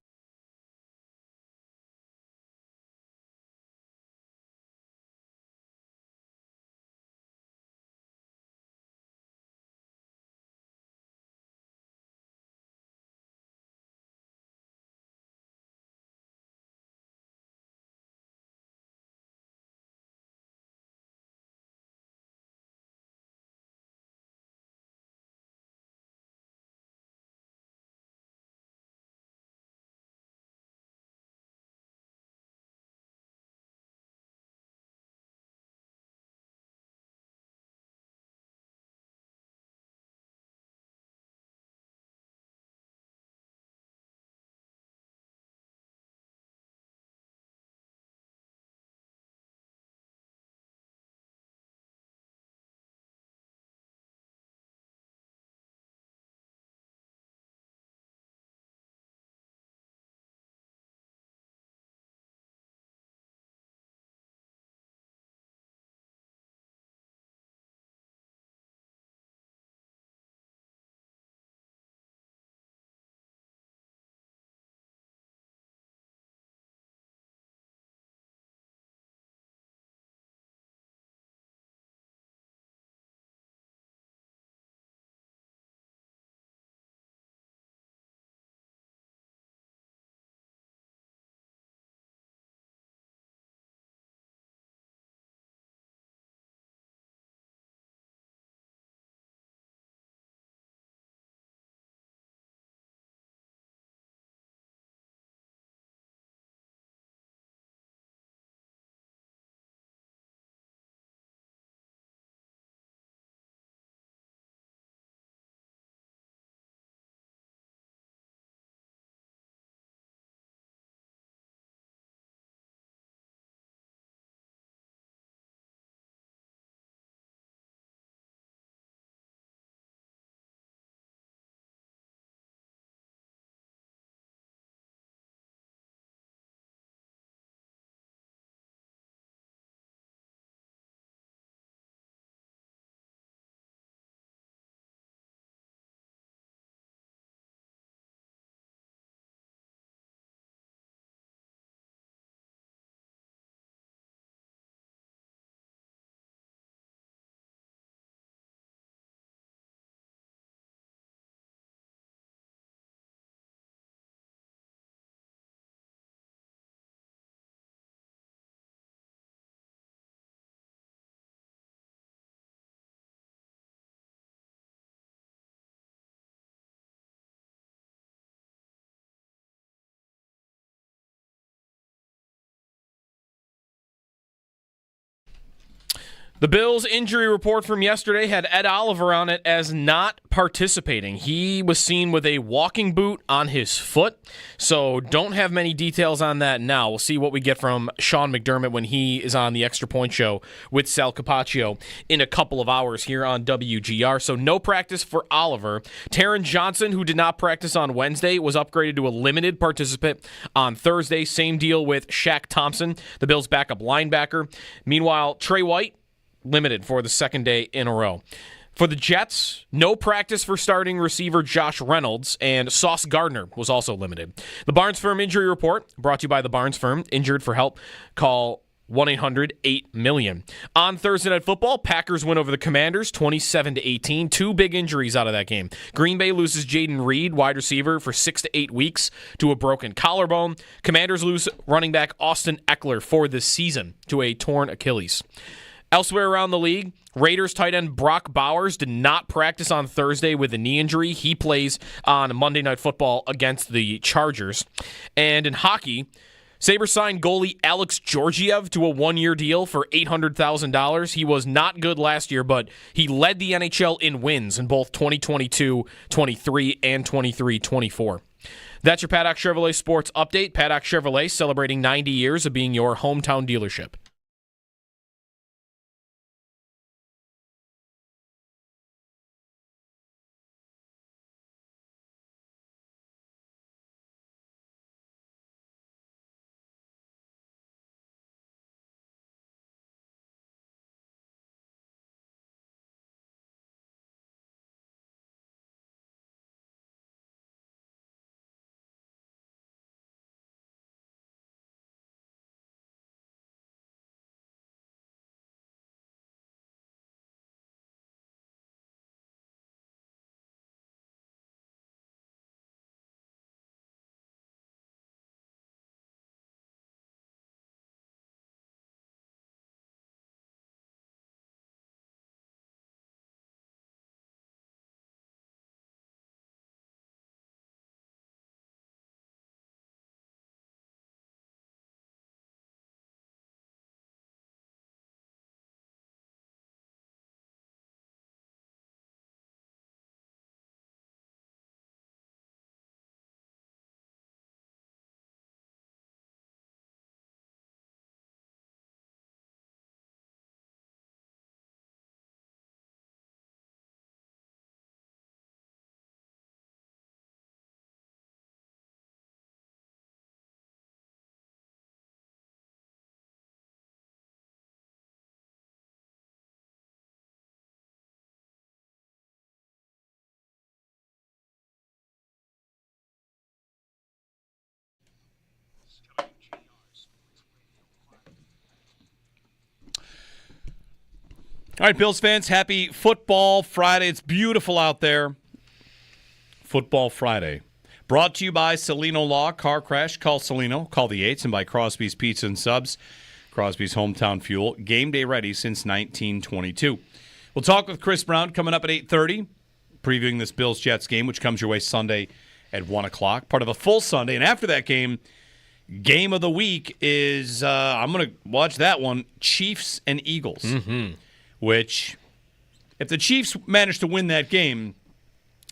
The Bills' injury report from yesterday had Ed Oliver on it as not participating. He was seen with a walking boot on his foot, so don't have many details on that now. We'll see what we get from Sean McDermott when he is on the Extra Point Show with Sal Capaccio in a couple of hours here on WGR. So no practice for Oliver. Taron Johnson, who did not practice on Wednesday, was upgraded to a limited participant on Thursday. Same deal with Shaq Thompson, the Bills' backup linebacker. Meanwhile, Trey White, limited for the second day in a row. For the Jets, no practice for starting receiver Josh Reynolds, and Sauce Gardner was also limited. The Barnes Firm Injury Report, brought to you by the Barnes Firm. Injured for help, call 1-800-8-MILLION. On Thursday Night Football, Packers win over the Commanders 27-18. Two big injuries out of that game. Green Bay loses Jaden Reed, wide receiver, for 6 to 8 weeks to a broken collarbone. Commanders lose running back Austin Eckler for the season to a torn Achilles. Elsewhere around the league, Raiders tight end Brock Bowers did not practice on Thursday with a knee injury. He plays on Monday Night Football against the Chargers. And in hockey, Sabres signed goalie Alex Georgiev to a one-year deal for $800,000. He was not good last year, but he led the NHL in wins in both 2022-23 and 23-24. That's your Paddock Chevrolet Sports Update. Paddock Chevrolet celebrating 90 years of being your hometown dealership. All right, Bills fans, happy Football Friday. It's beautiful out there. Football Friday. Brought to you by Salino Law. Car crash, call Salino. Call the 8s. And by Crosby's Pizza and Subs. Crosby's Hometown Fuel. Game day ready since 1922. We'll talk with Chris Brown coming up at 8:30, previewing this Bills-Jets game, which comes your way Sunday at 1 o'clock. Part of a full Sunday. And after that game of the week is, I'm going to watch that one, Chiefs and Eagles. Mm-hmm. Which, if the Chiefs manage to win that game,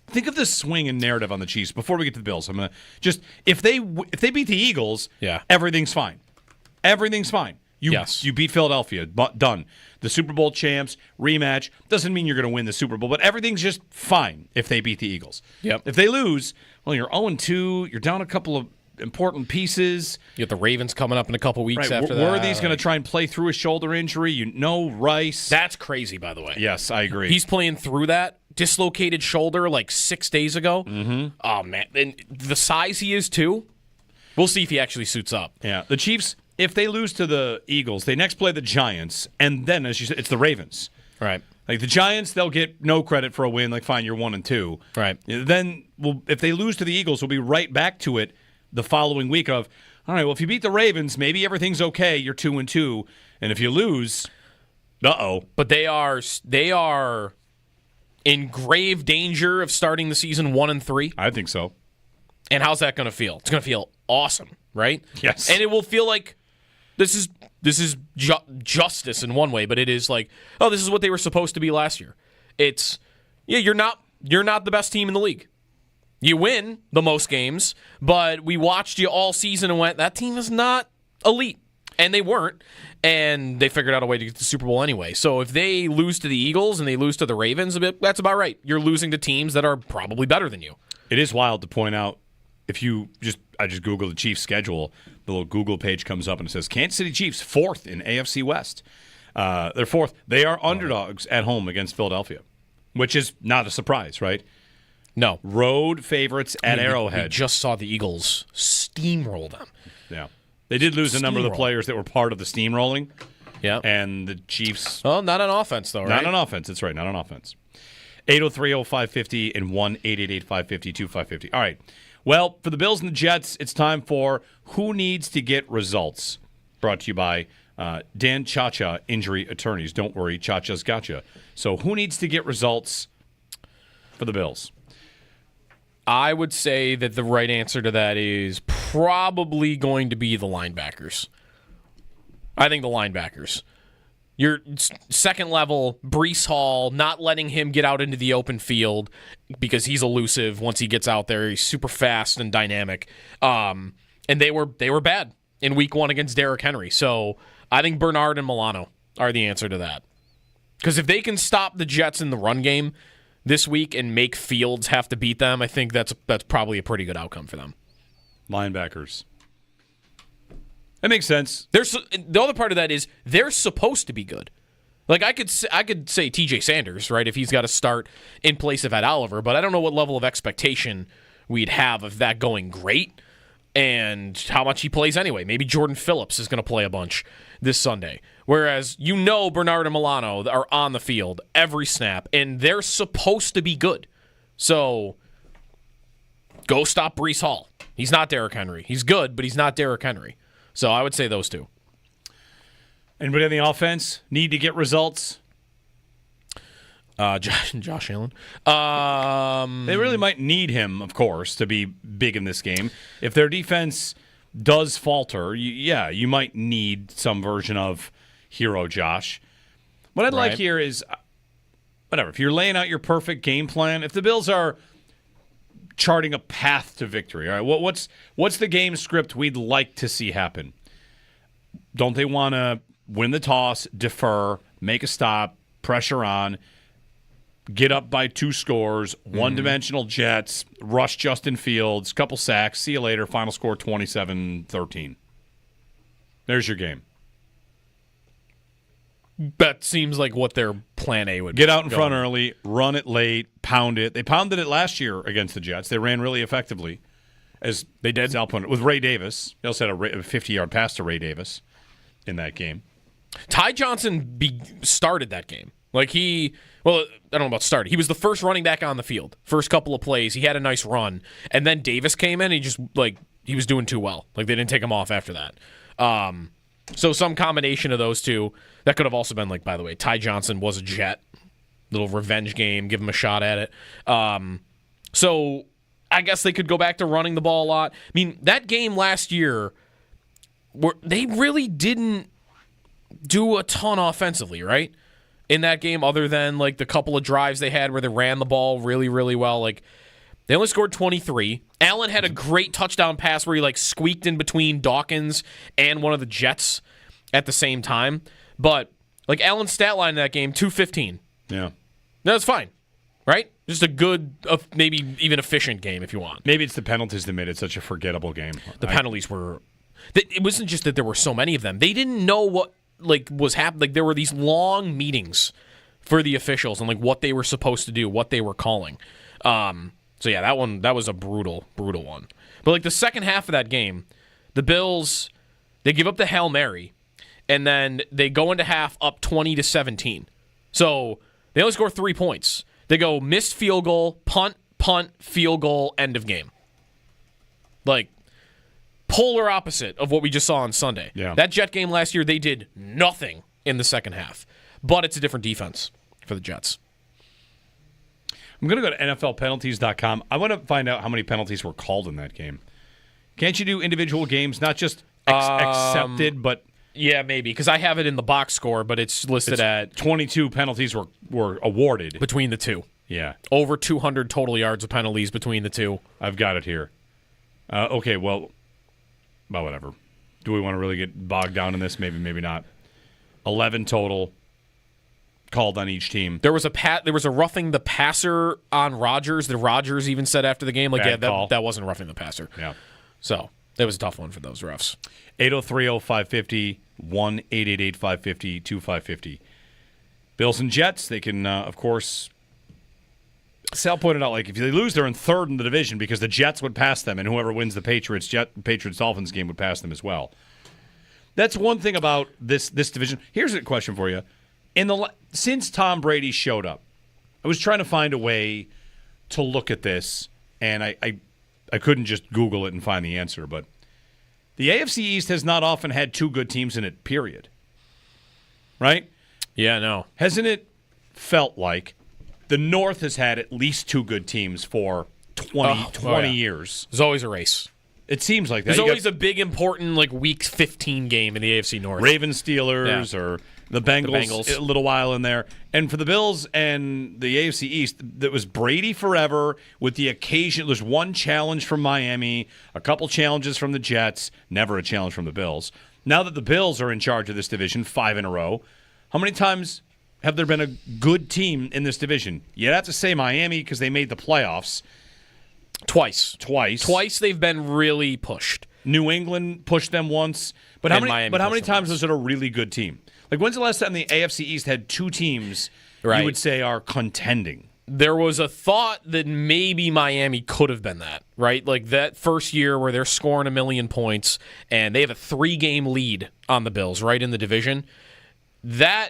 think of the swing in narrative on the Chiefs before we get to the Bills. I'm gonna just if they beat the Eagles, everything's fine. Everything's fine. You beat Philadelphia, done. The Super Bowl champs, rematch. Doesn't mean you're going to win the Super Bowl, but everything's just fine if they beat the Eagles. Yep. If they lose, well, you're 0-2. You're down a couple of important pieces. You got the Ravens coming up in a couple weeks after that. Worthy's going to try and play through a shoulder injury. Rice. That's crazy, by the way. Yes, I agree. He's playing through that. Dislocated shoulder like 6 days ago. Mm-hmm. Oh, man. And the size he is, too. We'll see if he actually suits up. Yeah. The Chiefs, if they lose to the Eagles, they next play the Giants, and then, as you said, it's the Ravens. Right. Like the Giants, they'll get no credit for a win. Like, fine, you're 1-2. Right. Then, if they lose to the Eagles, we'll be right back to it the following week of, all right, well, if you beat the Ravens, maybe everything's okay. You're 2-2. And if you lose, uh-oh. But they are in grave danger of starting the season 1-3. I think so. And how's that going to feel? It's going to feel awesome, right? Yes. And it will feel like this is justice in one way, but it is like, oh, this is what they were supposed to be last year. It's you're not the best team in the league. You win the most games, but we watched you all season and went, that team is not elite. And they weren't, and they figured out a way to get to the Super Bowl anyway. So if they lose to the Eagles and they lose to the Ravens, that's about right. You're losing to teams that are probably better than you. It is wild to point out, I just Google the Chiefs schedule, the little Google page comes up and it says Kansas City Chiefs 4th in AFC West. They're 4th. They are underdogs at home against Philadelphia, which is not a surprise, right? No. Road favorites at Arrowhead. We just saw the Eagles steamroll them. Yeah. They did lose a number of the players that were part of the steamrolling. Yeah. And the Chiefs. Oh, not on offense, though, right? Not on offense. That's right. Not on offense. 803-0550 and 1-888-550-2550. All right. Well, for the Bills and the Jets, it's time for Who Needs to Get Results. Brought to you by Dan Cha-Cha Injury Attorneys. Don't worry, Cha-Cha's gotcha. So who needs to get results for the Bills? I would say that the right answer to that is probably going to be the linebackers. I think the linebackers. Your second level, Breece Hall, not letting him get out into the open field because he's elusive once he gets out there. He's super fast and dynamic. And they were bad in week 1 against Derrick Henry. So I think Bernard and Milano are the answer to that. Because if they can stop the Jets in the run game this week and make Fields have to beat them, I think that's probably a pretty good outcome for them. Linebackers. That makes sense. The other part of that is they're supposed to be good. Like I could say T.J. Sanders, right, if he's got to start in place of Ed Oliver, but I don't know what level of expectation we'd have of that going great and how much he plays anyway. Maybe Jordan Phillips is going to play a bunch this Sunday. Whereas Bernard and Milano are on the field every snap, and they're supposed to be good. So go stop Breece Hall. He's not Derrick Henry. He's good, but he's not Derrick Henry. So I would say those two. Anybody on the offense need to get results? Josh Allen. They really might need him, of course, to be big in this game. If their defense does falter, you might need some version of hero Josh. What I'd like here is, whatever, if you're laying out your perfect game plan, if the Bills are charting a path to victory, all right, what's the game script we'd like to see happen? Don't they want to win the toss, defer, make a stop, pressure on, get up by 2 scores, one-dimensional Jets, rush Justin Fields, couple sacks, see you later, final score 27-13. There's your game. That seems like what their plan A would be. Get out in front early, run it late, pound it. They pounded it last year against the Jets. They ran really effectively, as they did. Sal pointed with Ray Davis. They also had a 50-yard pass to Ray Davis in that game. Ty Johnson started that game. I don't know about started. He was the first running back on the field. First couple of plays, he had a nice run. And then Davis came in, and he was doing too well. They didn't take him off after that. So some combination of those two. That could have also been, by the way, Ty Johnson was a Jet. Little revenge game, give him a shot at it. So I guess they could go back to running the ball a lot. I mean, that game last year, they really didn't do a ton offensively, right? In that game, other than the couple of drives they had where they ran the ball really, really well. They only scored 23. Allen had a great touchdown pass where he squeaked in between Dawkins and one of the Jets at the same time. But Allen's stat line in that game, 215. Yeah. That's fine, right? Just a good, maybe even efficient game if you want. Maybe it's the penalties that made it such a forgettable game. The penalties were... It wasn't just that there were so many of them. They didn't know what was happening. There were these long meetings for the officials and what they were supposed to do, what they were calling. So yeah, that was a brutal one. But the second half of that game, the Bills, they give up the Hail Mary, and then they go into half up 20-17. So they only score 3 points. They go missed field goal, punt, field goal, end of game. Polar opposite of what we just saw on Sunday. Yeah. That Jet game last year, they did nothing in the second half. But it's a different defense for the Jets. I'm going to go to NFLpenalties.com. I want to find out how many penalties were called in that game. Can't you do individual games, not just accepted, but Yeah, maybe, because I have it in the box score, but it's listed at 22 penalties were awarded. between the two. Yeah. Over 200 total yards of penalties between the two. I've got it here. Okay, well, whatever. Do we want to really get bogged down in this? Maybe, maybe not. 11 total called on each team. There was a roughing the passer on Rodgers. The Rodgers even said after the game, like, Bad call. that wasn't roughing the passer. Yeah. So that was a tough one for those refs. 803-0550, 1-888-550-2550. Bills and Jets, they can, of course, Sal pointed out, like, if they lose, they're in third in the division because the Jets would pass them, and whoever wins the Patriots-Dolphins game would pass them as well. That's one thing about this division. Here's a question for you. Since Tom Brady showed up, I was trying to find a way to look at this, and I couldn't just Google it and find the answer, but the AFC East has not often had two good teams in it, period. Right? Yeah, no. Hasn't it felt like the North has had at least two good teams for 20 years? There's always a race. It seems like that. There's always a big, important, like, Week 15 game in the AFC North. Ravens, Steelers, or the Bengals, a little while in there. And for the Bills and the AFC East, that was Brady forever with the occasion. There's one challenge from Miami, a couple challenges from the Jets, never a challenge from the Bills. Now that the Bills are in charge of this division, 5 in a row, how many times have there been a good team in this division? You'd have to say Miami because they made the playoffs. Twice they've been really pushed. New England pushed them once. But how many times was it a really good team? Like, when's the last time the AFC East had two teams you would say are contending? There was a thought that maybe Miami could have been that, right? Like that first year where they're scoring 1 million points and they have a 3-game lead on the Bills, right, in the division. That,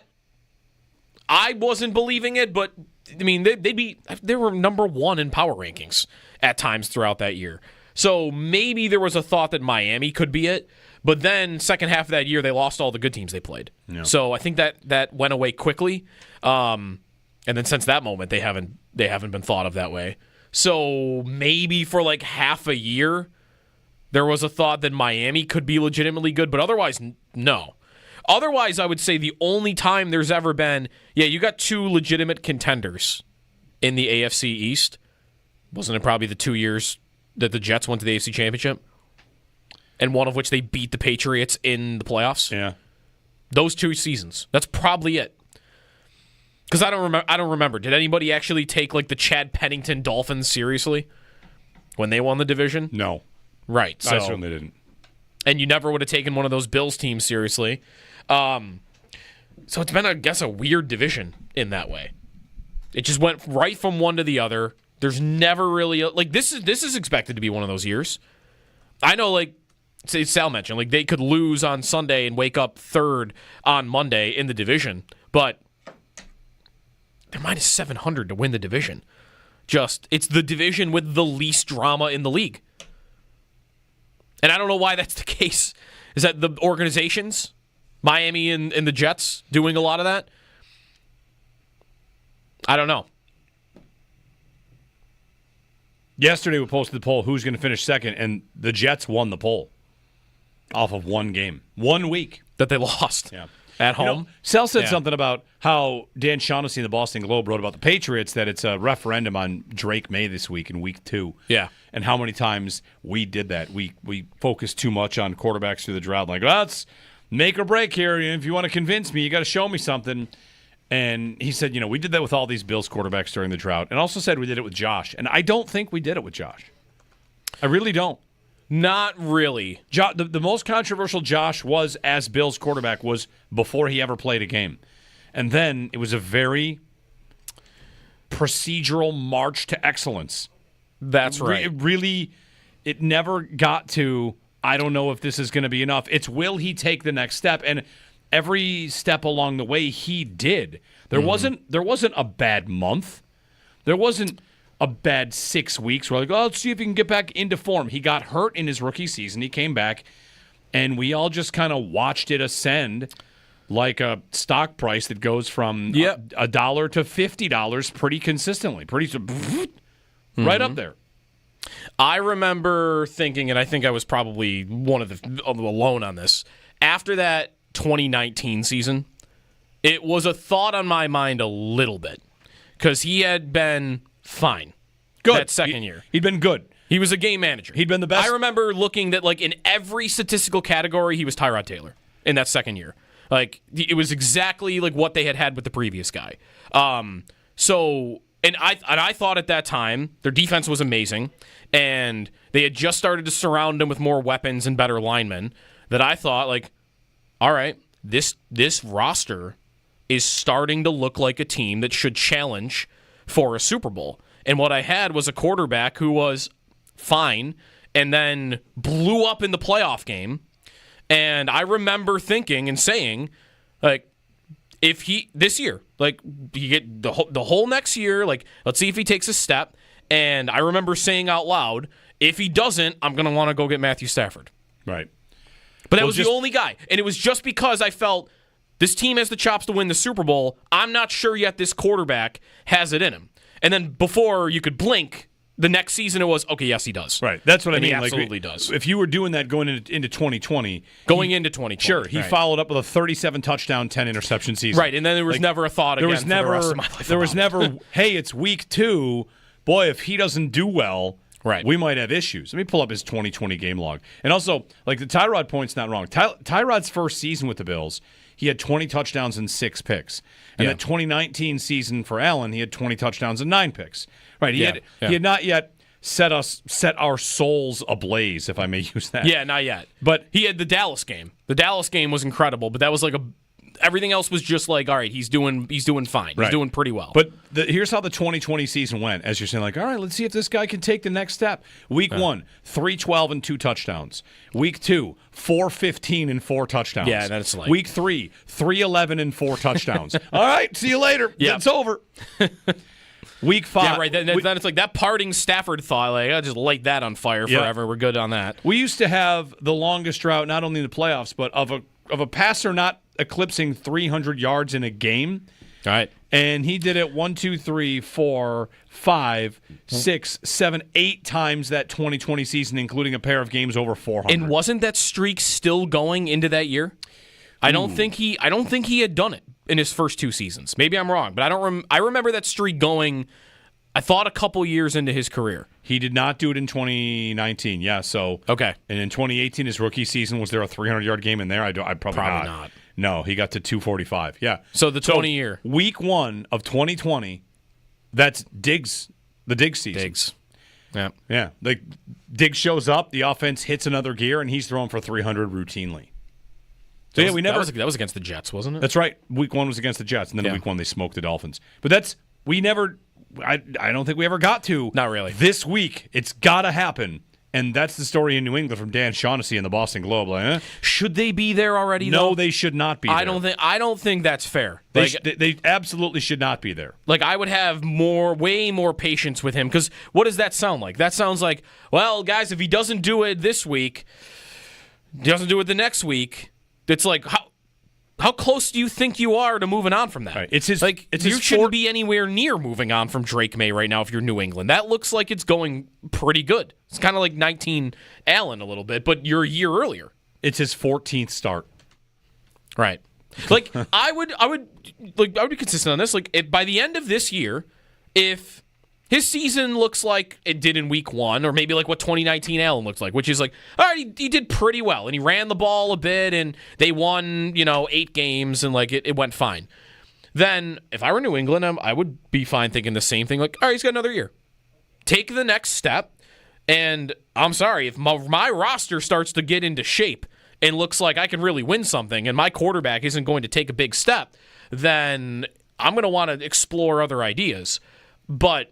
I wasn't believing it, but, I mean, they were number 1 in power rankings at times throughout that year. So maybe there was a thought that Miami could be it, but then second half of that year, they lost all the good teams they played. Yeah. So I think that went away quickly. And then since that moment, they haven't been thought of that way. So maybe for like half a year, there was a thought that Miami could be legitimately good, but otherwise, no. Otherwise, I would say the only time there's ever been, you got two legitimate contenders in the AFC East. Wasn't it probably the 2 years that the Jets went to the AFC Championship? And one of which they beat the Patriots in the playoffs? Yeah. Those 2 seasons. That's probably it. Because I don't remember. Did anybody actually take like the Chad Pennington Dolphins seriously when they won the division? No. Right. So, I certainly didn't. And you never would have taken one of those Bills teams seriously. So it's been, I guess, a weird division in that way. It just went right from one to the other. There's never really this is expected to be one of those years. I know, like Sal mentioned, like they could lose on Sunday and wake up third on Monday in the division, but they're minus 700 to win the division. It's the division with the least drama in the league. And I don't know why that's the case. Is that the organizations, Miami and the Jets, doing a lot of that? I don't know. Yesterday we posted the poll, who's going to finish second, and the Jets won the poll off of one game. 1 week. That they lost. Yeah. At home. You know, Sal said something about how Dan Shaughnessy in the Boston Globe wrote about the Patriots, that it's a referendum on Drake May this week in week 2. Yeah. And how many times we did that. We focused too much on quarterbacks through the drought. Like, let's make or break here. If you want to convince me, you got to show me something. And he said, we did that with all these Bills quarterbacks during the drought. And also said we did it with Josh. And I don't think we did it with Josh. I really don't. Not really. The most controversial Josh was as Bills quarterback was before he ever played a game. And then it was a very procedural march to excellence. That's right. It never got to, I don't know if this is going to be enough. It's, will he take the next step? And every step along the way he did. There wasn't a bad month. There wasn't a bad 6 weeks where let's see if he can get back into form. He got hurt in his rookie season. He came back, and we all just kind of watched it ascend like a stock price that goes from $1 to $50 pretty consistently. Right up there. I remember thinking, and I think I was probably one of the alone on this, after that 2019 season, it was a thought on my mind a little bit because he had been fine. Good. That second year. He'd been good. He was a game manager. He'd been the best. I remember looking that like in every statistical category, he was Tyrod Taylor in that second year. Like it was exactly like what they had with the previous guy. And I thought at that time their defense was amazing, and they had just started to surround him with more weapons and better linemen. That I thought like, all right, this roster is starting to look like a team that should challenge for a Super Bowl. And what I had was a quarterback who was fine and then blew up in the playoff game. And I remember thinking and saying, like, if he this year, like, you get the whole next year, like, let's see if he takes a step. And I remember saying out loud, if he doesn't, I'm going to want to go get Matthew Stafford. Right. But that was the only guy. And it was just because I felt this team has the chops to win the Super Bowl. I'm not sure yet this quarterback has it in him. And then before you could blink, the next season it was, okay, yes, he does. Right. That's what I mean. He absolutely does. If you were doing that going into 2020. Into 2020. Sure. He followed up with a 37 touchdown, 10 interception season. Right. And then there was never a thought again for the rest of my life. There was never, hey, it's week 2. Boy, if he doesn't do well, right, we might have issues. Let me pull up his 2020 game log. And also, like, the Tyrod point's not wrong. Tyrod's first season with the Bills, he had 20 touchdowns and 6 picks. And the 2019 season for Allen, he had 20 touchdowns and 9 picks. Right. He had not yet set our souls ablaze, if I may use that. Yeah, not yet. But he had the Dallas game. The Dallas game was incredible, but that was like everything else was just like, all right, he's doing fine. He's doing pretty well. But here's how the 2020 season went. As you're saying, like, all right, let's see if this guy can take the next step. Week 1, 312 and 2 touchdowns. Week 2, 415 and 4 touchdowns. Yeah, that's like Week 3, 311 and 4 touchdowns. All right, see you later. Yeah. It's over. Week 5. Yeah, right. Then it's like that parting Stafford thought, like, I'll just light that on fire forever. Yeah. We're good on that. We used to have the longest drought, not only in the playoffs, but of a passer not eclipsing 300 yards in a game. All right. And he did it 1, 2, 3, 4, 5, 6, 7, 8 times that 2020 season, including a pair of games over 400. And wasn't that streak still going into that year? I don't think he had done it in his first 2 seasons. Maybe I'm wrong, but I remember that streak going, I thought, a couple years into his career. He did not do it in 2019. Yeah, so okay. And in 2018, his rookie season, was there a 300-yard game in there? I'd probably not. No, he got to 245. Yeah. So the 20-year. Week 1 of 2020, that's Diggs, the Diggs season. Diggs. Yeah. Yeah. Like, Diggs shows up, the offense hits another gear, and he's throwing for 300 routinely. So that was against the Jets, wasn't it? That's right. Week 1 was against the Jets, and then week 1 they smoked the Dolphins. But I don't think we ever got to. Not really. This week, it's got to happen. And that's the story in New England from Dan Shaughnessy in the Boston Globe. Like, should they be there already? No, though? They should not be there. I don't think that's fair. They absolutely should not be there. Like, I would have way more patience with him, because what does that sound like? That sounds like, well, guys, if he doesn't do it this week, he doesn't do it the next week. It's like, how close do you think you are to moving on from that? Right. You shouldn't be anywhere near moving on from Drake May right now if you're New England. That looks like it's going pretty good. It's kind of like 19 Allen a little bit, but you're a year earlier. It's his 14th start. Right. Like, I would be consistent on this. Like, by the end of this year, if his season looks like it did in week 1, or maybe like what 2019 Allen looked like, which is like, all right, he did pretty well, and he ran the ball a bit, and they won, 8 games, and like it went fine. Then, if I were New England, I would be fine thinking the same thing, like, all right, he's got another year. Take the next step, and I'm sorry, if my roster starts to get into shape and looks like I can really win something, and my quarterback isn't going to take a big step, then I'm going to want to explore other ideas. But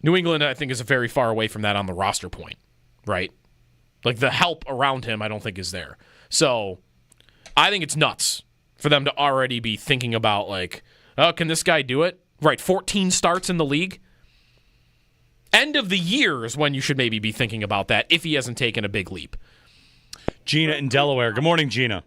New England, I think, is very far away from that on the roster point, right? Like, the help around him, I don't think is there. So, I think it's nuts for them to already be thinking about, like, oh, can this guy do it? Right, 14 starts in the league. End of the year is when you should maybe be thinking about that if he hasn't taken a big leap. Gina in Delaware. Good morning, Gina.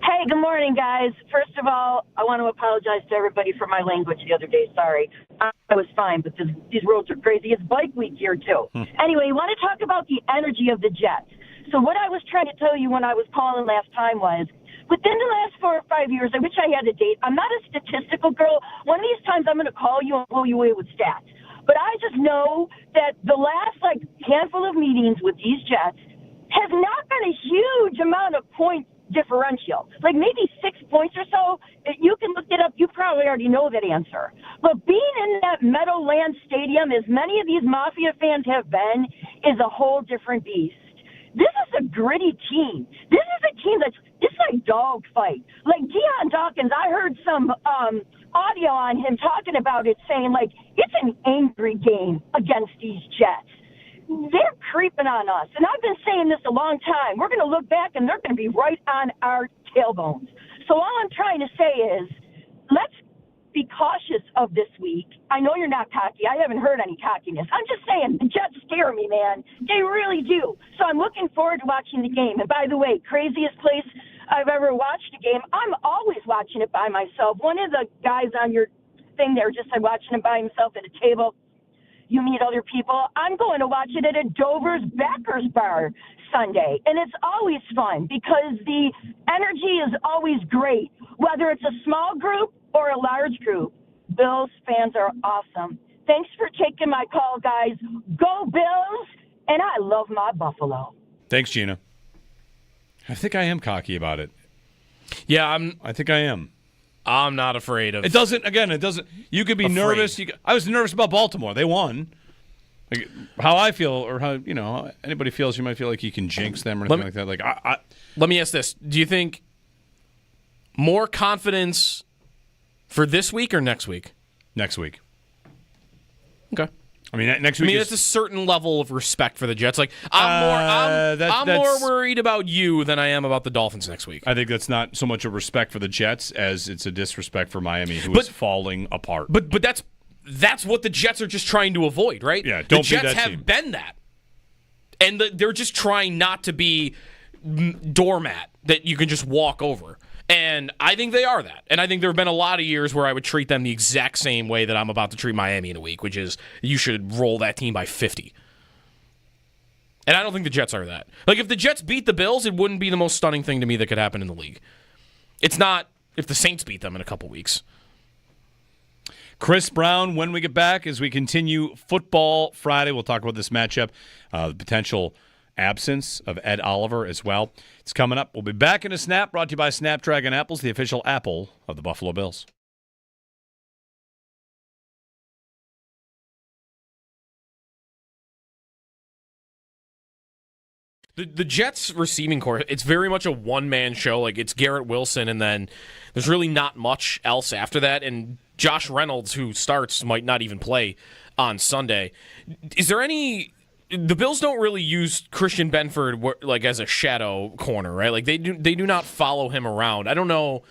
Hey, good morning, guys. First of all, I want to apologize to everybody for my language the other day. Sorry. I was fine, but these roads are crazy. It's bike week here, too. Anyway, I want to talk about the energy of the Jets. So what I was trying to tell you when I was calling last time was, within the last 4 or 5 years, I wish I had a date. I'm not a statistical girl. One of these times I'm going to call you and blow you away with stats. But I just know that the last handful of meetings with these Jets has not been a huge amount of point differential. Like maybe 6 points or so. You can look it up. You probably already know that answer. But being in that Meadowlands Stadium, as many of these Mafia fans have been, is a whole different beast. This is a gritty team. This is a team it's like dog fight. Like Deion Dawkins, I heard some audio on him talking about it, saying it's an angry game against these Jets. They're creeping on us, and I've been saying this a long time. We're going to look back, and they're going to be right on our tailbones. So all I'm trying to say is, let's be cautious of this week. I know you're not cocky. I haven't heard any cockiness. I'm just saying, the Jets scare me, man. They really do. So I'm looking forward to watching the game. And by the way, craziest place I've ever watched a game, I'm always watching it by myself. One of the guys on your thing there just said watching it by himself at a table. You meet other people. I'm going to watch it at a Dover's Backers Bar Sunday. And it's always fun because the energy is always great, whether it's a small group or a large group. Bills fans are awesome. Thanks for taking my call, guys. Go Bills, and I love my Buffalo. Thanks, Gina. I think I am cocky about it. Yeah, I think I am. I'm not afraid of it. Doesn't. You could be nervous. I was nervous about Baltimore. They won. How I feel, or how anybody feels, you might feel like you can jinx them or anything like that. Let me ask this: do you think more confidence for this week or next week? Next week. Okay. I mean, next week. It's a certain level of respect for the Jets. I'm more worried about you than I am about the Dolphins next week. I think that's not so much a respect for the Jets as it's a disrespect for Miami, who is falling apart. But that's what the Jets are just trying to avoid, right? Yeah, don't the Jets be that have team. been that, and they're just trying not to be doormat that you can just walk over. And I think they are that. And I think there have been a lot of years where I would treat them the exact same way that I'm about to treat Miami in a week, which is you should roll that team by 50. And I don't think the Jets are that. If the Jets beat the Bills, it wouldn't be the most stunning thing to me that could happen in the league. It's not if the Saints beat them in a couple weeks. Chris Brown, when we get back, as we continue Football Friday, we'll talk about this matchup, the potential absence of Ed Oliver as well. It's coming up. We'll be back in a snap, brought to you by Snapdragon Apples, the official apple of the Buffalo Bills. The Jets receiving corps, it's very much a one-man show. It's Garrett Wilson, and then there's really not much else after that. And Josh Reynolds, who starts, might not even play on Sunday. Is there any... The Bills don't really use Christian Benford as a shadow corner, right? They do not follow him around. I don't know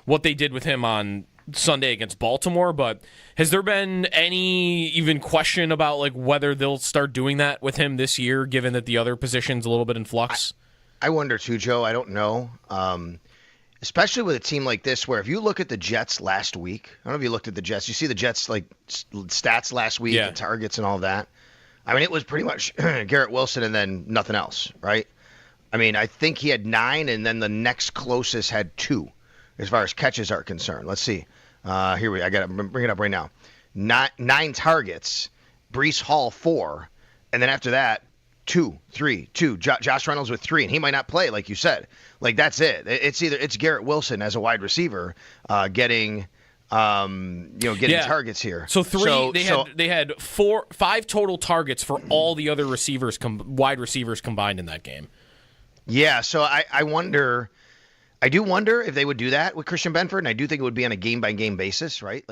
what they did with him on Sunday against Baltimore, but has there been any even question about whether they'll start doing that with him this year, given that the other position's a little bit in flux? I wonder too, Joe. I don't know. Especially with a team like this, where if you look at the Jets last week, I don't know if you looked at the Jets. You see the Jets stats last week, the targets and all that. I mean, it was pretty much Garrett Wilson and then nothing else, right? I mean, I think he had 9, and then the next closest had 2, as far as catches are concerned. Let's see. I got to bring it up right now. 9 targets, Breece Hall 4, and then after that, 2. Josh Reynolds with 3, and he might not play, like you said. That's it. It's Garrett Wilson as a wide receiver getting targets here. So they had 5 total targets for all the other receivers, wide receivers combined in that game. Yeah, so I wonder. I do wonder if they would do that with Christian Benford, and I do think it would be on a game by game basis, right?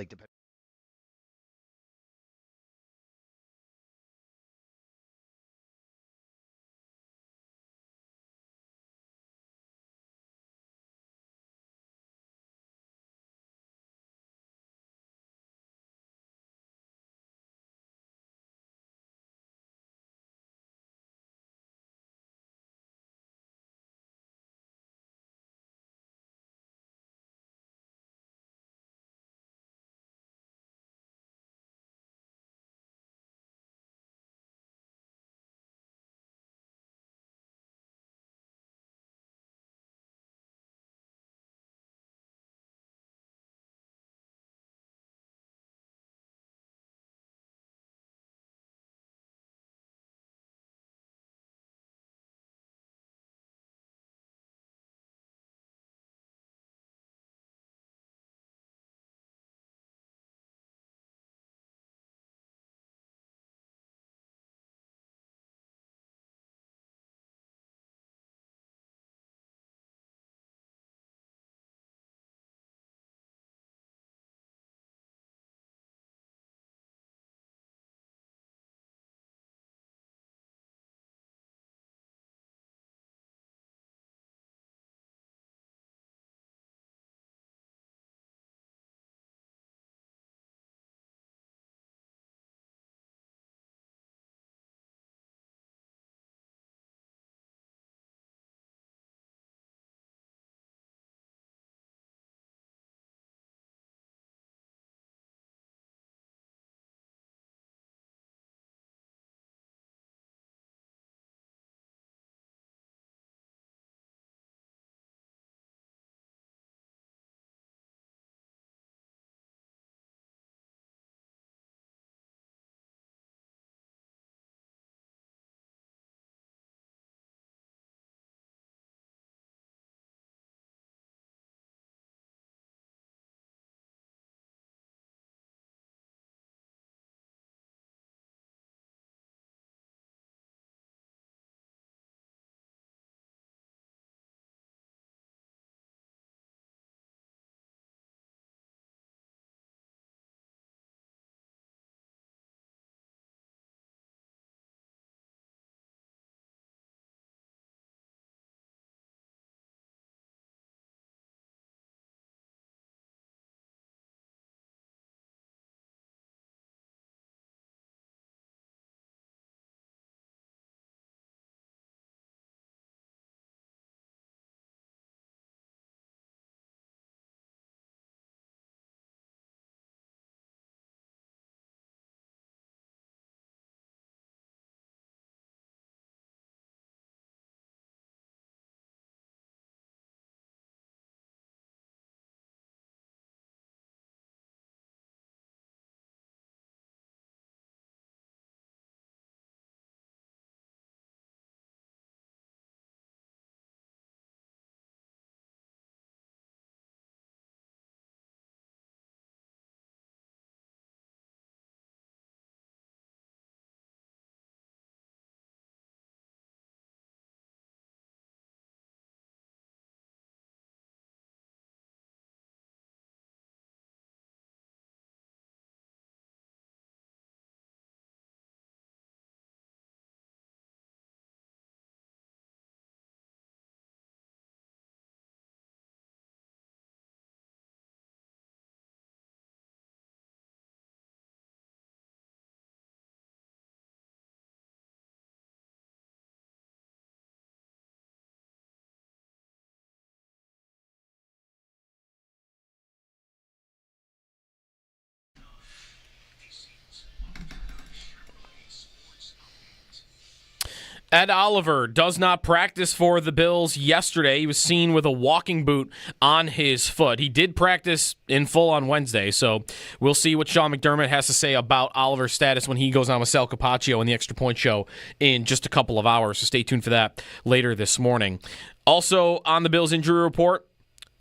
Ed Oliver does not practice for the Bills yesterday. He was seen with a walking boot on his foot. He did practice in full on Wednesday, so we'll see what Sean McDermott has to say about Oliver's status when he goes on with Sal Capaccio in the Extra Point Show in just a couple of hours, so stay tuned for that later this morning. Also on the Bills injury report,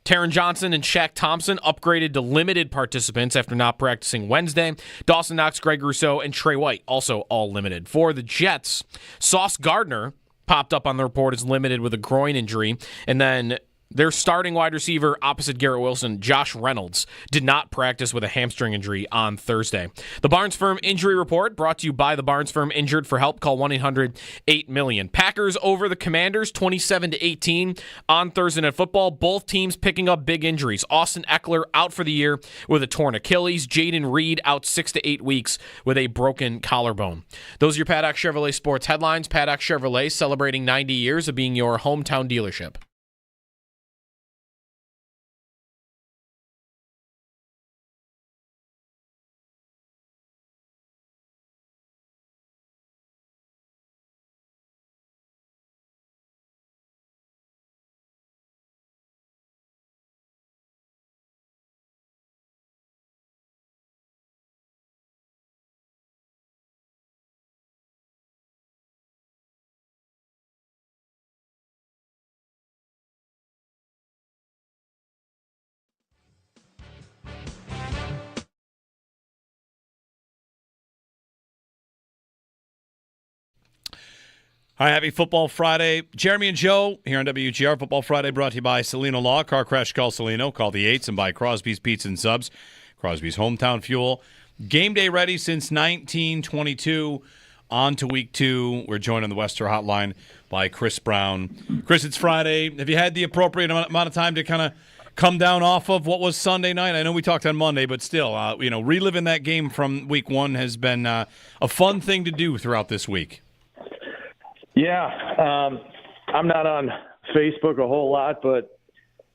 Taron Johnson and Shaq Thompson upgraded to limited participants after not practicing Wednesday. Dawson Knox, Greg Rousseau, and Trey White also all limited. For the Jets, Sauce Gardner popped up on the report as limited with a groin injury. And then their starting wide receiver opposite Garrett Wilson, Josh Reynolds, did not practice with a hamstring injury on Thursday. The Barnes Firm Injury Report brought to you by the Barnes Firm. Injured for help, call 1-800-8-million. Packers over the Commanders 27-18 on Thursday Night Football. Both teams picking up big injuries. Austin Eckler out for the year with a torn Achilles. Jaden Reed out 6 to 8 weeks with a broken collarbone. Those are your Paddock Chevrolet sports headlines. Paddock Chevrolet celebrating 90 years of being your hometown dealership. Hi, happy Football Friday. Jeremy and Joe here on WGR. Football Friday brought to you by Salino Law. Car crash, call Salino. Call the 8s and buy Crosby's Pizza and Subs. Crosby's Hometown Fuel. Game day ready since 1922. On to week 2. We're joined on the Wester Hotline by Chris Brown. Chris, it's Friday. Have you had the appropriate amount of time to kind of come down off of what was Sunday night? I know we talked on Monday, but still, reliving that game from week 1 has been a fun thing to do throughout this week. Yeah, I'm not on Facebook a whole lot, but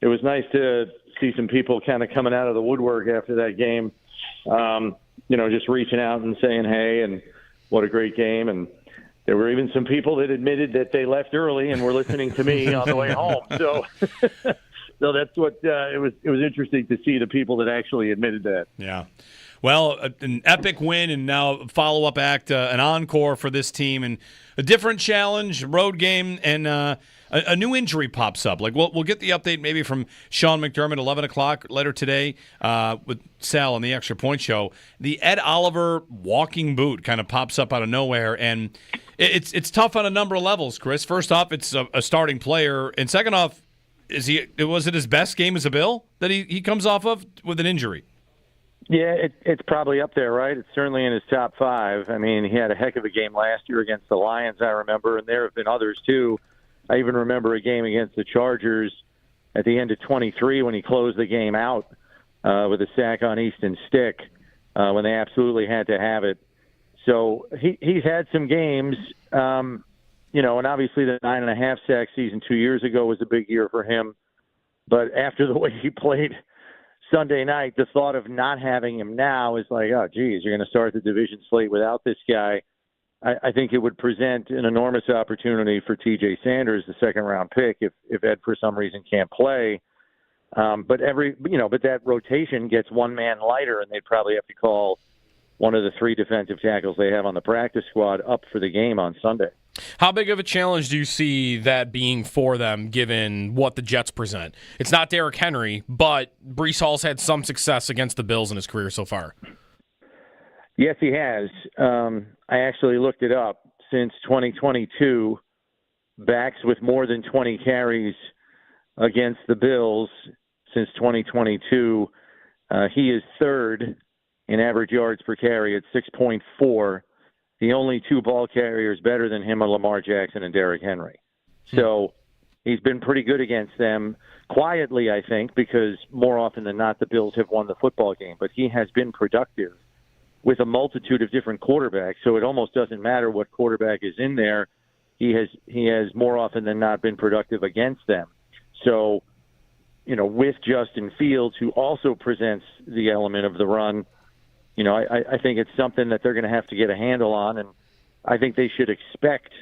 it was nice to see some people kind of coming out of the woodwork after that game, just reaching out and saying, hey, and what a great game. And there were even some people that admitted that they left early and were listening to me on the way home. So that's what it was interesting to see the people that actually admitted that. Yeah. Well, an epic win and now a follow-up act, an encore for this team, and a different challenge, road game, and a new injury pops up. Like we'll get the update maybe from Sean McDermott, 11 o'clock later today with Sal on the Extra Point Show. The Ed Oliver walking boot kind of pops up out of nowhere, and it's tough on a number of levels, Chris. First off, it's a starting player, and second off, was it his best game as a Bill that he comes off of with an injury? Yeah, it's probably up there, right? It's certainly in his top 5. I mean, he had a heck of a game last year against the Lions, I remember, and there have been others too. I even remember a game against the Chargers at the end of 23 when he closed the game out with a sack on Easton Stick when they absolutely had to have it. So he's had some games, and obviously the 9.5 sack season 2 years ago was a big year for him. But after the way he played Sunday night, the thought of not having him now is like, oh, geez, you're going to start the division slate without this guy. I think it would present an enormous opportunity for TJ Sanders, the second-round pick, if Ed for some reason can't play. But that rotation gets one man lighter, and they'd probably have to call one of the 3 defensive tackles they have on the practice squad up for the game on Sunday. How big of a challenge do you see that being for them, given what the Jets present? It's not Derrick Henry, but Breece Hall's had some success against the Bills in his career so far. Yes, he has. I actually looked it up. Since 2022, backs with more than 20 carries against the Bills since 2022, he is third in average yards per carry at 6.4. The only 2 ball carriers better than him are Lamar Jackson and Derrick Henry. So he's been pretty good against them quietly, I think, because more often than not the Bills have won the football game. But he has been productive with a multitude of different quarterbacks, so it almost doesn't matter what quarterback is in there. He has more often than not been productive against them. So, with Justin Fields, who also presents the element of the run, I think it's something that they're going to have to get a handle on, and I think they should expect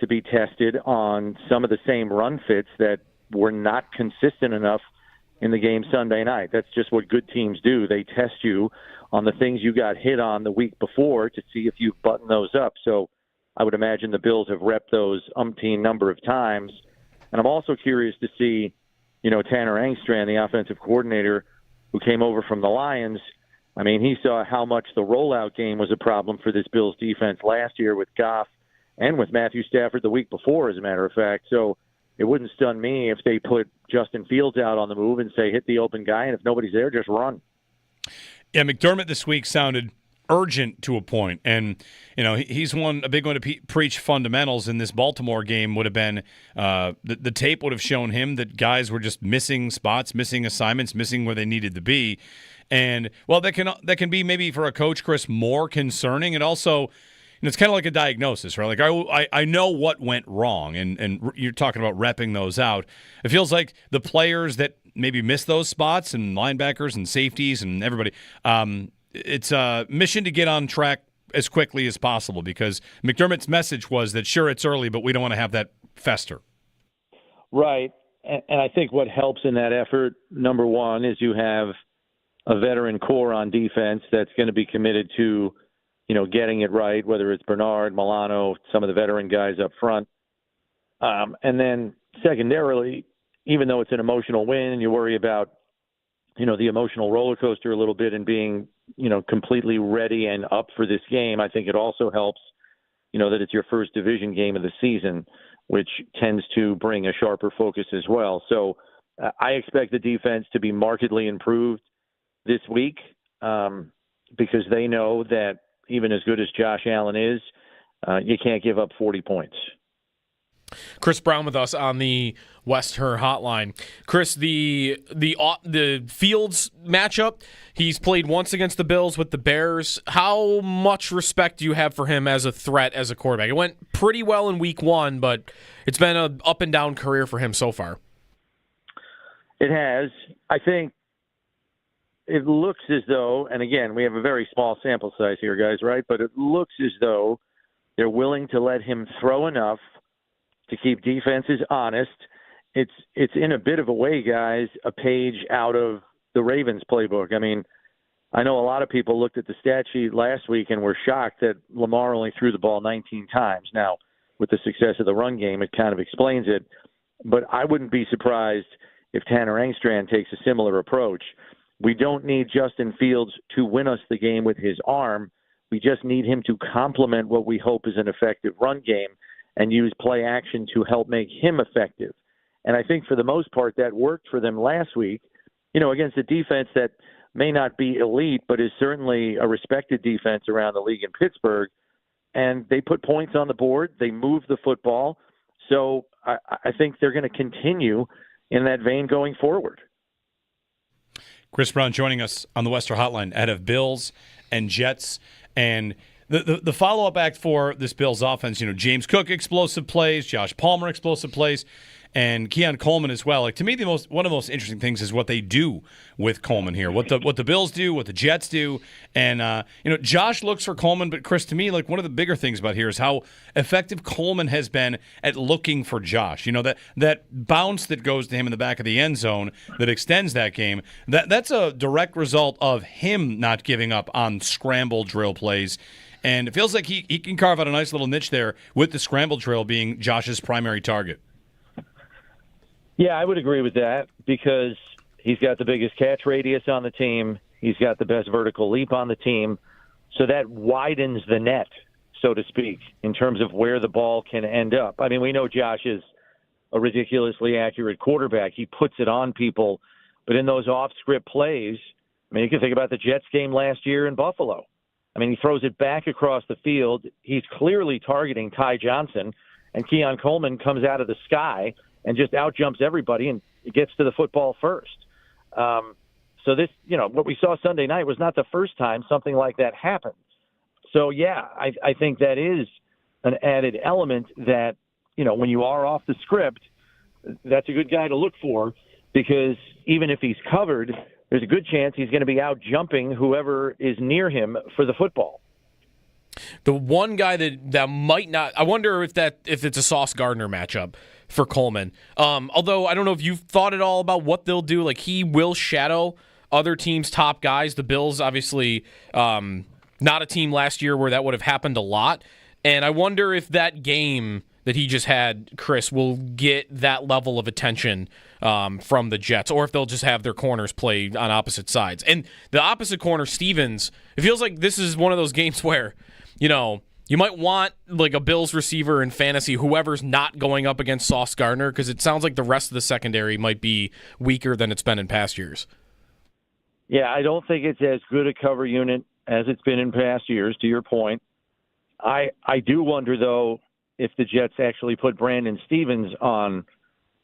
to be tested on some of the same run fits that were not consistent enough in the game Sunday night. That's just what good teams do. They test you on the things you got hit on the week before to see if you've buttoned those up. So I would imagine the Bills have repped those umpteen number of times. And I'm also curious to see, Tanner Engstrand, the offensive coordinator who came over from the Lions. I mean, he saw how much the rollout game was a problem for this Bills defense last year with Goff and with Matthew Stafford the week before, as a matter of fact. So it wouldn't stun me if they put Justin Fields out on the move and say, hit the open guy, and if nobody's there, just run. Yeah, McDermott this week sounded urgent to a point, and he's a big one to preach fundamentals. In this Baltimore game would have been the tape would have shown him that guys were just missing spots, missing assignments, missing where they needed to be, and that can be maybe for a coach, Chris, more concerning, and also. It's kind of like a diagnosis, right? Like I know what went wrong, and you're talking about repping those out. It feels like the players that maybe miss those spots, and linebackers and safeties and everybody, it's a mission to get on track as quickly as possible, because McDermott's message was that, sure, it's early, but we don't want to have that fester. Right. And I think what helps in that effort, number one, is you have a veteran core on defense that's going to be committed to getting it right, whether it's Bernard, Milano, some of the veteran guys up front. And then secondarily, even though it's an emotional win and you worry about, the emotional roller coaster a little bit and being, completely ready and up for this game, I think it also helps, that it's your first division game of the season, which tends to bring a sharper focus as well. So I expect the defense to be markedly improved this week because they know that even as good as Josh Allen is, you can't give up 40 points. Chris Brown with us on the West Her Hotline. Chris, the Fields matchup, he's played once against the Bills with the Bears. How much respect do you have for him as a threat as a quarterback? It went pretty well in week one, but it's been an up and down career for him so far. It has. I think it looks as though, and again, we have a very small sample size here, guys, right? But it looks as though they're willing to let him throw enough to keep defenses honest. It's in a bit of a way, guys, a page out of the Ravens playbook. I mean, I know a lot of people looked at the stat sheet last week and were shocked that Lamar only threw the ball 19 times. Now, with the success of the run game, it kind of explains it. But I wouldn't be surprised if Tanner Engstrand takes a similar approach. We don't need Justin Fields to win us the game with his arm. We just need him to complement what we hope is an effective run game and use play action to help make him effective. And I think for the most part that worked for them last week, against a defense that may not be elite, but is certainly a respected defense around the league in Pittsburgh. And they put points on the board. They moved the football. So I think they're going to continue in that vein going forward. Chris Brown joining us on the Western Hotline out of Bills and Jets. And the follow-up act for this Bills offense, James Cook explosive plays, Josh Palmer explosive plays, and Keon Coleman as well. Like, to me, one of the most interesting things is what they do with Coleman here. What the Bills do, what the Jets do, and Josh looks for Coleman, but Chris, to me, like, one of the bigger things about here is how effective Coleman has been at looking for Josh. That bounce that goes to him in the back of the end zone that extends that game. That's a direct result of him not giving up on scramble drill plays. And it feels like he can carve out a nice little niche there with the scramble drill being Josh's primary target. Yeah, I would agree with that because he's got the biggest catch radius on the team. He's got the best vertical leap on the team. So that widens the net, so to speak, in terms of where the ball can end up. I mean, we know Josh is a ridiculously accurate quarterback. He puts it on people. But in those off-script plays, I mean, you can think about the Jets game last year in Buffalo. I mean, he throws it back across the field. He's clearly targeting Ty Johnson, and Keon Coleman comes out of the sky and just outjumps everybody and gets to the football first. So this, what we saw Sunday night was not the first time something like that happened. So, yeah, I think that is an added element that, when you are off the script, that's a good guy to look for because even if he's covered, there's a good chance he's going to be out jumping whoever is near him for the football. The one guy that might not, I wonder if it's a Sauce Gardner matchup for Coleman. Although I don't know if you've thought at all about what they'll do. Like, he will shadow other teams' top guys. The Bills, obviously, not a team last year where that would have happened a lot. And I wonder if that game that he just had, Chris, will get that level of attention from the Jets, or if they'll just have their corners play on opposite sides. And the opposite corner, Stevens, it feels like this is one of those games where, you might want like a Bills receiver in fantasy, whoever's not going up against Sauce Gardner, because it sounds like the rest of the secondary might be weaker than it's been in past years. Yeah, I don't think it's as good a cover unit as it's been in past years, to your point. I do wonder, though, if the Jets actually put Brandon Stevens on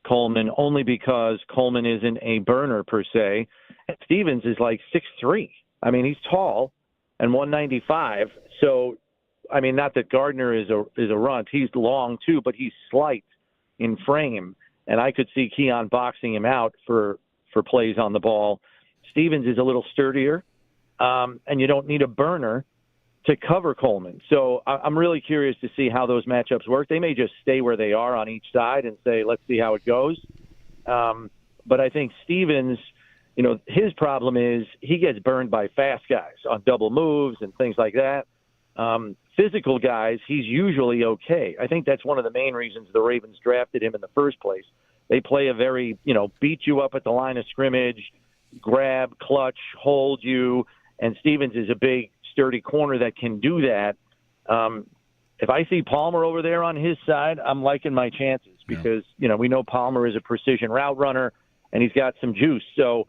Coleman, only because Coleman isn't a burner per se. And Stevens is like 6'3". I mean, he's tall and 195. So, I mean, not that Gardner is a runt. He's long too, but he's slight in frame. And I could see Keon boxing him out for plays on the ball. Stevens is a little sturdier, and you don't need a burner to cover Coleman. So I'm really curious to see how those matchups work. They may just stay where they are on each side and say, let's see how it goes. But I think Stevens, his problem is he gets burned by fast guys on double moves and things like that. Physical guys, he's usually okay. I think that's one of the main reasons the Ravens drafted him in the first place. They play a very, beat you up at the line of scrimmage, grab, clutch, hold you, and Stevens is a big, sturdy corner that can do that. If I see Palmer over there on his side, I'm liking my chances because, we know Palmer is a precision route runner and he's got some juice. So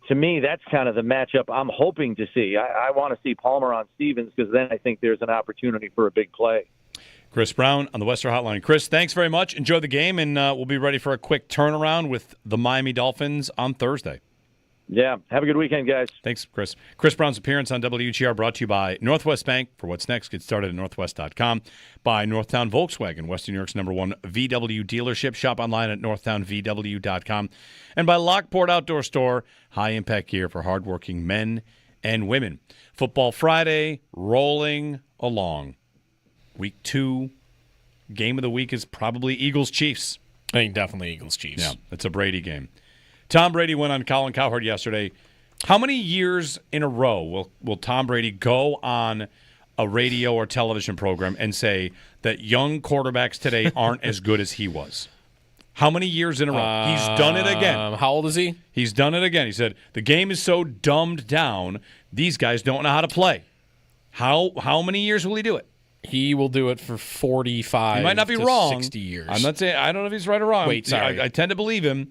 to me, that's kind of the matchup I'm hoping to see. I want to see Palmer on Stevens because then I think there's an opportunity for a big play. Chris Brown on the Western Hotline. Chris, thanks very much. Enjoy the game, and we'll be ready for a quick turnaround with the Miami Dolphins on Thursday. Yeah, have a good weekend, guys. Thanks, Chris. Chris Brown's appearance on WGR brought to you by Northwest Bank. For what's next, get started at northwest.com. By Northtown Volkswagen, Western New York's #1 VW dealership. Shop online at northtownvw.com. And by Lockport Outdoor Store, high-impact gear for hardworking men and women. Football Friday, rolling along. Week 2, game of the week is probably Eagles-Chiefs. I think definitely Eagles-Chiefs. Yeah, it's a Brady game. Tom Brady went on Colin Cowherd yesterday. How many years in a row will Tom Brady go on a radio or television program and say that young quarterbacks today aren't as good as he was? How many years in a row? He's done it again. How old is he? He's done it again. He said, the game is so dumbed down, these guys don't know how to play. How many years will he do it? He will do it for 45 he might not be to wrong. 60 years. I'm not saying, I don't know if he's right or wrong. Wait, sorry. I tend to believe him.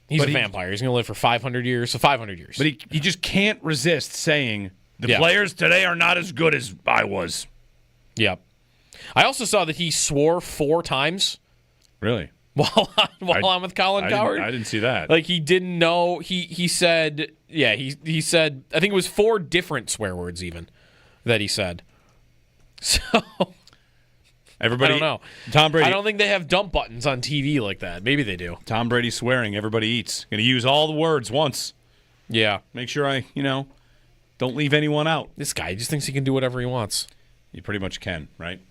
He's a vampire. He's going to live for 500 years, so 500 years. But he just can't resist saying, the players today are not as good as I was. Yep. I also saw that he swore 4 times. Really? While I'm with Colin Cowherd. I didn't see that. Like, he didn't know. He said, he said, I think it was 4 different swear words even that he said. So... Everybody, I don't know. Tom Brady. I don't think they have dump buttons on TV like that. Maybe they do. Tom Brady swearing. Everybody eats. Going to use all the words once. Yeah. Make sure I, don't leave anyone out. This guy just thinks he can do whatever he wants. You pretty much can, right?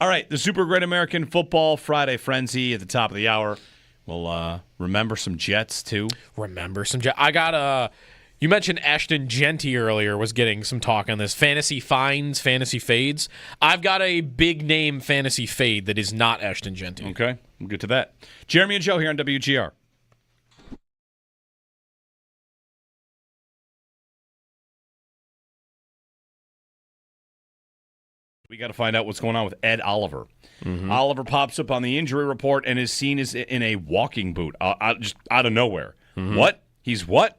All right. The Super Great American Football Friday Frenzy at the top of the hour. We'll remember some Jets, too. Remember some Jets. I got you mentioned Ashton Genty earlier was getting some talk on this. Fantasy finds, fantasy fades. I've got a big name fantasy fade that is not Ashton Genty. Okay, we'll get to that. Jeremy and Joe here on WGR. We got to find out what's going on with Ed Oliver. Mm-hmm. Oliver pops up on the injury report and is seen as in a walking boot, just out of nowhere. Mm-hmm. What? He's what?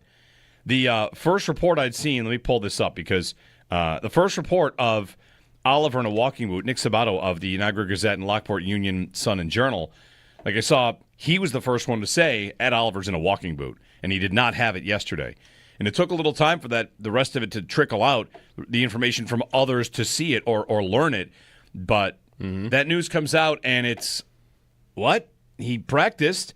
The first report I'd seen, let me pull this up because the first report of Oliver in a walking boot, Nick Sabato of the Niagara Gazette and Lockport Union Sun and Journal, like I saw, he was the first one to say Ed Oliver's in a walking boot, and he did not have it yesterday. And it took a little time for the rest of it to trickle out, the information from others to see it or learn it. But that news comes out, and it's, what? He practiced.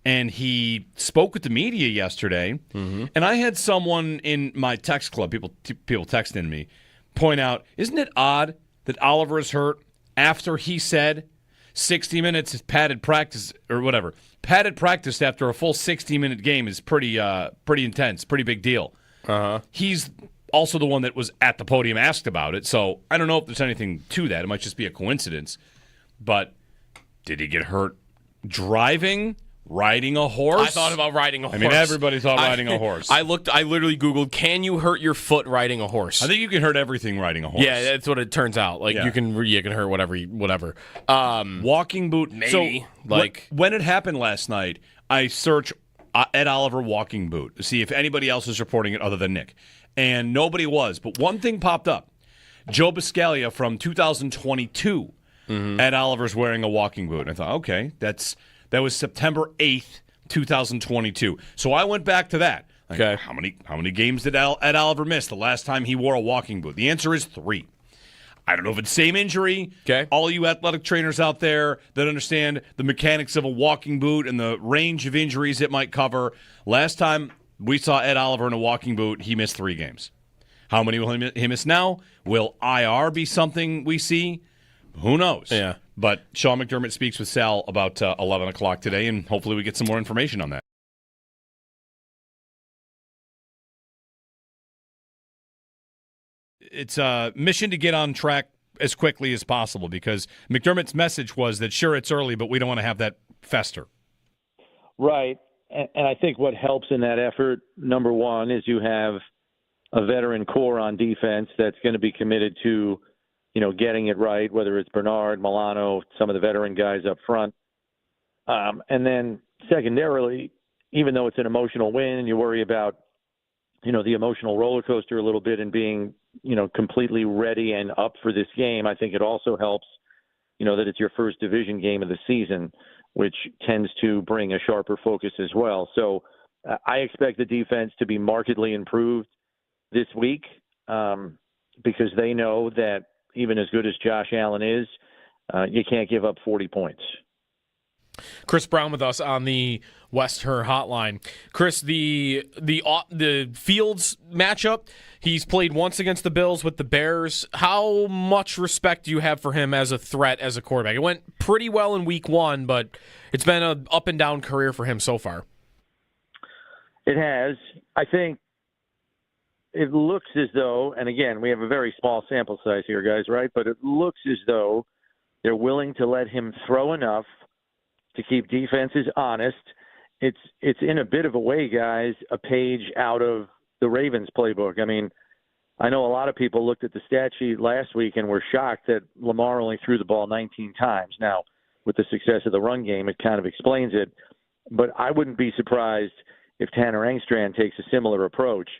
And he spoke with the media yesterday, and I had someone in my text club, people texting me, point out, isn't it odd that Oliver is hurt after he said 60 minutes is padded practice or whatever. Padded practice after a full 60-minute game is pretty intense, pretty big deal. He's also the one that was at the podium asked about it, so I don't know if there's anything to that. It might just be a coincidence. But did he get hurt driving? Riding a horse? I thought about riding a horse. I mean, everybody thought riding a horse. I literally Googled, can you hurt your foot riding a horse? I think you can hurt everything riding a horse. Yeah, that's what it turns out. Like, you can hurt whatever. Walking boot. Maybe. So, when it happened last night, I searched Ed Oliver walking boot to see if anybody else is reporting it other than Nick. And nobody was. But one thing popped up. Joe Biscaglia from 2022. Ed Oliver's wearing a walking boot. And I thought, okay, that was September 8th, 2022. So I went back to that. Like, okay. How many games did Ed Oliver miss the last time he wore a walking boot? The answer is 3. I don't know if it's the same injury. Okay. All you athletic trainers out there that understand the mechanics of a walking boot and the range of injuries it might cover. Last time we saw Ed Oliver in a walking boot, he missed 3 games. How many will he miss now? Will IR be something we see? Who knows? Yeah. But Sean McDermott speaks with Sal about 11 o'clock today, and hopefully we get some more information on that. It's a mission to get on track as quickly as possible because McDermott's message was that, sure, it's early, but we don't want to have that fester. Right. And I think what helps in that effort, number one, is you have a veteran core on defense that's going to be committed to getting it right, whether it's Bernard, Milano, some of the veteran guys up front. And then secondarily, even though it's an emotional win, you worry about, the emotional roller coaster a little bit and being, completely ready and up for this game. I think it also helps, that it's your first division game of the season, which tends to bring a sharper focus as well. So I expect the defense to be markedly improved this week because they know that even as good as Josh Allen is, you can't give up 40 points. Chris Brown with us on the West Her Hotline. Chris, the Fields matchup, he's played once against the Bills with the Bears. How much respect do you have for him as a threat as a quarterback? It went pretty well in week 1, but it's been an up and down career for him so far. It has. I think it looks as though, and again, we have a very small sample size here, guys, right? But it looks as though they're willing to let him throw enough to keep defenses honest. It's in a bit of a way, guys, a page out of the Ravens playbook. I mean, I know a lot of people looked at the stat sheet last week and were shocked that Lamar only threw the ball 19 times. Now, with the success of the run game, it kind of explains it. But I wouldn't be surprised if Tanner Engstrand takes a similar approach.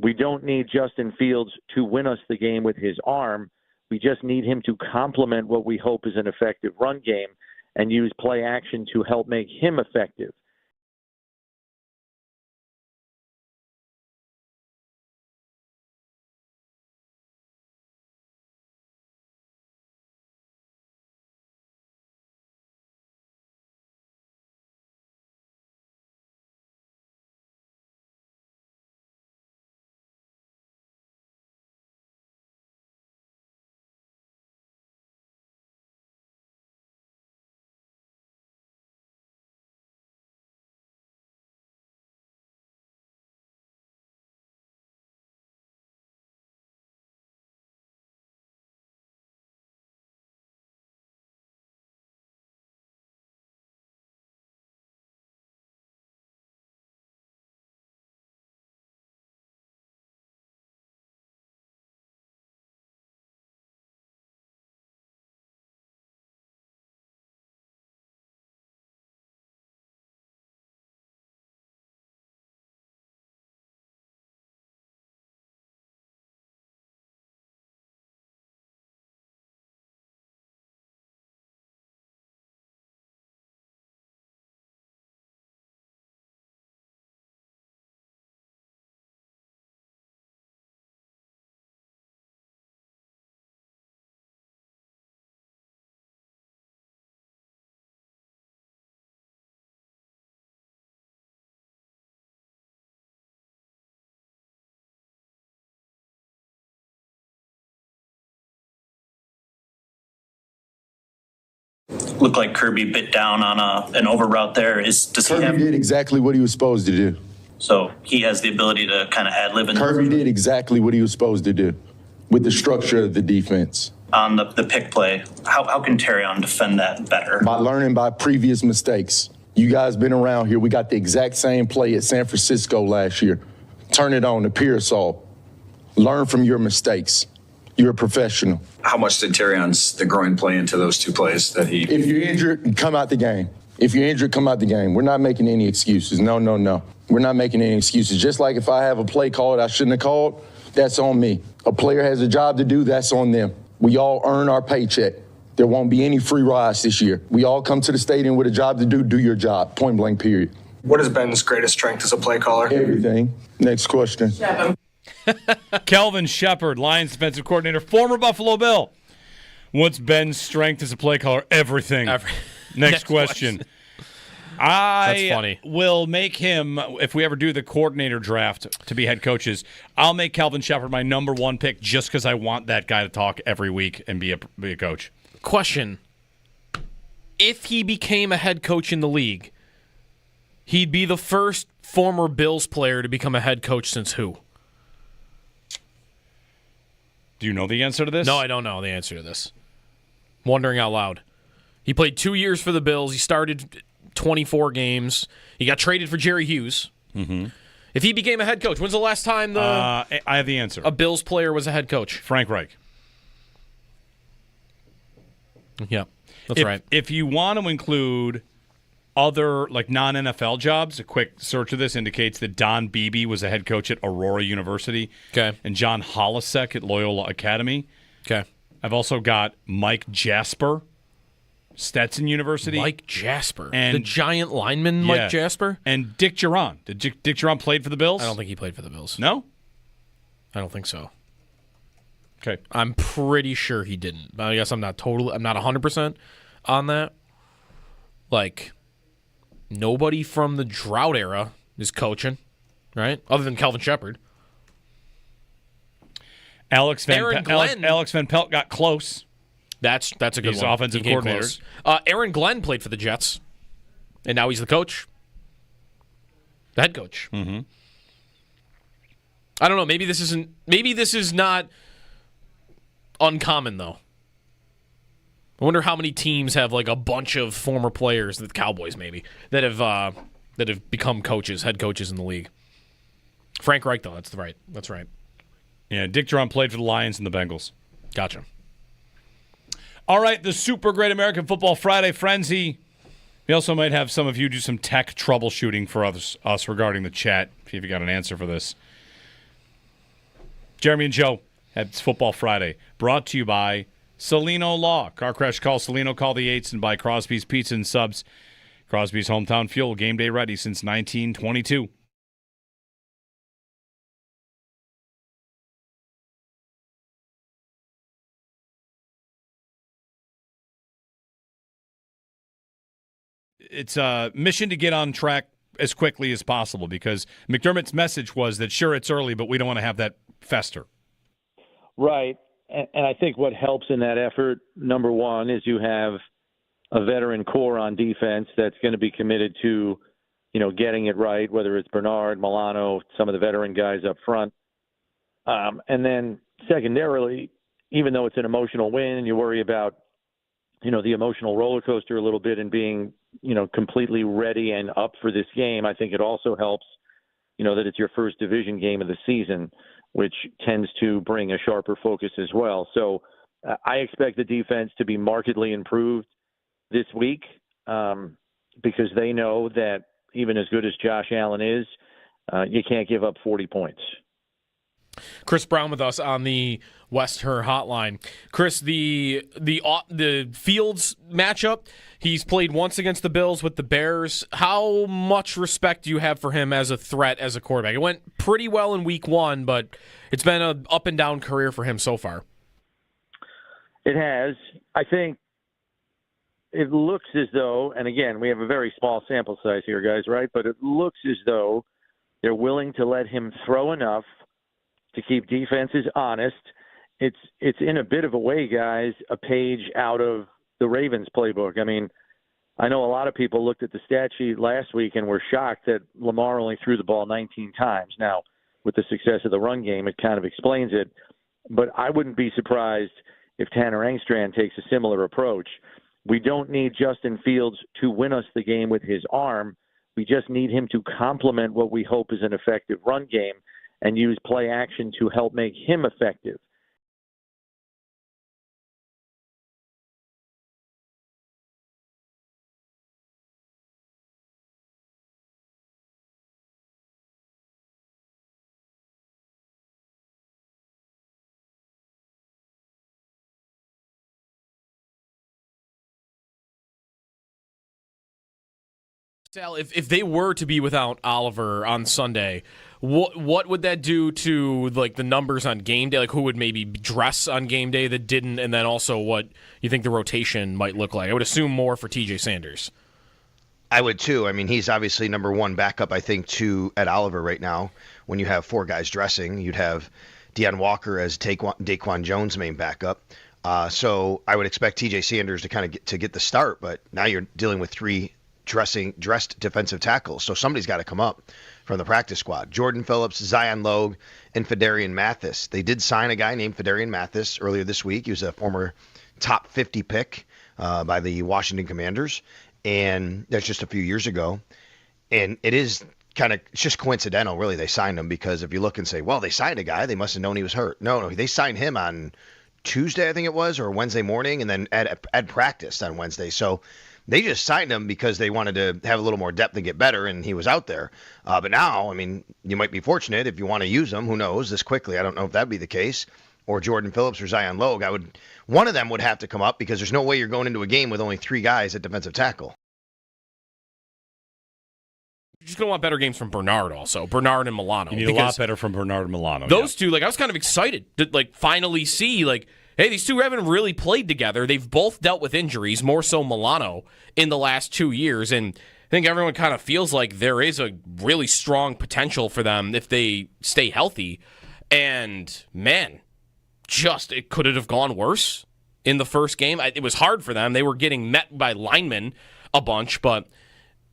We don't need Justin Fields to win us the game with his arm. We just need him to complement what we hope is an effective run game and use play action to help make him effective. looked like Kirby bit down on an over route there. Kirby did exactly what he was supposed to do. So he has the ability to kind of ad-lib. Kirby did exactly what he was supposed to do with the structure of the defense. On the pick play, how can Terrion defend that better? By learning by previous mistakes. You guys been around here. We got the exact same play at San Francisco last year. Turn it on to Pearsall. Learn from your mistakes. You're a professional. How much did the groin play into those two plays that he... If you're injured, come out the game. If you're injured, come out the game. We're not making any excuses. No. We're not making any excuses. Just like if I have a play called I shouldn't have called, that's on me. A player has a job to do, that's on them. We all earn our paycheck. There won't be any free rides this year. We all come to the stadium with a job to do your job, point blank, period. What is Ben's greatest strength as a play caller? Everything. Next question. Kelvin Shepard, Lions defensive coordinator, former Buffalo Bill. What's Ben's strength as a play caller? Everything. Next question. That's funny. Will make him, if we ever do the coordinator draft to be head coaches, I'll make Kelvin Shepard my number one pick just because I want that guy to talk every week and be a coach. Question. If he became a head coach in the league, he'd be the first former Bills player to become a head coach since who? Do you know the answer to this? No, I don't know the answer to this. I'm wondering out loud. He played 2 years for the Bills. He started 24 games. He got traded for Jerry Hughes. Mm-hmm. If he became a head coach, when's the last time I have the answer. A Bills player was a head coach? Frank Reich. Yeah, that's right. If you want to include other non-NFL jobs, a quick search of this indicates that Don Beebe was a head coach at Aurora University. Okay. And John Holasek at Loyola Academy. Okay. I've also got Mike Jasper, Stetson University. Mike Jasper. And the giant lineman Mike Jasper? And Dick Duran. Did Dick Duran played for the Bills? I don't think he played for the Bills. No? I don't think so. Okay. I'm pretty sure he didn't. But I guess I'm not 100% on that. Nobody from the drought era is coaching, right? Other than Kelvin Shepard. Alex Van Pelt got close. That's a good He's one. offensive coordinator. Aaron Glenn played for the Jets, and now he's the coach. The head coach. Mm-hmm. I don't know. Maybe this is not uncommon though. I wonder how many teams have a bunch of former players, the Cowboys maybe, that have become coaches, head coaches in the league. Frank Reich though, that's right. Yeah, Dick Duran played for the Lions and the Bengals. Gotcha. All right, the Super Great American Football Friday Frenzy. We also might have some of you do some tech troubleshooting for us regarding the chat. See if you got an answer for this. Jeremy and Joe, it's Football Friday, brought to you by Salino Law. Car crash, call Salino, call the 8s, and by Crosby's Pizza and Subs. Crosby's Hometown Fuel, game day ready since 1922. It's a mission to get on track as quickly as possible because McDermott's message was that, sure, it's early, but we don't want to have that fester. Right. And I think what helps in that effort, number one, is you have a veteran core on defense that's going to be committed to, getting it right, whether it's Bernard, Milano, some of the veteran guys up front. And then secondarily, even though it's an emotional win, you worry about, the emotional roller coaster a little bit and being, completely ready and up for this game. I think it also helps, that it's your first division game of the season, which tends to bring a sharper focus as well. So I expect the defense to be markedly improved this week because they know that even as good as Josh Allen is, you can't give up 40 points. Chris Brown with us on the West Her Hotline. Chris, the Fields matchup, he's played once against the Bills with the Bears. How much respect do you have for him as a threat as a quarterback? It went pretty well in week one, but it's been an up and down career for him so far. It has. I think it looks as though, and again, we have a very small sample size here, guys, right? But it looks as though they're willing to let him throw enough to keep defenses honest. It's in a bit of a way, guys, a page out of the Ravens playbook. I mean, I know a lot of people looked at the stat sheet last week and were shocked that Lamar only threw the ball 19 times. Now, with the success of the run game, it kind of explains it. But I wouldn't be surprised if Tanner Engstrand takes a similar approach. We don't need Justin Fields to win us the game with his arm. We just need him to complement what we hope is an effective run game and use play action to help make him effective. Sal, if they were to be without Oliver on Sunday, what would that do to like the numbers on game day? Like who would maybe dress on game day that didn't, and then also what you think the rotation might look like? I would assume more for TJ Sanders. I would too. I mean, he's obviously number one backup, I think, to Ed Oliver right now. When you have four guys dressing, you'd have Deion Walker as Daquan Jones' main backup. So I would expect TJ Sanders to kind of get the start, but now you're dealing with three dressed defensive tackles. So somebody's got to come up from the practice squad. Jordan Phillips, Zion Logue, and Fedarian Mathis. They did sign a guy named Fedarian Mathis earlier this week. He was a former top 50 pick by the Washington Commanders, and that's just a few years ago. And it's just coincidental, really, they signed him, because if you look and say, well, they signed a guy, they must have known he was hurt. No, they signed him on Tuesday, I think it was, or Wednesday morning, and then Ed practiced on Wednesday. So they just signed him because they wanted to have a little more depth and get better, and he was out there. But now, I mean, you might be fortunate if you want to use him. Who knows? This quickly, I don't know if that'd be the case. Or Jordan Phillips or Zion Logue. One of them would have to come up, because there's no way you're going into a game with only three guys at defensive tackle. You're just going to want better games from Bernard also. Bernard and Milano. You need a lot better from Bernard and Milano. Those two, I was kind of excited to finally see, hey, these two haven't really played together. They've both dealt with injuries, more so Milano, in the last 2 years. And I think everyone kind of feels like there is a really strong potential for them if they stay healthy. And, man, it could it have gone worse in the first game? It was hard for them. They were getting met by linemen a bunch, but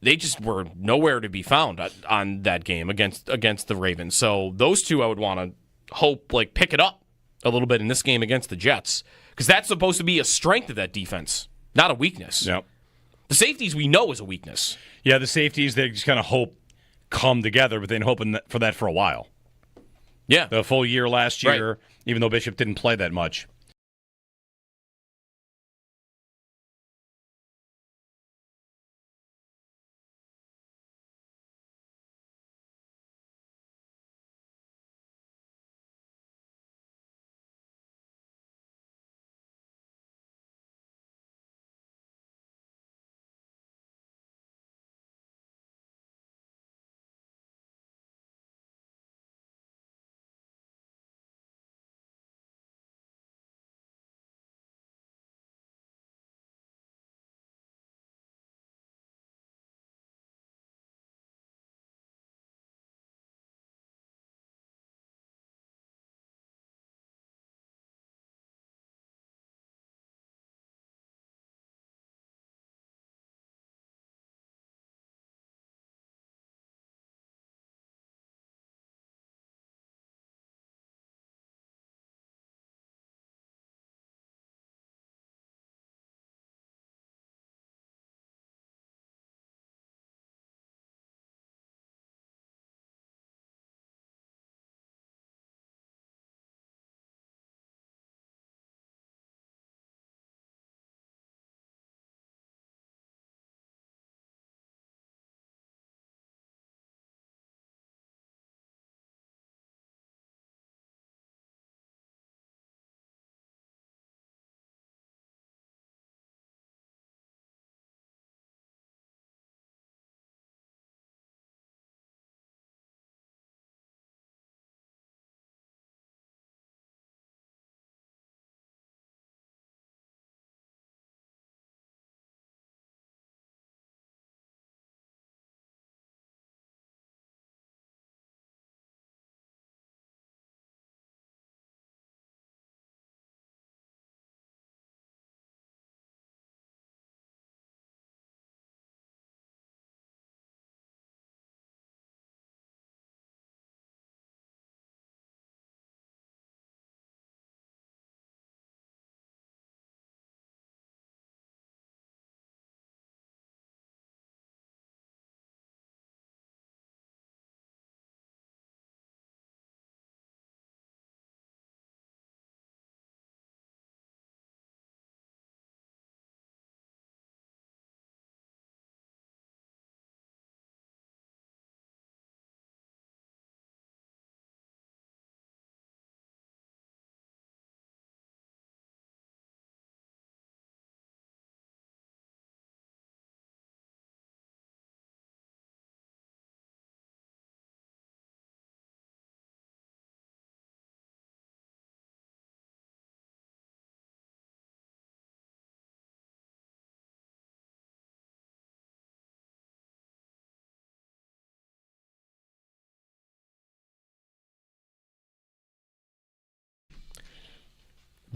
they just were nowhere to be found on that game against the Ravens. So those two I would want to hope pick it up a little bit in this game against the Jets, because that's supposed to be a strength of that defense, not a weakness. Yep. The safeties we know is a weakness. Yeah, the safeties, they just kind of hope come together, but they've been hoping for that for a while. Yeah. The full year last year, right. Even though Bishop didn't play that much.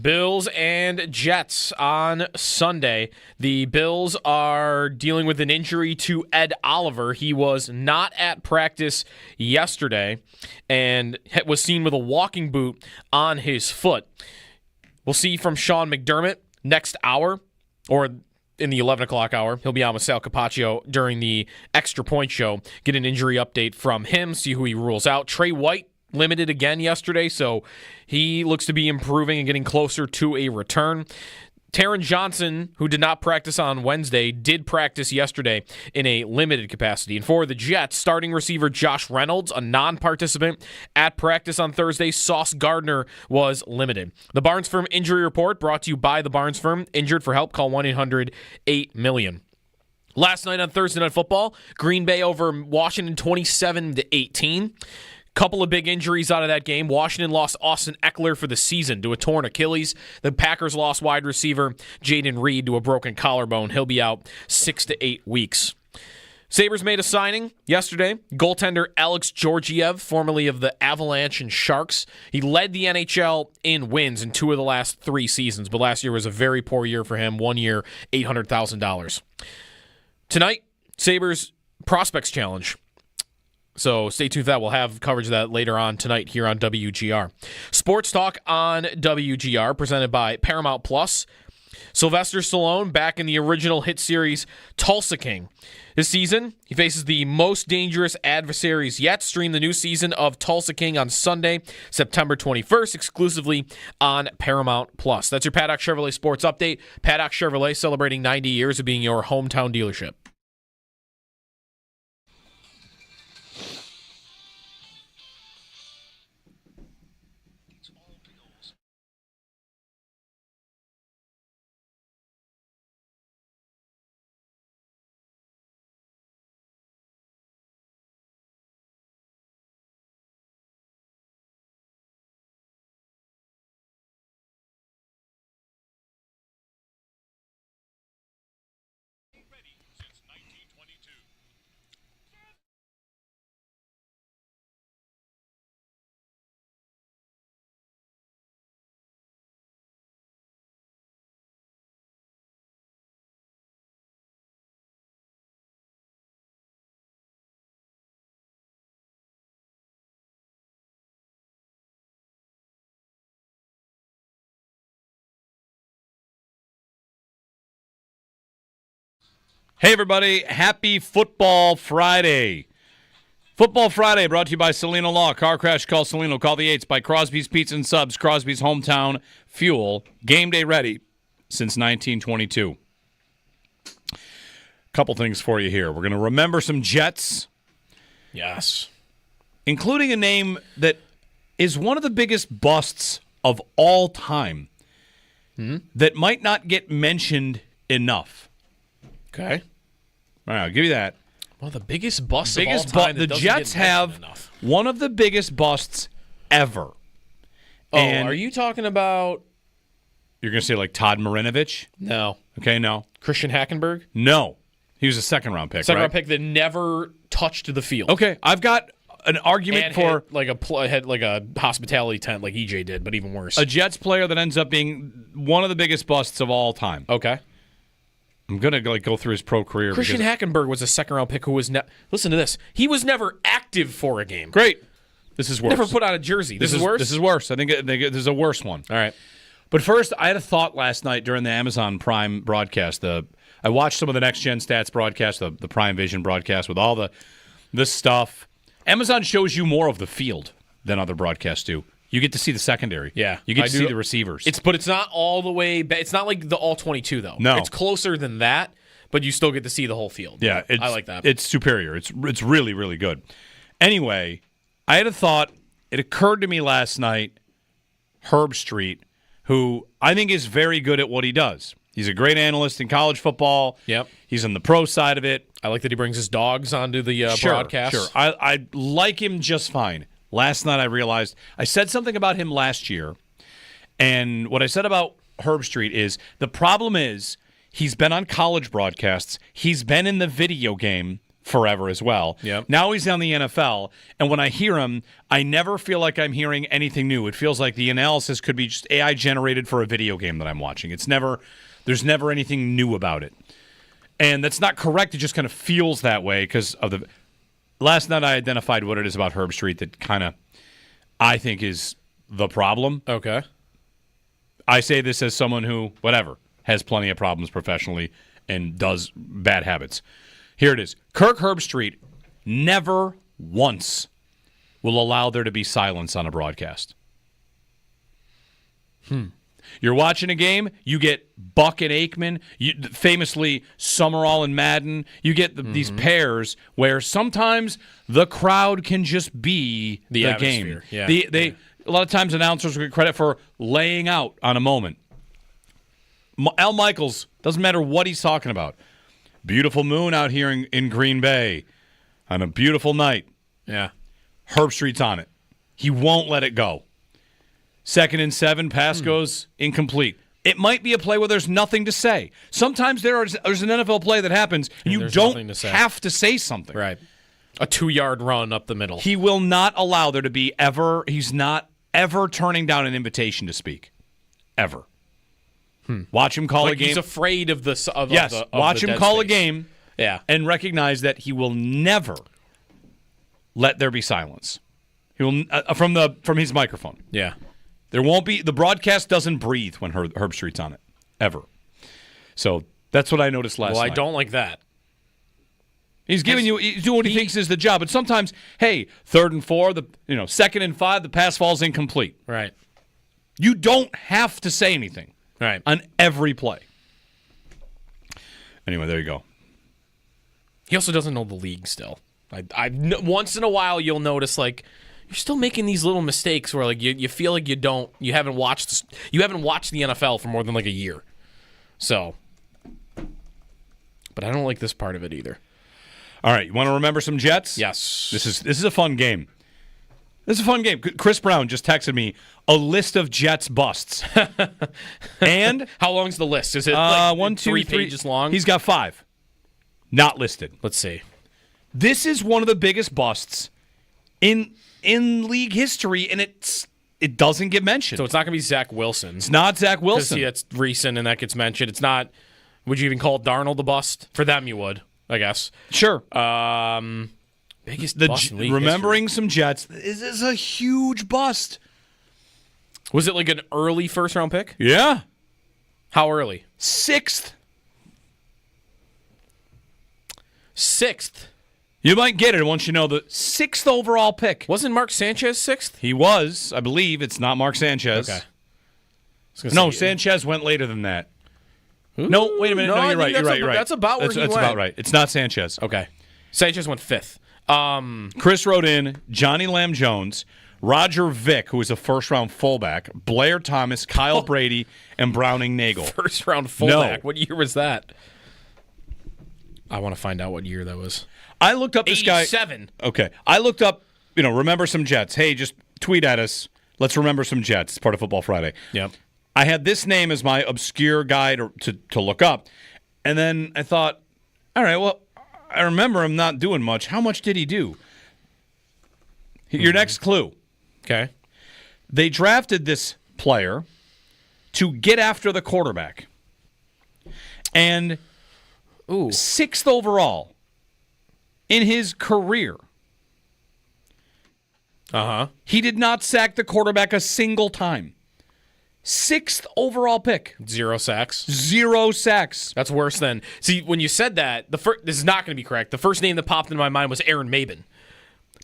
Bills and Jets on Sunday. The Bills are dealing with an injury to Ed Oliver. He was not at practice yesterday and was seen with a walking boot on his foot. We'll see from Sean McDermott next hour, or in the 11 o'clock hour. He'll be on with Sal Capaccio during the Extra Point Show. Get an injury update from him, see who he rules out. Trey White limited again yesterday, so he looks to be improving and getting closer to a return. Taron Johnson, who did not practice on Wednesday, did practice yesterday in a limited capacity. And for the Jets, starting receiver Josh Reynolds, a non-participant at practice on Thursday. Sauce Gardner was limited. The Barnes Firm Injury Report brought to you by the Barnes Firm. Injured for help, call 1-800-8-MILLION. Last night on Thursday Night Football, Green Bay over Washington 27-18. Couple of big injuries out of that game. Washington lost Austin Eckler for the season to a torn Achilles. The Packers lost wide receiver Jaden Reed to a broken collarbone. He'll be out 6 to 8 weeks. Sabres made a signing yesterday. Goaltender Alex Georgiev, formerly of the Avalanche and Sharks. He led the NHL in wins in 2 of the last 3 seasons, but last year was a very poor year for him. 1 year, $800,000. Tonight, Sabres Prospects Challenge. So stay tuned for that. We'll have coverage of that later on tonight here on WGR. Sports Talk on WGR, presented by Paramount Plus. Sylvester Stallone back in the original hit series Tulsa King. This season, he faces the most dangerous adversaries yet. Stream the new season of Tulsa King on Sunday, September 21st, exclusively on Paramount Plus. That's your Paddock Chevrolet Sports Update. Paddock Chevrolet celebrating 90 years of being your hometown dealership. Hey, everybody. Happy Football Friday. Football Friday brought to you by Salino Law. Car crash, call Salino. Call the 8s by Crosby's Pizza and Subs. Crosby's Hometown Fuel. Game day ready since 1922. Couple things for you here. We're going to remember some Jets. Yes. Including a name that is one of the biggest busts of all time that might not get mentioned enough. Okay. All right, I'll give you that. One of the biggest busts of all time. The Jets have one of the biggest busts ever. Oh, and are you talking about... You're going to say like Todd Marinovich? No. Okay, no. Christian Hackenberg? No. He was a second-round pick, Second-round pick that never touched the field. Okay, I've got an argument and for... Had like a hospitality tent like EJ did, but even worse. A Jets player that ends up being one of the biggest busts of all time. Okay. I'm going to go through his pro career. Christian Hackenberg was a second-round pick who was... Listen to this. He was never active for a game. Great. This is worse. Never put on a jersey. This is worse? This is worse. I think there's a worse one. All right. But first, I had a thought last night during the Amazon Prime broadcast. I watched some of the Next Gen Stats broadcast, the Prime Vision broadcast with all this stuff. Amazon shows you more of the field than other broadcasts do. You get to see the secondary. Yeah. You get to see the receivers. But it's not all the way... It's not like the all-22, though. No. It's closer than that, but you still get to see the whole field. Yeah. I like that. It's superior. It's really, really good. Anyway, I had a thought. It occurred to me last night, Herb Street, who I think is very good at what he does. He's a great analyst in college football. Yep. He's on the pro side of it. I like that he brings his dogs onto the broadcast. Sure. I like him just fine. Last night I realized I said something about him last year, and what I said about Herb Street is the problem is he's been on college broadcasts. He's been in the video game forever as well. Yep. Now he's on the NFL, and when I hear him, I never feel like I'm hearing anything new. It feels like the analysis could be just AI generated for a video game that I'm watching. There's never anything new about it. And that's not correct. It just kind of feels that way because of the... Last night I identified what it is about Herb Street that kind of, I think, is the problem. Okay. I say this as someone who, whatever, has plenty of problems professionally and does bad habits. Here it is. Kirk Herbstreit never once will allow there to be silence on a broadcast. You're watching a game, you get Buck and Aikman, famously Summerall and Madden. You get these pairs where sometimes the crowd can just be the game. Yeah. A lot of times announcers will get credit for laying out on a moment. Al Michaels, doesn't matter what he's talking about. Beautiful moon out here in Green Bay on a beautiful night. Yeah. Herbstreit's on it. He won't let it go. 2nd and 7, pass goes incomplete. It might be a play where there's nothing to say. Sometimes there's an NFL play that happens, and you don't have to say something. Right. A 2-yard run up the middle. He will not allow there to be he's not ever turning down an invitation to speak. Ever. Watch him call a game. He's afraid of the watch him call a game. Yeah. And recognize that he will never let there be silence. He will from his microphone. Yeah. There won't be, the broadcast doesn't breathe when Herbstreit's on it, ever. So that's what I noticed last night. Well, I don't like that. He's doing what he thinks is the job. But sometimes, hey, 3rd and 4, 2nd and 5, the pass falls incomplete. Right. You don't have to say anything. Right. On every play. Anyway, there you go. He also doesn't know the league still. Once in a while, you'll notice you're still making these little mistakes where you feel like you haven't watched the NFL for more than a year. So, but I don't like this part of it either. All right, you want to remember some Jets? Yes. This is a fun game. This is a fun game. Chris Brown just texted me a list of Jets busts. And how long's the list? Is it 1, 2, 3 3 pages long? He's got 5. Not listed. Let's see. This is one of the biggest busts in league history, and it doesn't get mentioned. So it's not going to be Zach Wilson. It's not Zach Wilson. Because that's recent and that gets mentioned. It's not. Would you even call Darnold the bust? For them, you would, I guess. Sure. Biggest bust in league remembering history. Some Jets. This is a huge bust. Was it an early first-round pick? Yeah. How early? 6th. 6th. You might get it once you know the 6th overall pick. Wasn't Mark Sanchez 6th? He was. I believe it's not Mark Sanchez. Okay. No, Sanchez went later than that. Ooh, no, wait a minute. no, you're right. You're right. That's about where he went. That's about right. It's not Sanchez. Okay. Sanchez went 5th. Chris wrote in Johnny Lamb Jones, Roger Vick, who is a first-round fullback, Blair Thomas, Kyle Brady, and Browning Nagel. First-round fullback? No. What year was that? I want to find out what year that was. I looked up this guy. 87. Okay. I looked up, remember some Jets. Hey, just tweet at us. Let's remember some Jets. It's part of Football Friday. Yep. I had this name as my obscure guy to look up. And then I thought, all right, well, I remember him not doing much. How much did he do? Your next clue. Okay. They drafted this player to get after the quarterback. And 6th overall in his career. He did not sack the quarterback a single time. 6th overall pick. 0 sacks. 0 sacks. That's worse than... See, when you said that, this is not going to be correct. The first name that popped into my mind was Aaron Mabin.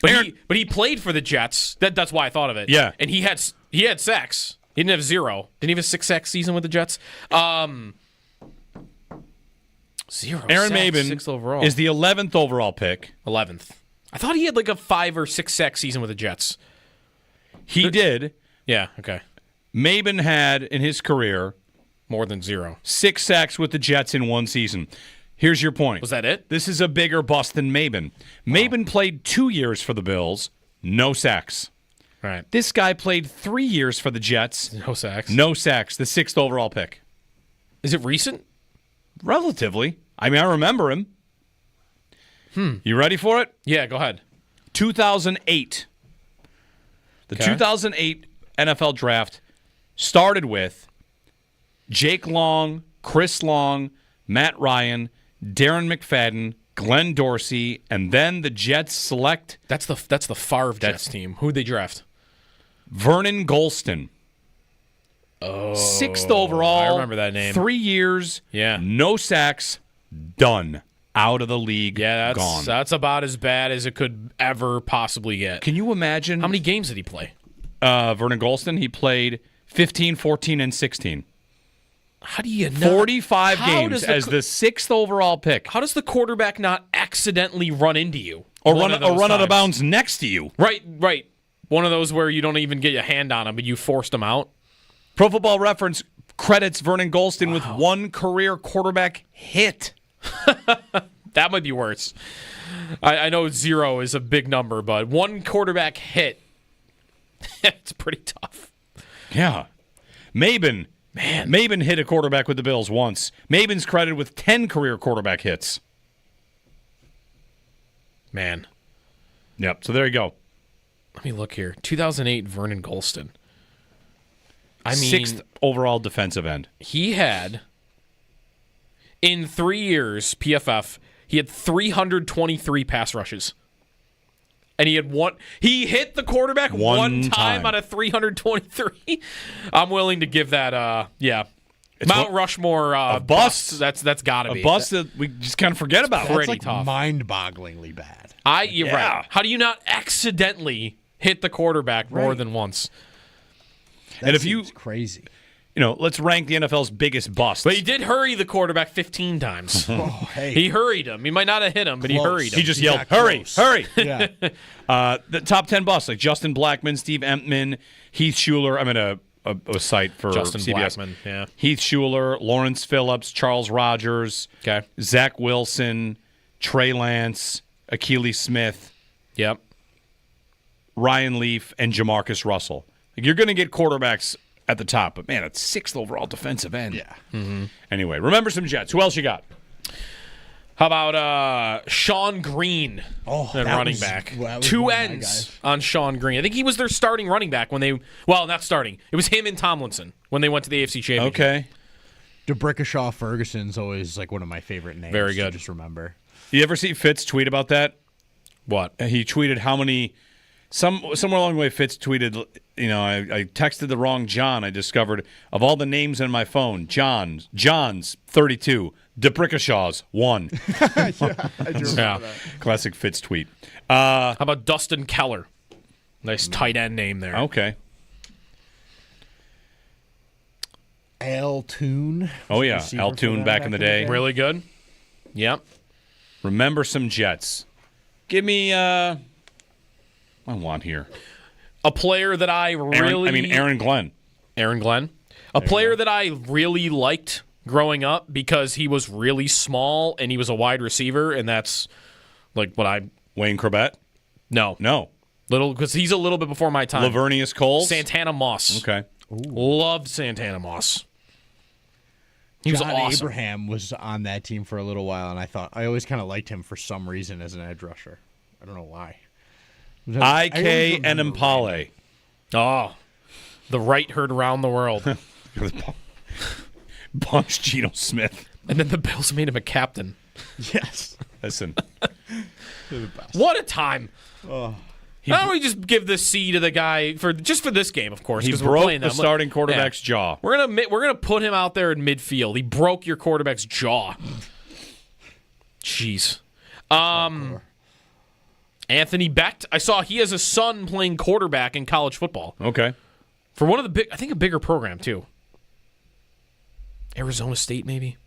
But he played for the Jets. That's why I thought of it. Yeah. And he had sacks. He didn't have 0. Didn't he have a 6-sack season with the Jets? 0 Aaron sacks, Mabin 6th overall. is the 11th overall pick. 11th. I thought he had a 5 or 6-sack season with the Jets. He did. Yeah, okay. Mabin had, in his career, more than 0. 6 sacks with the Jets in one season. Here's your point. Was that it? This is a bigger bust than Mabin. Mabin played 2 years for the Bills, no sacks. Right. This guy played 3 years for the Jets. No sacks. No sacks. The 6th overall pick. Is it recent? Relatively. I mean, I remember him. You ready for it? Yeah, go ahead. 2008. The Okay. 2008 NFL Draft started with Jake Long, Chris Long, Matt Ryan, Darren McFadden, Glenn Dorsey, and then the Jets select. That's the Favre Jets team. Who'd they draft? Vernon Golston. Oh, 6th overall. I remember that name. 3 years. Yeah. No sacks. Done. Out of the league. Yeah, gone. That's about as bad as it could ever possibly get. Can you imagine? How many games did he play? Vernon Golston, he played 15, 14, and 16. How do you know? 45 games as the 6th overall pick. How does the quarterback not accidentally run into you? Or run out of bounds next to you? Right. One of those where you don't even get your hand on him, but you forced him out. Pro Football Reference credits Vernon Golston with 1 career quarterback hit. That might be worse. I know 0 is a big number, but 1 quarterback hit, it's pretty tough. Yeah. Maben hit a quarterback with the Bills once. Maben's credited with 10 career quarterback hits. Man. Yep, so there you go. Let me look here. 2008 Vernon Golston. I mean, 6th overall defensive end. He had, in 3 years, PFF, he had 323 pass rushes. And he hit the quarterback one time out of 323. I'm willing to give that, Mount Rushmore a bust. That's got to be. A bust that we just kind of forget about. That's Pretty like tough. mind-bogglingly bad. You're right. How do you not accidentally hit the quarterback more than once? That seems crazy. Let's rank the NFL's biggest busts. But he did hurry the quarterback 15 times. Hey. He hurried him. He might not have hit him, but he hurried him. He just yelled, "Hurry, hurry!" Yeah. The top 10 busts, like Justin Blackman, Steve Entman, Heath Schuler. I'm at a site for Justin CBS. Blackman, yeah. Heath Schuler, Lawrence Phillips, Charles Rogers, Zach Wilson, Trey Lance, Akili Smith, Ryan Leaf, and Jamarcus Russell. Like, you're going to get quarterbacks at the top, but man, it's 6th overall defensive end. Yeah. Mm-hmm. Anyway, remember some Jets. Who else you got? How about Sean Green, running back? 2 ends on Sean Green. I think he was their starting running back when they. Well, not starting. It was him and Tomlinson when they went to the AFC Championship. Okay. DeBrickashaw Ferguson's always like one of my favorite names. Very good. To just remember. You ever see Fitz tweet about that? What? He tweeted how many. Somewhere along the way, Fitz tweeted, I texted the wrong John. I discovered of all the names in my phone, John's 32, DeBrickashaw's 1. I do remember that. Classic Fitz tweet. How about Dustin Keller? Nice tight end name there. Okay. Al Toon. Oh, yeah. Al Toon back in the day. Really good. Yep. Remember some Jets. Give me, I want here. A player that Aaron Glenn. Aaron Glenn. A player that I really liked growing up because he was really small and he was a wide receiver, and that's like what I... Wayne Corbett? No. Because he's a little bit before my time. Lavernius Coles? Santana Moss. Okay. Loved Santana Moss. He was John awesome. Abraham was on that team for a little while, and I always kind of liked him for some reason as an edge rusher. I don't know why. IK Enimpale. Oh, the right heard around the world. Bunch Geno Smith. And then the Bills made him a captain. Yes. Listen. What a time. Oh. Why don't we just give the C to the guy for this game, of course? He broke the starting quarterback's jaw. We're gonna put him out there in midfield. He broke your quarterback's jaw. Jeez. Anthony Becht. I saw he has a son playing quarterback in college football. Okay. For one of the I think a bigger program too. Arizona State, maybe.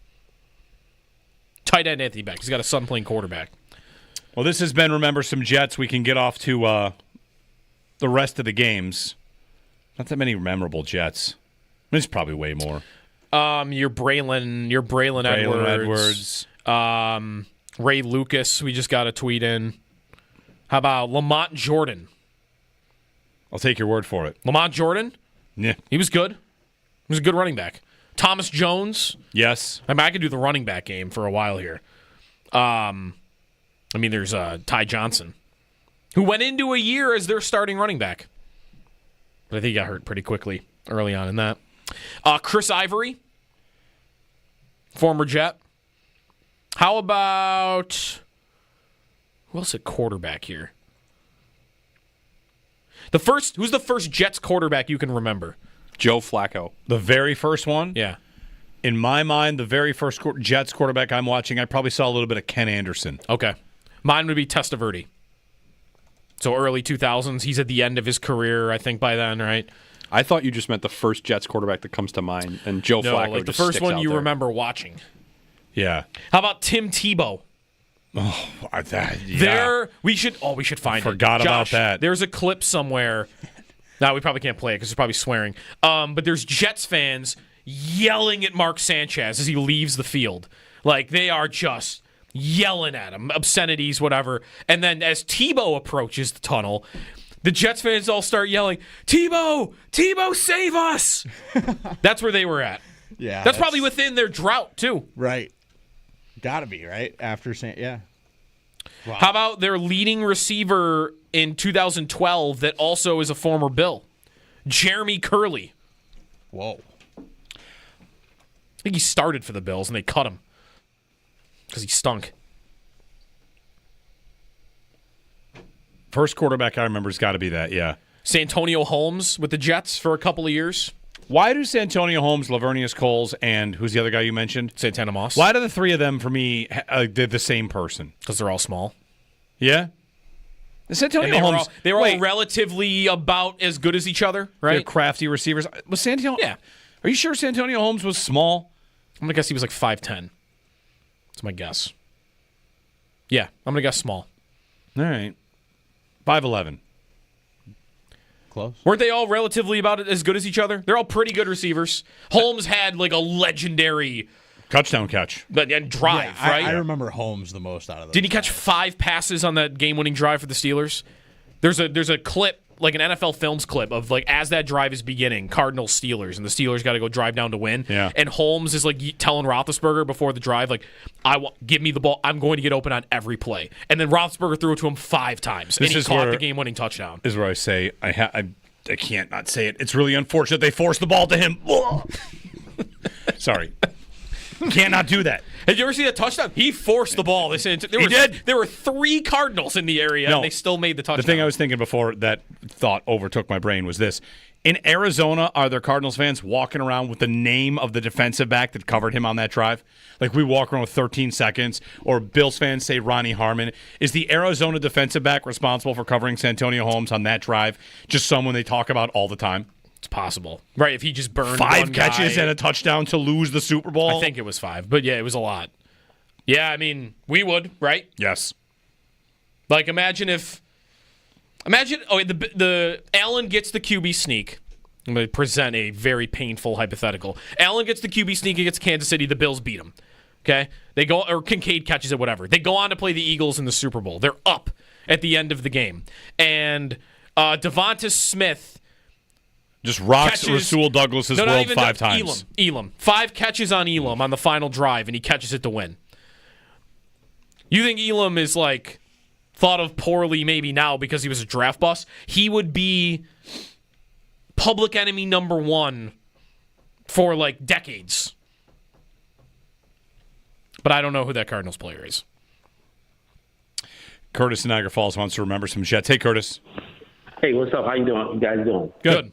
Tight end Anthony Becht. He's got a son playing quarterback. Well, this has been Remember Some Jets. We can get off to the rest of the games. Not that many memorable Jets. There's probably way more. Your Braylon Edwards. Ray Lucas, we just got a tweet in. How about Lamont Jordan? I'll take your word for it. Lamont Jordan? Yeah. He was good. He was a good running back. Thomas Jones? Yes. I mean, I could do the running back game for a while here. I mean, there's Ty Johnson, who went into a year as their starting running back. But I think he got hurt pretty quickly early on in that. Chris Ivory, former Jet. How about, who else at quarterback here? Who's the first Jets quarterback you can remember? Joe Flacco. The very first one? Yeah. In my mind, the very first Jets quarterback I'm watching, I probably saw a little bit of Ken Anderson. Okay. Mine would be Testaverde. So early 2000s. He's at the end of his career, I think, by then, right? I thought you just meant the first Jets quarterback that comes to mind, and Joe Flacco like the just first sticks one out you there. remember watching. Yeah. How about Tim Tebow? Oh, yeah. We should find it. Forgot about Josh, that. There's a clip somewhere. Now we probably can't play it because it's probably swearing. But there's Jets fans yelling at Mark Sanchez as he leaves the field. Like, they are just yelling at him, obscenities, whatever. And then as Tebow approaches the tunnel, the Jets fans all start yelling, "Tebow! Tebow, save us!" That's where they were at. Yeah. That's probably within their drought, too. Right. Gotta be, right? After yeah. Wow. How about their leading receiver in 2012 that also is a former Bill? Jeremy Curley. Whoa. I think he started for the Bills, and they cut him because he stunk. First quarterback I remember has got to be that, yeah. Santonio Holmes with the Jets for a couple of years. Why do Santonio Holmes, Lavernius Coles, and who's the other guy you mentioned? Santana Moss. Why do the three of them, for me, they're the same person? Because they're all small. Yeah? Santonio Holmes. They were all relatively about as good as each other, right? They're crafty receivers. Was Santonio? Yeah. Are you sure Santonio Holmes was small? I'm going to guess he was like 5'10". That's my guess. Yeah, I'm going to guess small. All right. 5'11". Close. Weren't they all relatively about as good as each other? They're all pretty good receivers. Holmes had like a legendary touchdown catch and drive, yeah, right? I remember Holmes the most out of those. Didn't he catch 5 passes on that game-winning drive for the Steelers? There's a clip, like an NFL Films clip of like as that drive is beginning, Cardinals Steelers, and the Steelers got to go drive down to win. Yeah. And Holmes is like telling Roethlisberger before the drive, like, give me the ball. I'm going to get open on every play. And then Roethlisberger threw it to him 5 times, and he caught the game-winning touchdown. This is where I say I can't not say it. It's really unfortunate they forced the ball to him. Sorry. Can't not do that. Did you ever see that touchdown? He forced the ball. They said there were 3 Cardinals in the area, and they still made the touchdown. The thing I was thinking before that thought overtook my brain was this. In Arizona, are there Cardinals fans walking around with the name of the defensive back that covered him on that drive? Like we walk around with 13 seconds, or Bills fans say Ronnie Harmon. Is the Arizona defensive back responsible for covering Santonio Holmes on that drive just someone they talk about all the time? It's possible. Right, if he just burned 5 catches guy, and a touchdown to lose the Super Bowl? I think it was 5, but yeah, it was a lot. Yeah, I mean, we would, right? Yes. Like, imagine the Allen gets the QB sneak. I'm going to present a very painful hypothetical. Allen gets the QB sneak against Kansas City. The Bills beat him. Okay? They go, or Kincaid catches it, whatever. They go on to play the Eagles in the Super Bowl. They're up at the end of the game. And Devonta Smith just rocks Rasul Douglas's world 5 times. Elam. 5 catches on Elam on the final drive, and he catches it to win. You think Elam is like thought of poorly maybe now because he was a draft bust? He would be public enemy number 1 for like decades. But I don't know who that Cardinals player is. Curtis in Niagara Falls wants to remember some Jets. Hey, Curtis. Hey, what's up? How you doing? You guys doing? Good.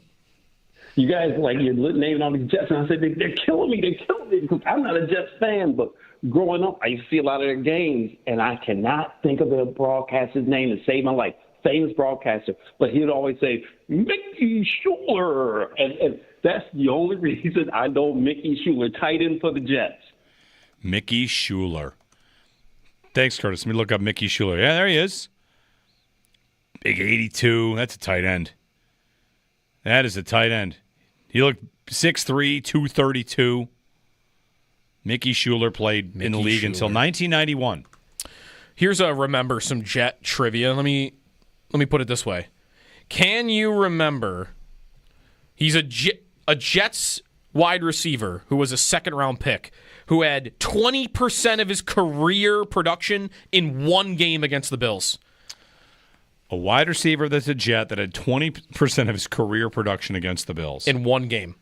You guys, like, you're naming all these Jets, and I said, they're killing me. They're killing me because I'm not a Jets fan, but growing up, I used to see a lot of their games, and I cannot think of the broadcaster's name to save my life. Famous broadcaster, but he would always say, Mickey Schuler, and that's the only reason I know Mickey Schuler, tight end for the Jets. Mickey Schuler. Thanks, Curtis. Let me look up Mickey Schuler. Yeah, there he is. Big 82. That's a tight end. That is a tight end. He looked 6'3", 232. Mickey Schuler played in the league until 1991. Here's remember some Jet trivia. Let me put it this way. Can you remember? He's a Jets wide receiver who was a second-round pick who had 20% of his career production in one game against the Bills? A wide receiver that's a Jet that had 20% of his career production against the Bills. In one game.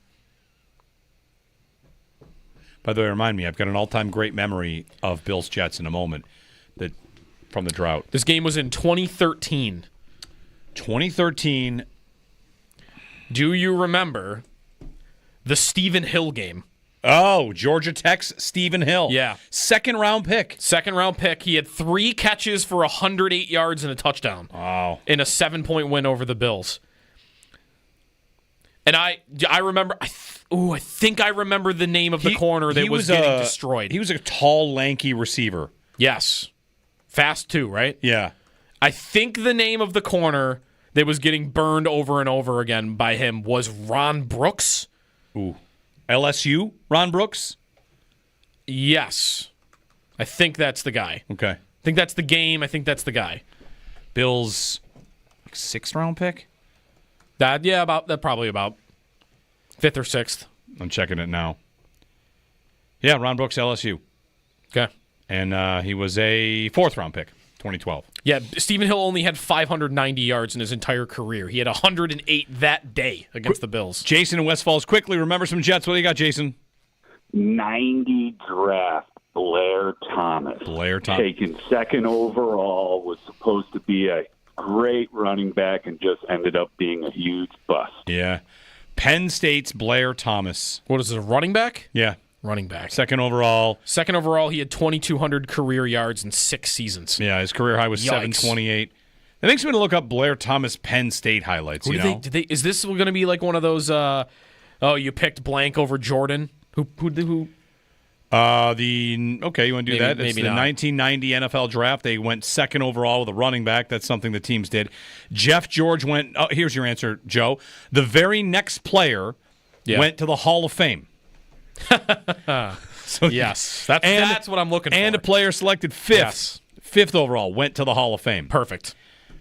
By the way, remind me, I've got an all-time great memory of Bills Jets in a moment from the drought. This game was in 2013. 2013. Do you remember the Stephen Hill game? Oh, Georgia Tech's Stephen Hill. Yeah. Second-round pick. Second-round pick. He had 3 catches for 108 yards and a touchdown. Wow. In a 7-point win over the Bills. And I remember, I think I remember the name of the corner that was getting destroyed. He was a tall, lanky receiver. Yes. Fast too, right? Yeah. I think the name of the corner that was getting burned over and over again by him was Ron Brooks. Ooh. LSU? Ron Brooks? Yes. I think that's the guy. Okay. I think that's the game. I think that's the guy. Bills, 6th-round pick? Probably about 5th or 6th. I'm checking it now. Yeah, Ron Brooks, LSU. Okay. And he was a 4th-round pick, 2012. Yeah, Stephen Hill only had 590 yards in his entire career. He had 108 that day against the Bills. Jason in West Falls, quickly, remember some Jets. What do you got, Jason? 90 draft, Blair Thomas. Taken 2nd overall, was supposed to be a great running back and just ended up being a huge bust. Yeah. Penn State's Blair Thomas. What is it, a running back? Yeah. Running back. 2nd overall. 2nd overall, he had 2,200 career yards in 6 seasons. Yeah, his career high was 728. That makes me want to look up Blair Thomas Penn State highlights. Is this going to be like one of those, you picked blank over Jordan? Who? Okay, you want to do that? It's maybe the not. 1990 NFL draft. They went 2nd overall with a running back. That's something the teams did. Jeff George went, here's your answer, Joe. The very next player went to the Hall of Fame. Yes, that's what I'm looking for. And a player selected 5th. Yes. 5th overall went to the Hall of Fame. Perfect.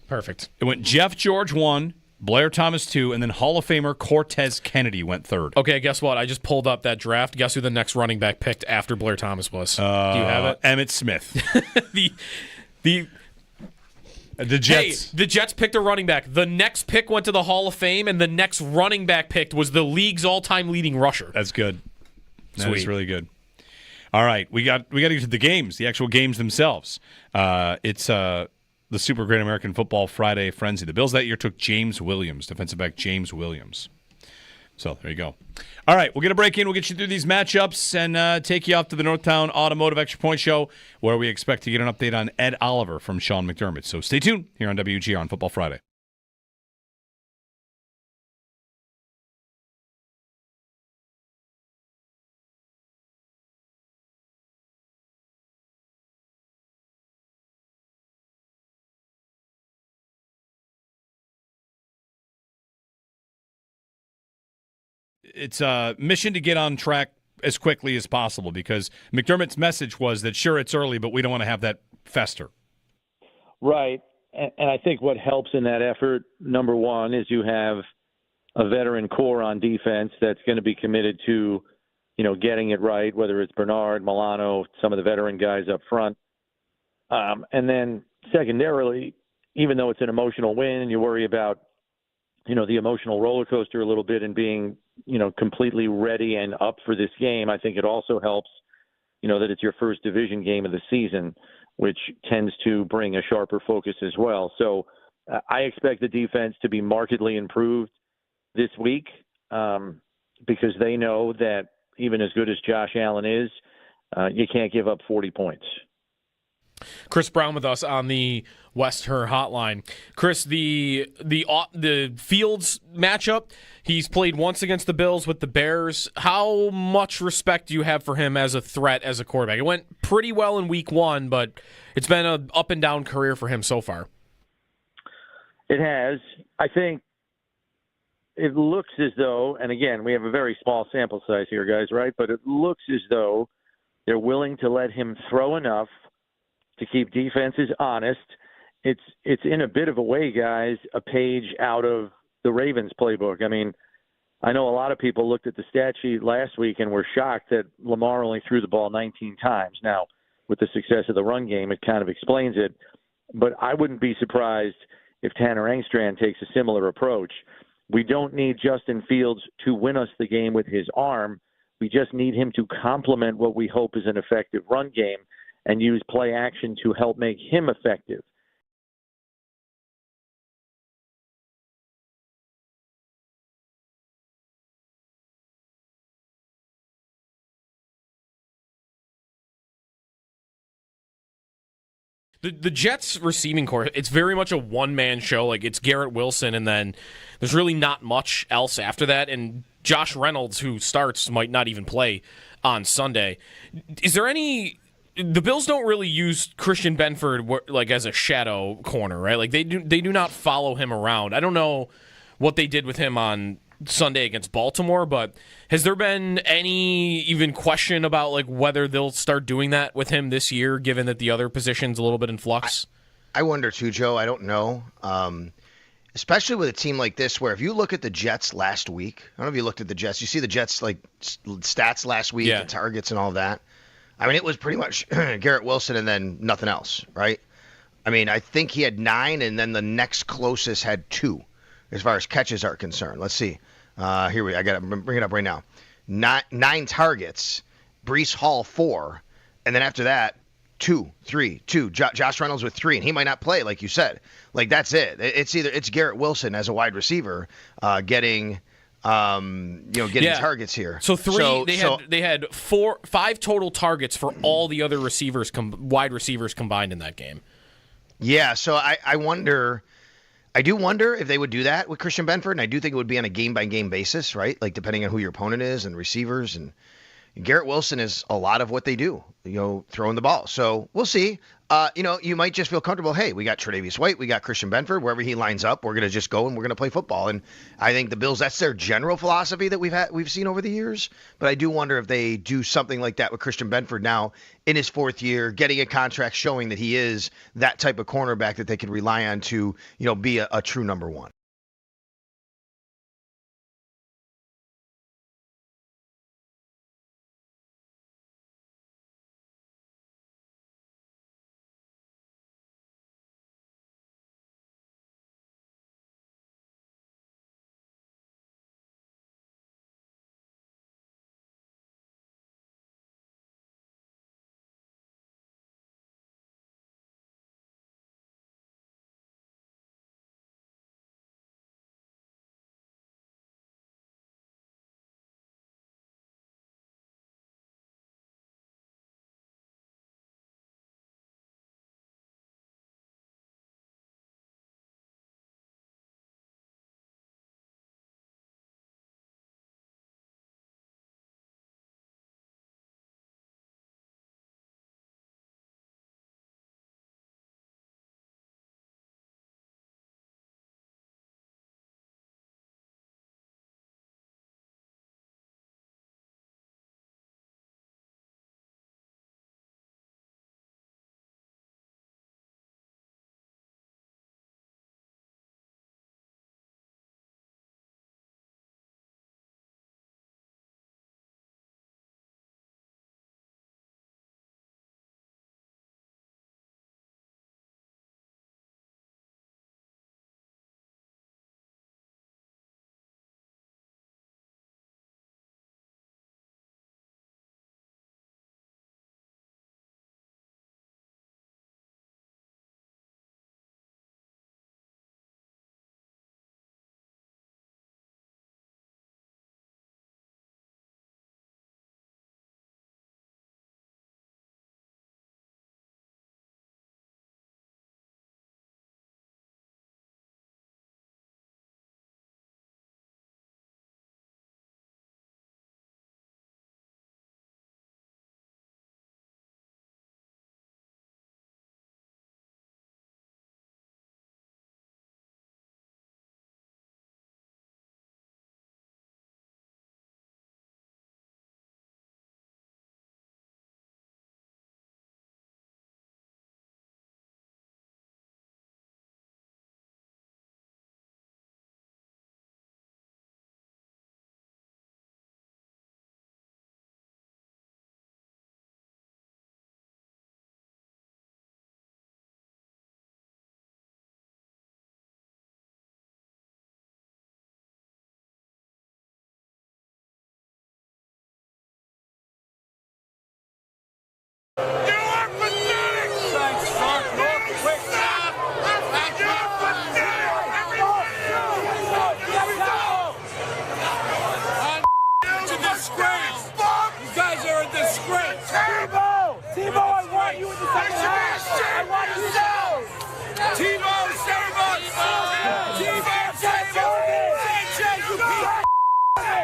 It went Jeff George 1, Blair Thomas 2, and then Hall of Famer Cortez Kennedy went 3rd. Okay, guess what? I just pulled up that draft. Guess who the next running back picked after Blair Thomas was? Do you have it? Emmitt Smith. The Jets. Hey, the Jets picked a running back. The next pick went to the Hall of Fame, and the next running back picked was the league's all-time leading rusher. That's good. That is Sweet. really good. All right, we got to get to the games, the actual games themselves. It's the Super Great American Football Friday Frenzy. The Bills that year took James Williams, defensive back James Williams. So there you go. All right, we'll get a break in. We'll get you through these matchups and take you off to the Northtown Automotive Extra Point Show, where we expect to get an update on Ed Oliver from Sean McDermott. So stay tuned here on WGR on Football Friday. It's a mission to get on track as quickly as possible because McDermott's message was that, sure, it's early, but we don't want to have that fester. Right. And I think what helps in that effort, number one, is you have a veteran core on defense that's going to be committed to, getting it right, whether it's Bernard, Milano, some of the veteran guys up front. And then secondarily, even though it's an emotional win and you worry about, the emotional roller coaster a little bit and being, completely ready and up for this game, I think it also helps, that it's your first division game of the season, which tends to bring a sharper focus as well. So I expect the defense to be markedly improved this week because they know that even as good as Josh Allen is, you can't give up 40 points. Chris Brown with us on the West Her Hotline. Chris, the Fields matchup, he's played once against the Bills with the Bears. How much respect do you have for him as a threat as a quarterback? It went pretty well in week 1, but it's been an up and down career for him so far. It has. I think it looks as though, and again, we have a very small sample size here, guys, right? But it looks as though they're willing to let him throw enough to keep defenses honest. It's in a bit of a way, guys, a page out of the Ravens playbook. I mean, I know a lot of people looked at the stat sheet last week and were shocked that Lamar only threw the ball 19 times. Now, with the success of the run game, it kind of explains it. But I wouldn't be surprised if Tanner Engstrand takes a similar approach. We don't need Justin Fields to win us the game with his arm. We just need him to complement what we hope is an effective run game and use play action to help make him effective. The Jets receiving corps, it's very much a one-man show. Like, it's Garrett Wilson, and then there's really not much else after that. And Josh Reynolds, who starts, might not even play on Sunday. Is there any... The Bills don't really use Christian Benford like as a shadow corner, right? Like, they do not follow him around. I don't know what they did with him on Sunday against Baltimore, but has there been any even question about like whether they'll start doing that with him this year, given that the other position's a little bit in flux? I wonder too, Joe. I don't know. Especially with a team like this, where if you look at the Jets last week, I don't know if you looked at the Jets. You see the Jets like stats last week, and targets and all that. I mean, it was pretty much Garrett Wilson and then nothing else, right? I mean, I think he had 9, and then the next closest had 2. As far as catches are concerned. Let's see. I got to bring it up right now. 9 targets, Breece Hall 4, and then after that, 2, 3, 2. Josh Reynolds with 3, and he might not play, like you said. Like, that's it. It's Garrett Wilson as a wide receiver getting targets here. So they had 5 total targets for all the other receivers, wide receivers combined in that game. Yeah, so I wonder. I do wonder if they would do that with Christian Benford, and I do think it would be on a game-by-game basis, right? Like, depending on who your opponent is and receivers. And Garrett Wilson is a lot of what they do, throwing the ball. So we'll see. You might just feel comfortable, hey, we got Tre'Davious White, we got Christian Benford. Wherever he lines up, we're going to just go and we're going to play football. And I think the Bills, that's their general philosophy that we've seen over the years. But I do wonder if they do something like that with Christian Benford now in his 4th year, getting a contract showing that he is that type of cornerback that they can rely on to, be a true number 1.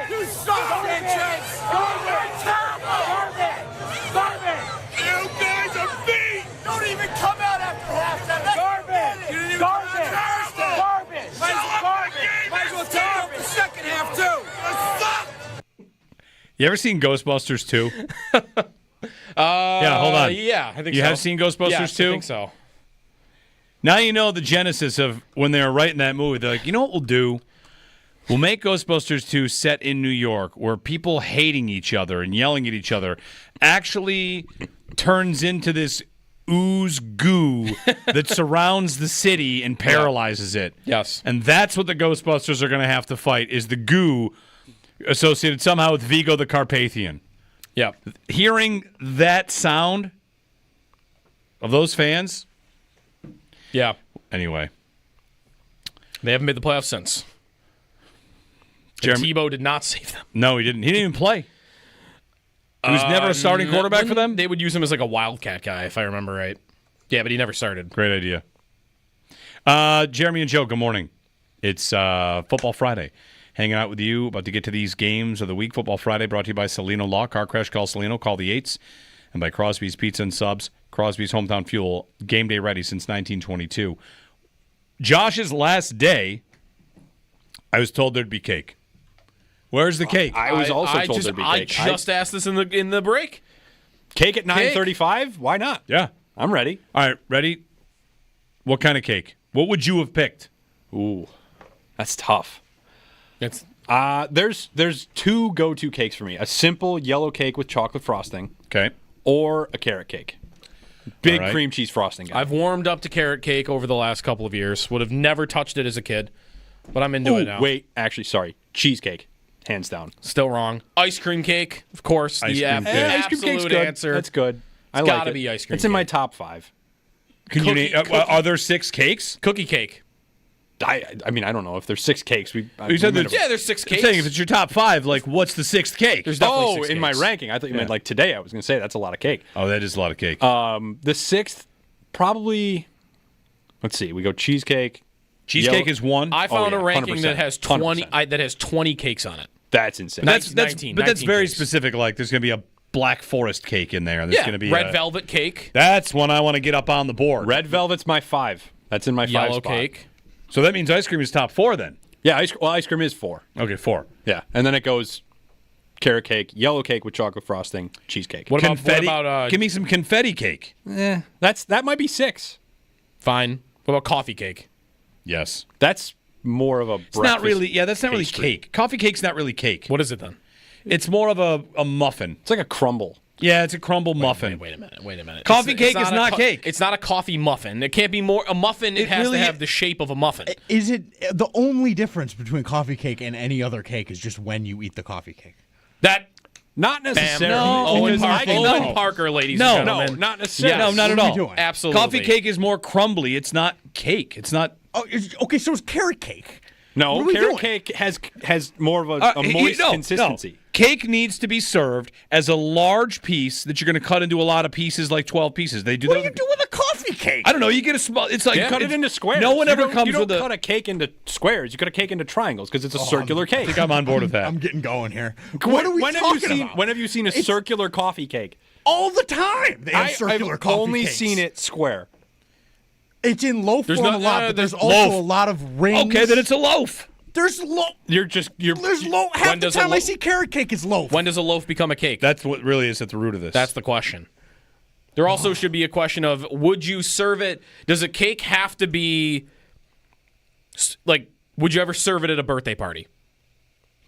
You suck, Sanchez! Garbage! You guys are beat! Don't even come out after halftime! Garbage! Garbage! Might as well take off the second half, too! You ever seen Ghostbusters 2? Yeah, hold on. Yeah, I think so. You have seen Ghostbusters 2? I think so. Now you know the genesis of when they were writing that movie. They're like, you know what we'll do? We'll make Ghostbusters 2 set in New York where people hating each other and yelling at each other actually turns into this ooze goo that surrounds the city and paralyzes it. Yes. And that's what the Ghostbusters are going to have to fight, is the goo associated somehow with Vigo the Carpathian. Yeah. Hearing that sound of those fans. Yeah. Anyway. They haven't made the playoffs since. Tebow did not save them. No, he didn't. He didn't even play. He was never a starting quarterback for them? They would use him as like a wildcat guy, if I remember right. Yeah, but he never started. Great idea. Jeremy and Joe, good morning. It's Football Friday. Hanging out with you, about to get to these games of the week. Football Friday brought to you by Salino Law. Car crash, call Salino, call the 8s. And by Crosby's Pizza and Subs, Crosby's Hometown Fuel, game day ready since 1922. Josh's last day, I was told there'd be cake. Where's the cake? I was also told there'd be cake. I just asked this in the break. Cake at 9:35? Why not? Yeah. I'm ready. All right, ready? What kind of cake? What would you have picked? Ooh, that's tough. It's there's two go-to cakes for me. A simple yellow cake with chocolate frosting. Okay. Or a carrot cake. Big right. cream cheese frosting guy. I've warmed up to carrot cake over the last couple of years. Would have never touched it as a kid, but I'm into it now. Wait, actually, sorry. Cheesecake. Hands down. Still wrong. Ice cream cake, of course. Ice The cream cake. Ice cream cake's absolute good. answer. That's good. It's like gotta it. be ice cream It's in cake. my top 5. Can you name, are there 6 cakes? Cookie cake. I mean, I don't know if there's 6 cakes. You said there's 6 I'm cakes. saying if it's your top 5, like, what's the 6th cake? There's definitely 6 in cakes. my ranking. I thought you meant like today. I was going to say that's a lot of cake. Oh, that is a lot of cake. The 6th, probably, let's see. We go cheesecake. Cheesecake is 1. I found a ranking 100%. that has 20 that has 20 cakes on it. That's insane. That's 19 very cakes. specific. Like, there's going to be a Black Forest cake in there. There's Yeah, going to be red velvet cake. That's one I want to get up on the board. Red velvet's my 5. That's in my 5 Yellow spot. cake. So that means ice cream is top 4 then. Yeah, ice cream is 4. Okay, 4. Yeah, and then it goes carrot cake, yellow cake with chocolate frosting, cheesecake. What Confetti. about Give me some confetti cake. That might be 6. fine. What about coffee cake? Yes. That's more of a breakfast. It's not really. Yeah, that's not really pastry. cake. Coffee cake's not really cake. What is it then? It's more of a muffin. It's like a crumble. Yeah, it's a crumble muffin. Wait a minute. Coffee cake is not cake. It's not a coffee muffin. It can't be more a muffin. It has really- to have the shape of a muffin. Is it the only difference between coffee cake and any other cake is just when you eat the coffee cake? That Not necessarily. No, Owen, because I can- Owen no. Parker, ladies No. and No, gentlemen. not necessarily. No, not at What are all. we doing? Absolutely. Coffee cake is more crumbly. It's not cake. It's not. Oh, okay, so it's carrot cake. What No, are we carrot doing? cake has more of a moist consistency. No. Cake needs to be served as a large piece that you're going to cut into a lot of pieces, like 12 pieces. They do What that. do you do with a coffee cake? I don't know. You get a small. It's like Cut it into squares. No one You ever don't- comes you don't with cut a cake into squares. You cut a cake into triangles because it's a circular I cake. think I'm on board with that. I'm getting going here. What are we when talking have you seen, about? When have you seen a circular coffee cake? All the time. They have circular I've coffee only cakes. seen it square. It's in loaf There's form no- a lot, no, but there's there's also loaf. a lot of rings. Okay, then it's a loaf. There's There's loaf. Half the does a time I loaf- see carrot cake, it's loaf. When does a loaf become a cake? That's what really is at the root of this. That's the question. There also should be a question of would you serve it? Does a cake have to be like? Would you ever serve it at a birthday party?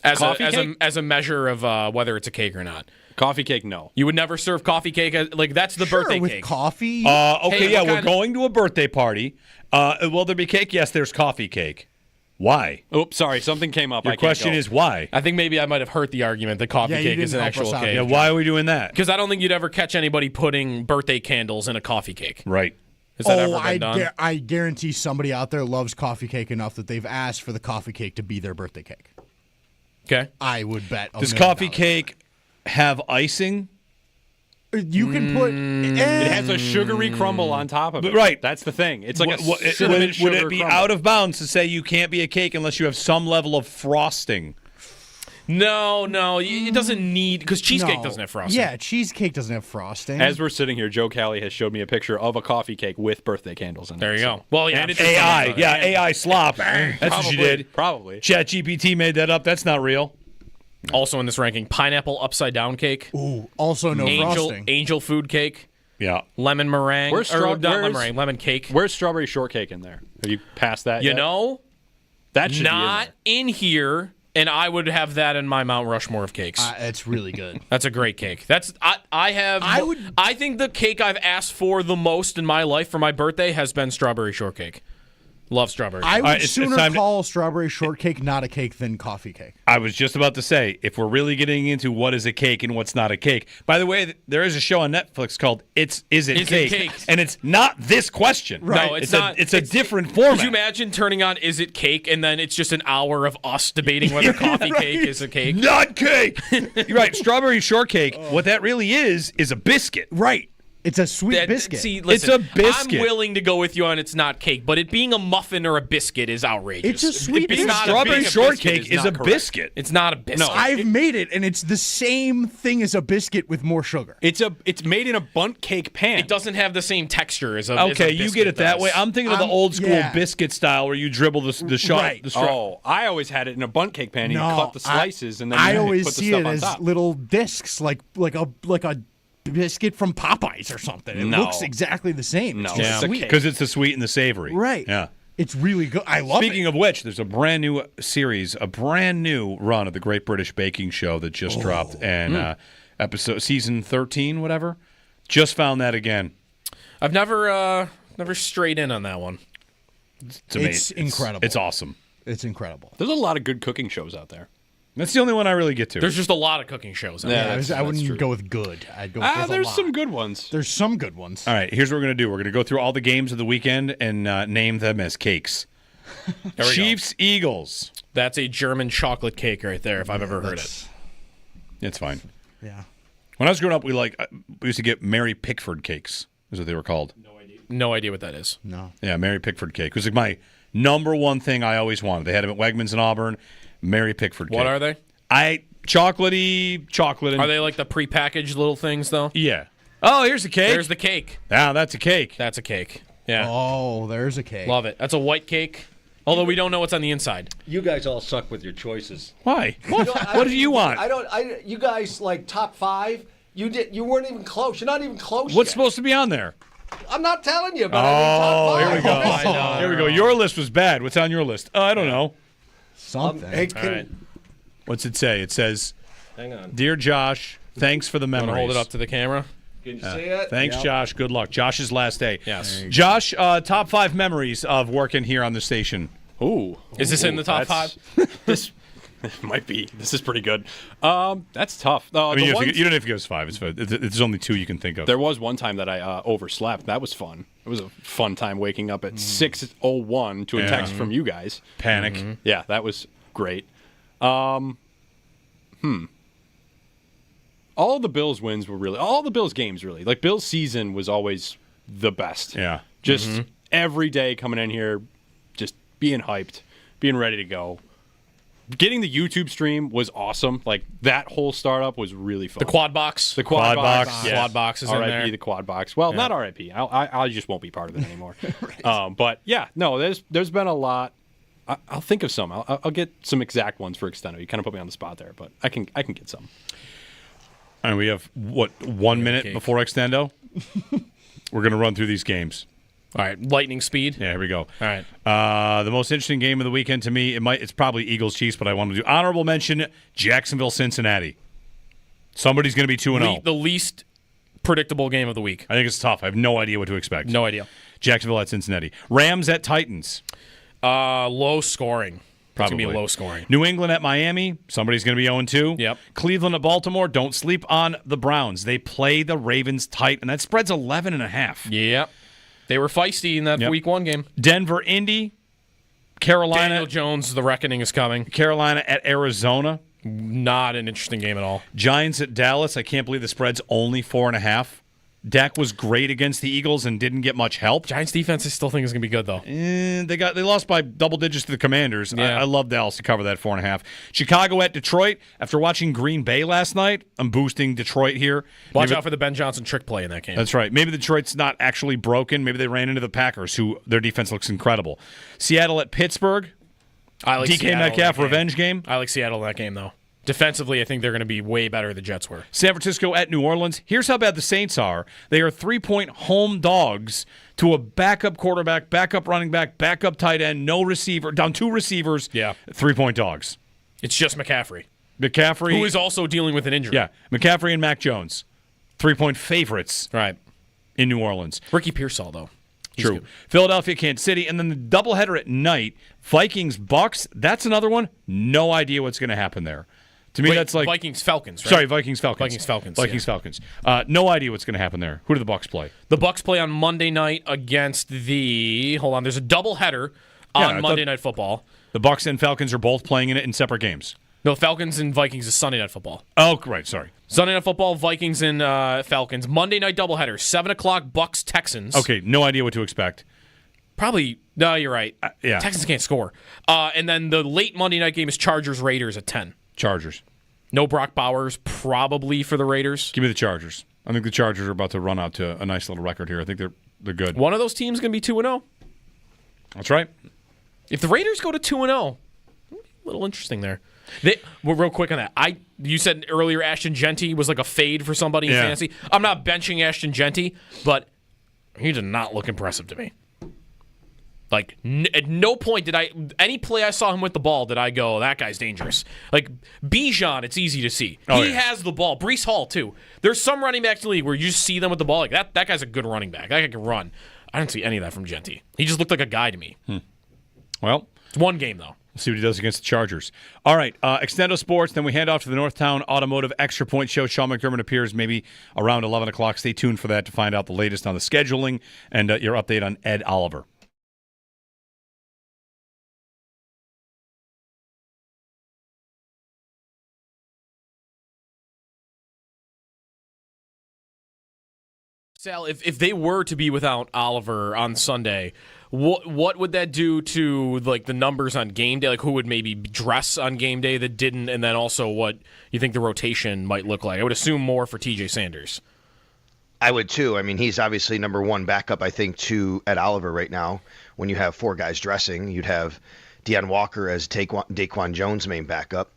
As Coffee cake? as a measure of whether it's a cake or not. Coffee cake, no. You would never serve coffee cake like that's the Sure, birthday with cake. coffee. Okay, Hey, yeah, what we're kind- going to a birthday party. Will there be cake? Yes, there's coffee cake. Why? Oops, sorry, something came up. Your I can't question go. is why? I think maybe I might have hurt the argument that coffee Yeah, you cake is an didn't help actual us out. cake. Yeah, why are we doing that? Because I don't think you'd ever catch anybody putting birthday candles in a coffee cake. Right. Has that ever been done? I guarantee somebody out there loves coffee cake enough that they've asked for the coffee cake to be their birthday cake. Okay. I would bet. Does coffee cake have icing? You can put. It has a sugary crumble on top of it. Right. That's the thing. It's like Would cinnamon it sugar be crumble. out of bounds to say you can't be a cake unless you have some level of frosting? No, it doesn't need, because cheesecake doesn't have frosting. Yeah, cheesecake doesn't have frosting. As we're sitting here, Joe Callie has showed me a picture of a coffee cake with birthday candles in it. There you go. Well, yeah, And it's AI. Yeah, AI slop. That's what she did. Probably. ChatGPT made that up. That's not real. Also in this ranking, pineapple upside down cake. Ooh, also no frosting. Angel food cake. Yeah. Lemon meringue. Where's lemon cake. Where's strawberry shortcake in there? Have you passed that yet? That should not be in here, and I would have that in my Mount Rushmore of cakes. It's really good. That's a great cake. I think the cake I've asked for the most in my life for my birthday has been strawberry shortcake. Love strawberry. I would sooner call strawberry shortcake not a cake than coffee cake. I was just about to say, if we're really getting into what is a cake and what's not a cake. By the way, there is a show on Netflix called Is It Cake? And it's not this question. Right. No, it's not. It's a different format. Could you imagine turning on Is It Cake and then it's just an hour of us debating whether coffee cake is a cake? Not cake. You're right. Strawberry shortcake, what that really is a biscuit. Right. It's a sweet biscuit. See, listen, it's a biscuit. I'm willing to go with you on it's not cake, but it being a muffin or a biscuit is outrageous. It's a sweet biscuit. Strawberry shortcake is a biscuit. It's not a biscuit. No, I've made it, and it's the same thing as a biscuit with more sugar. It's made in a bundt cake pan. It doesn't have the same texture as a Okay, as a you get it that way. I'm thinking of the old school biscuit style where you dribble the shot. Right. I always had it in a bundt cake pan. You cut the slices and then I you always put the see stuff it on as top. little discs, like a biscuit from Popeyes or something. It looks exactly the same. No, it's just sweet. Because it's the sweet and the savory. Right. Yeah. It's really good. I love it. Speaking of which, there's a brand new series, a brand new run of the Great British Baking Show that just dropped, and season 13, whatever. Just found that again. I've never strayed in on that one. It's amazing. It's incredible. It's awesome. It's incredible. There's a lot of good cooking shows out there. That's the only one I really get to. There's just a lot of cooking shows out there. I wouldn't go with good. I'd go with there's some good ones. There's some good ones. All right, here's what we're going to do. We're going to go through all the games of the weekend and name them as cakes. Chiefs, Eagles. That's a German chocolate cake right there, if I've ever heard it. It's fine. Yeah. When I was growing up, we used to get Mary Pickford cakes, is what they were called. No idea what that is. No. Yeah, Mary Pickford cake. It was like my number one thing I always wanted. They had them at Wegmans in Auburn. Mary Pickford cake. What are they? Chocolatey chocolate. Are they like the prepackaged little things, though? Yeah. Oh, here's the cake. There's the cake. Ah, that's a cake. That's a cake. Yeah. Oh, there's a cake. Love it. That's a white cake, although we don't know what's on the inside. You guys all suck with your choices. Why? What? What do you want? You guys like top 5. You weren't even close. You're not even close. What's yet. supposed to be on there? I'm not telling you, but I mean top 5. Here we go. I know. Here we go. Your list was bad. What's on your list? I don't know. Something. All right. What's it say? It says, hang on. Dear Josh, thanks for the memories. Want to hold it up to the camera? Can you see it? Thanks, Josh. Good luck. Josh's last day. Yes. Josh, top 5 memories of working here on the station. Ooh. Is this in the top 5? This might be. This is pretty good. That's tough. I mean, you don't have to go as 5. There's only 2 you can think of. There was one time that I overslept. That was fun. It was a fun time waking up at 6:01 to a text from you guys. Panic. Mm-hmm. Yeah, that was great. All the Bills wins were really, all the Bills games really, like Bills season was always the best. Yeah. Just every day coming in here, just being hyped, being ready to go. Getting the YouTube stream was awesome. Like that whole startup was really fun. The quad box. The quad box. Yes. Quad box is in there. RIP the quad box. Well, not RIP. I just won't be part of it anymore. Right. But yeah, no, there's been a lot. I'll think of some. I'll get some exact ones for Extendo. You kind of put me on the spot there, but I can get some. All right, we have, 1 minute before Extendo? We're going to run through these games. All right, lightning speed. Yeah, here we go. All right. The most interesting game of the weekend to me, it's probably Eagles-Chiefs, but I want to do honorable mention, Jacksonville-Cincinnati. Somebody's going to be 2-0. The least predictable game of the week. I think it's tough. I have no idea what to expect. No idea. Jacksonville at Cincinnati. Rams at Titans. Low scoring. Probably. It's going to be low scoring. New England at Miami. Somebody's going to be 0-2. Yep. Cleveland at Baltimore. Don't sleep on the Browns. They play the Ravens tight, and that spread's 11.5. Yep. They were feisty in that week 1 game. Denver, Indy. Carolina. Daniel Jones, the reckoning is coming. Carolina at Arizona. Not an interesting game at all. Giants at Dallas. I can't believe the spread's only 4.5. Dak was great against the Eagles and didn't get much help. Giants defense I still think is going to be good, though. They lost by double digits to the Commanders. Yeah. I love Dallas to cover that 4.5. Chicago at Detroit. After watching Green Bay last night, I'm boosting Detroit here. Watch out for the Ben Johnson trick play in that game. That's right. Maybe Detroit's not actually broken. Maybe they ran into the Packers, who their defense looks incredible. Seattle at Pittsburgh. I like DK Seattle Metcalf in that revenge game. I like Seattle in that game, though. Defensively, I think they're going to be way better than the Jets were. San Francisco at New Orleans. Here's how bad the Saints are. They are 3-point home dogs to a backup quarterback, backup running back, backup tight end, no receiver, down 2 receivers. Yeah. 3-point dogs. It's just McCaffrey. Who is also dealing with an injury. Yeah, McCaffrey and Mac Jones. 3-point favorites. Right. In New Orleans. Ricky Pearsall, though. He's True. good. Philadelphia, Kansas City, and then the doubleheader at night, Vikings, Bucks. That's another one. No idea what's going to happen there. To me, that's like Vikings Falcons. Right? Sorry, Vikings Falcons. Vikings Falcons. No idea what's going to happen there. Who do the Bucks play? The Bucks play on Monday night against the. Hold on. There's a doubleheader on Monday Night Football. The Bucks and Falcons are both playing in it in separate games. No, Falcons and Vikings is Sunday Night Football. Oh, right. Sorry. Sunday Night Football, Vikings and Falcons. Monday night doubleheader, 7:00 Bucks Texans. Okay, no idea what to expect. Probably. No, you're right. Yeah. Texans can't score. And then the late Monday night game is Chargers Raiders at 10. Chargers. No Brock Bowers, probably for the Raiders. Give me the Chargers. I think the Chargers are about to run out to a nice little record here. I think they're good. One of those teams going to be 2-0. That's right. If the Raiders go to 2-0, a little interesting there. Well, real quick on that. You said earlier Ashton Genty was like a fade for somebody in fantasy. I'm not benching Ashton Genty, but he did not look impressive to me. Like, at no point did any play I saw him with the ball did I go, that guy's dangerous. Like, Bijan, it's easy to see. He has the ball. Breece Hall, too. There's some running backs in the league where you just see them with the ball. Like, that guy's a good running back. That guy can run. I didn't see any of that from Genty. He just looked like a guy to me. Well, it's one game, though. Let's see what he does against the Chargers. All right, Extendo Sports. Then we hand off to the Northtown Automotive Extra Point Show. Sean McDermott appears maybe around 11 o'clock. Stay tuned for that to find out the latest on the scheduling and your update on Ed Oliver. Sal, if they were to be without Oliver on Sunday, what would that do to like the numbers on game day? Like who would maybe dress on game day that didn't, and then also what you think the rotation might look like? I would assume more for TJ Sanders. I would too. I mean, he's obviously number one backup, I think, to Ed Oliver right now. When you have 4 guys dressing, you'd have Deion Walker as Daquan Jones' main backup.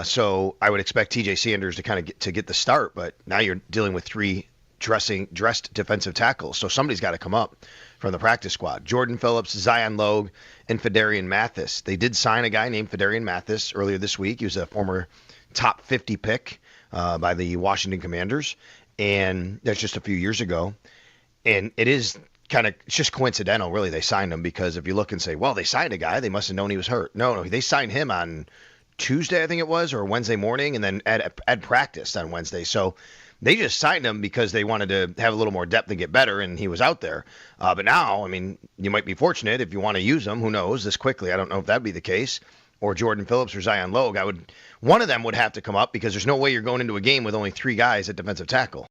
So I would expect TJ Sanders to kind of get the start, but now you're dealing with 3 dressed defensive tackles. So somebody's got to come up from the practice squad. Jordan Phillips, Zion Logue, and Fedarian Mathis. They did sign a guy named Fedarian Mathis earlier this week. He was a former top 50 pick by the Washington Commanders, and that's just a few years ago. And it's just coincidental, really, they signed him, because if you look and say, well, they signed a guy, they must have known he was hurt. No, they signed him on Tuesday, I think it was, or Wednesday morning, and then Ed practiced on Wednesday. So they just signed him because they wanted to have a little more depth and get better, and he was out there. But now, I mean, you might be fortunate if you want to use him. Who knows? This quickly, I don't know if that'd be the case. Or Jordan Phillips or Zion Logue. One of them would have to come up, because there's no way you're going into a game with only 3 guys at defensive tackle.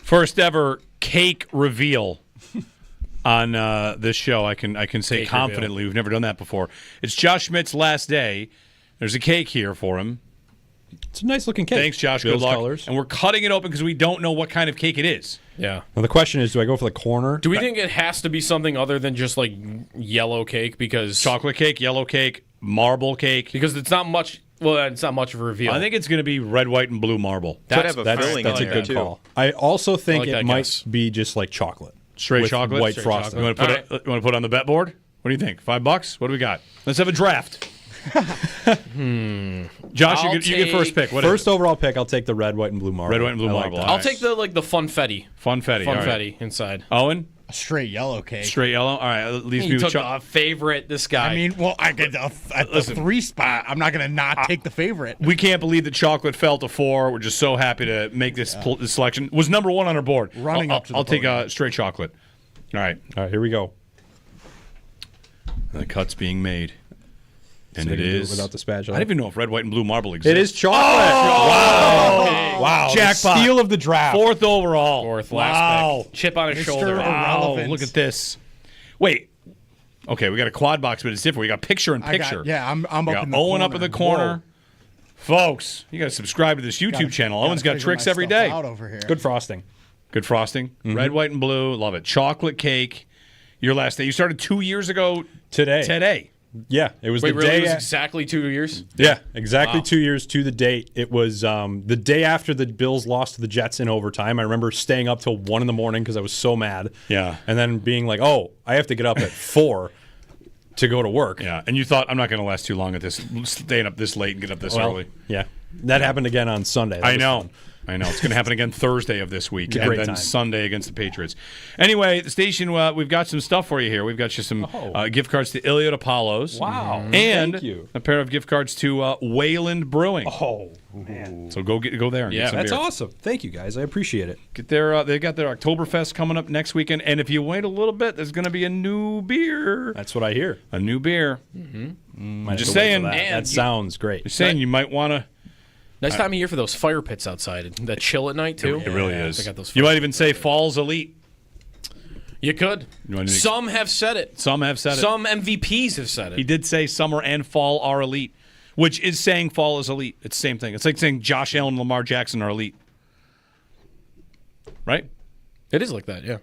First ever cake reveal on this show. I can say Cake confidently reveal. we've never done that before. It's Josh Schmidt's last day. There's a cake here for him. It's a nice looking cake. Thanks, Josh. Bill's Good luck. colors. And we're cutting it open because we don't know what kind of cake it is. Yeah. Now the question is, do I go for the corner? Do we think it has to be something other than just like yellow cake? Because Chocolate cake, yellow cake, marble cake. Because it's not much. Well, it's not much of a reveal. I think it's going to be red, white, and blue marble. That's a good call. I also think I like it that might guess. be just like chocolate. Straight with chocolate? white Straight frosting. You want to put it on the bet board? What do you think? $5? What do we got? Let's have a draft. Josh, you get first pick. What is First overall pick, I'll take the red, white, and blue marble. Red, white, and blue I like marble. that. I'll take the funfetti. Funfetti. all right. Funfetti inside. Owen? A straight yellow cake. Straight yellow? All right. At least He took a favorite, this guy. I mean, well, I get at the 3 spot. I'm not going to not take the favorite. We can't believe that chocolate fell to 4. We're just so happy to make this selection. Was number 1 on our board. Running up to the I'll take podium. straight chocolate. All right. All right, here we go. And the cut's being made. And So it you can do it is without the spatula? I don't even know if red, white, and blue marble exists. It is chocolate. Wow! Wow. the Jackpot. steal of the draft. 4th overall. Fourth, Wow! last pick. Chip on his Mr. shoulder. Wow! Irrelevant. Look at this. Wait. Okay, we got a quad box, but it's different. We got picture in picture. I'm We up got in the Owen corner. up in the corner. Folks, you got to subscribe to this YouTube channel. Owen's got figure tricks my every stuff day. out over here. Good frosting. Good frosting. Red, white, and blue. Love it. Chocolate cake. Your last day. You started 2 years ago Today. Yeah, it was Wait, the really? day. It was exactly 2 years? Yeah, exactly Wow. 2 years to the date. It was the day after the Bills lost to the Jets in overtime. I remember staying up till 1 a.m. because I was so mad. Yeah. And then being like, oh, I have to get up at 4 to go to work. Yeah, and you thought, I'm not going to last too long at this, staying up this late and get up this early. Yeah. That happened again on Sunday. That I was know. fun. I know. It's going to happen again Thursday of this week, It's a and great then time. Sunday against the Patriots. Anyway, the station, we've got some stuff for you here. We've got you some gift cards to Iliad Apollos. Wow. And Thank you. a pair of gift cards to Wayland Brewing. Oh, man. So go there and get some That's beer. awesome. Thank you, guys. I appreciate it. Get their, they got their Oktoberfest coming up next weekend, and if you wait a little bit, there's going to be a new beer. That's what I hear. A new beer. Might Just have to wait saying. for That, Man, that sounds great. Just saying, you might want to. Nice time of year for those fire pits outside. That chill at night, too. It really They is. got those You fire might even say Fall's Elite. You could. You want to- Some have said it. Some have said it. Some MVPs have said it. He did say summer and fall are elite, which is saying fall is elite. It's the same thing. It's like saying Josh Allen and Lamar Jackson are elite. Right? It is like that, yeah.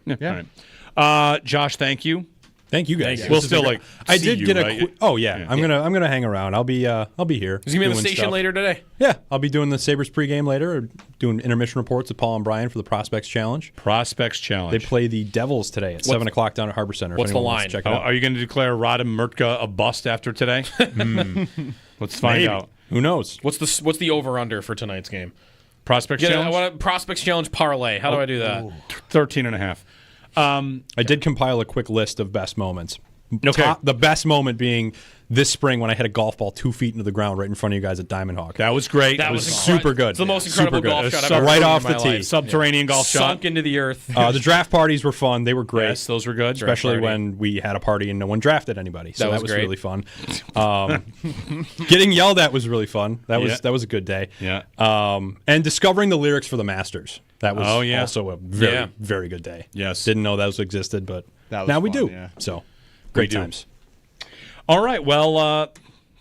All right. Josh, thank you. Thank you guys. We'll still like. I see did you, get a. right? Oh yeah, I'm gonna hang around. I'll be here. Is he going to be on the doing station stuff. later today? Yeah, I'll be doing the Sabres pregame later, or doing intermission reports with Paul and Brian for the Prospects Challenge. Prospects Challenge. They play the Devils today at 7 o'clock down at Harbor Center. if what's the anyone wants line? to Check it out. Are you going to declare Radim Murtka a bust after today? Let's find Maybe. out. Who knows? What's the over under for tonight's game? Prospects I Challenge. want a Prospects Challenge parlay. How do I do that? 13.5. I did compile a quick list of best moments. Okay. The best moment being this spring when I hit a golf ball 2 feet into the ground right in front of you guys at Diamond Hawk. That was great. That It was super good. It's the most incredible Super good. golf It was shot I've so- ever right seen off in the my tee. life. Subterranean golf shot. Sunk into the earth. The draft parties were fun. They were great. Yes, those were good. Especially party. when we had a party and no one drafted anybody. So That that was was great. really fun. Getting yelled at was really fun. That was a good day. Yeah. And discovering the lyrics for the Masters. That was also a very, Yeah. very good day. Yes. Didn't know those existed, but That was now we fun, do. yeah. So great do. times. All right. Well,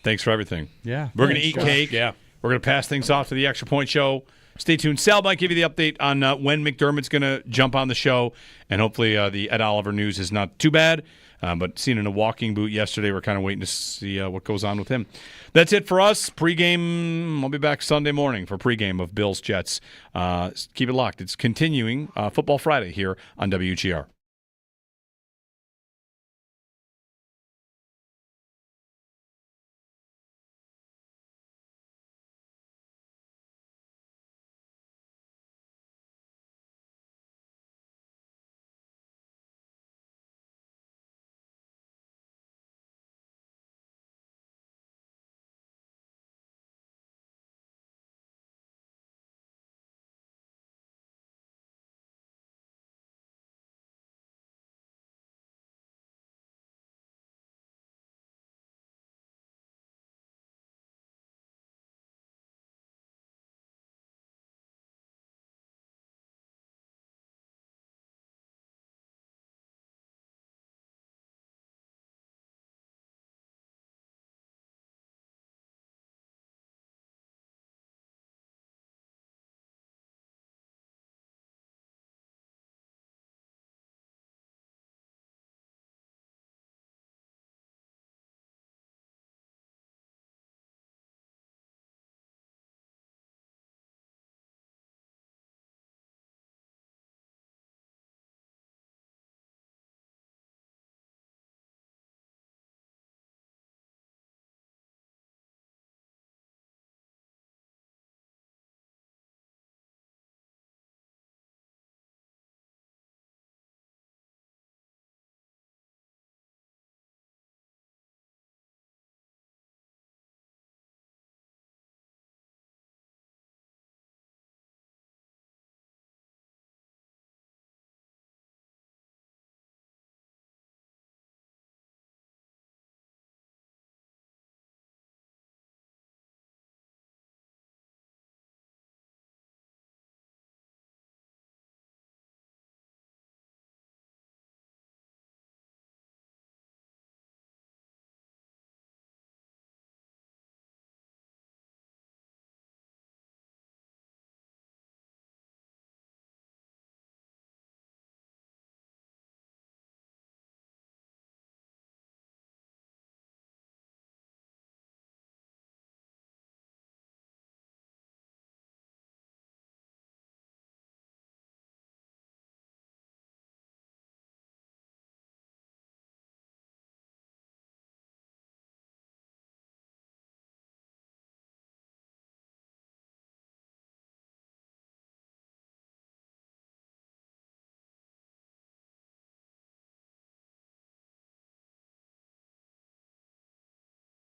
thanks for everything. Yeah. We're going to Thanks, eat Josh. cake. Yeah. We're going to pass things off to the Extra Point Show. Stay tuned. Sal might give you the update on when McDermott's going to jump on the show, and hopefully the Ed Oliver news is not too bad. But seen in a walking boot yesterday, we're kind of waiting to see what goes on with him. That's it for us. Pregame, I'll be back Sunday morning for pregame of Bills Jets. Keep it locked. It's continuing Football Friday here on WGR.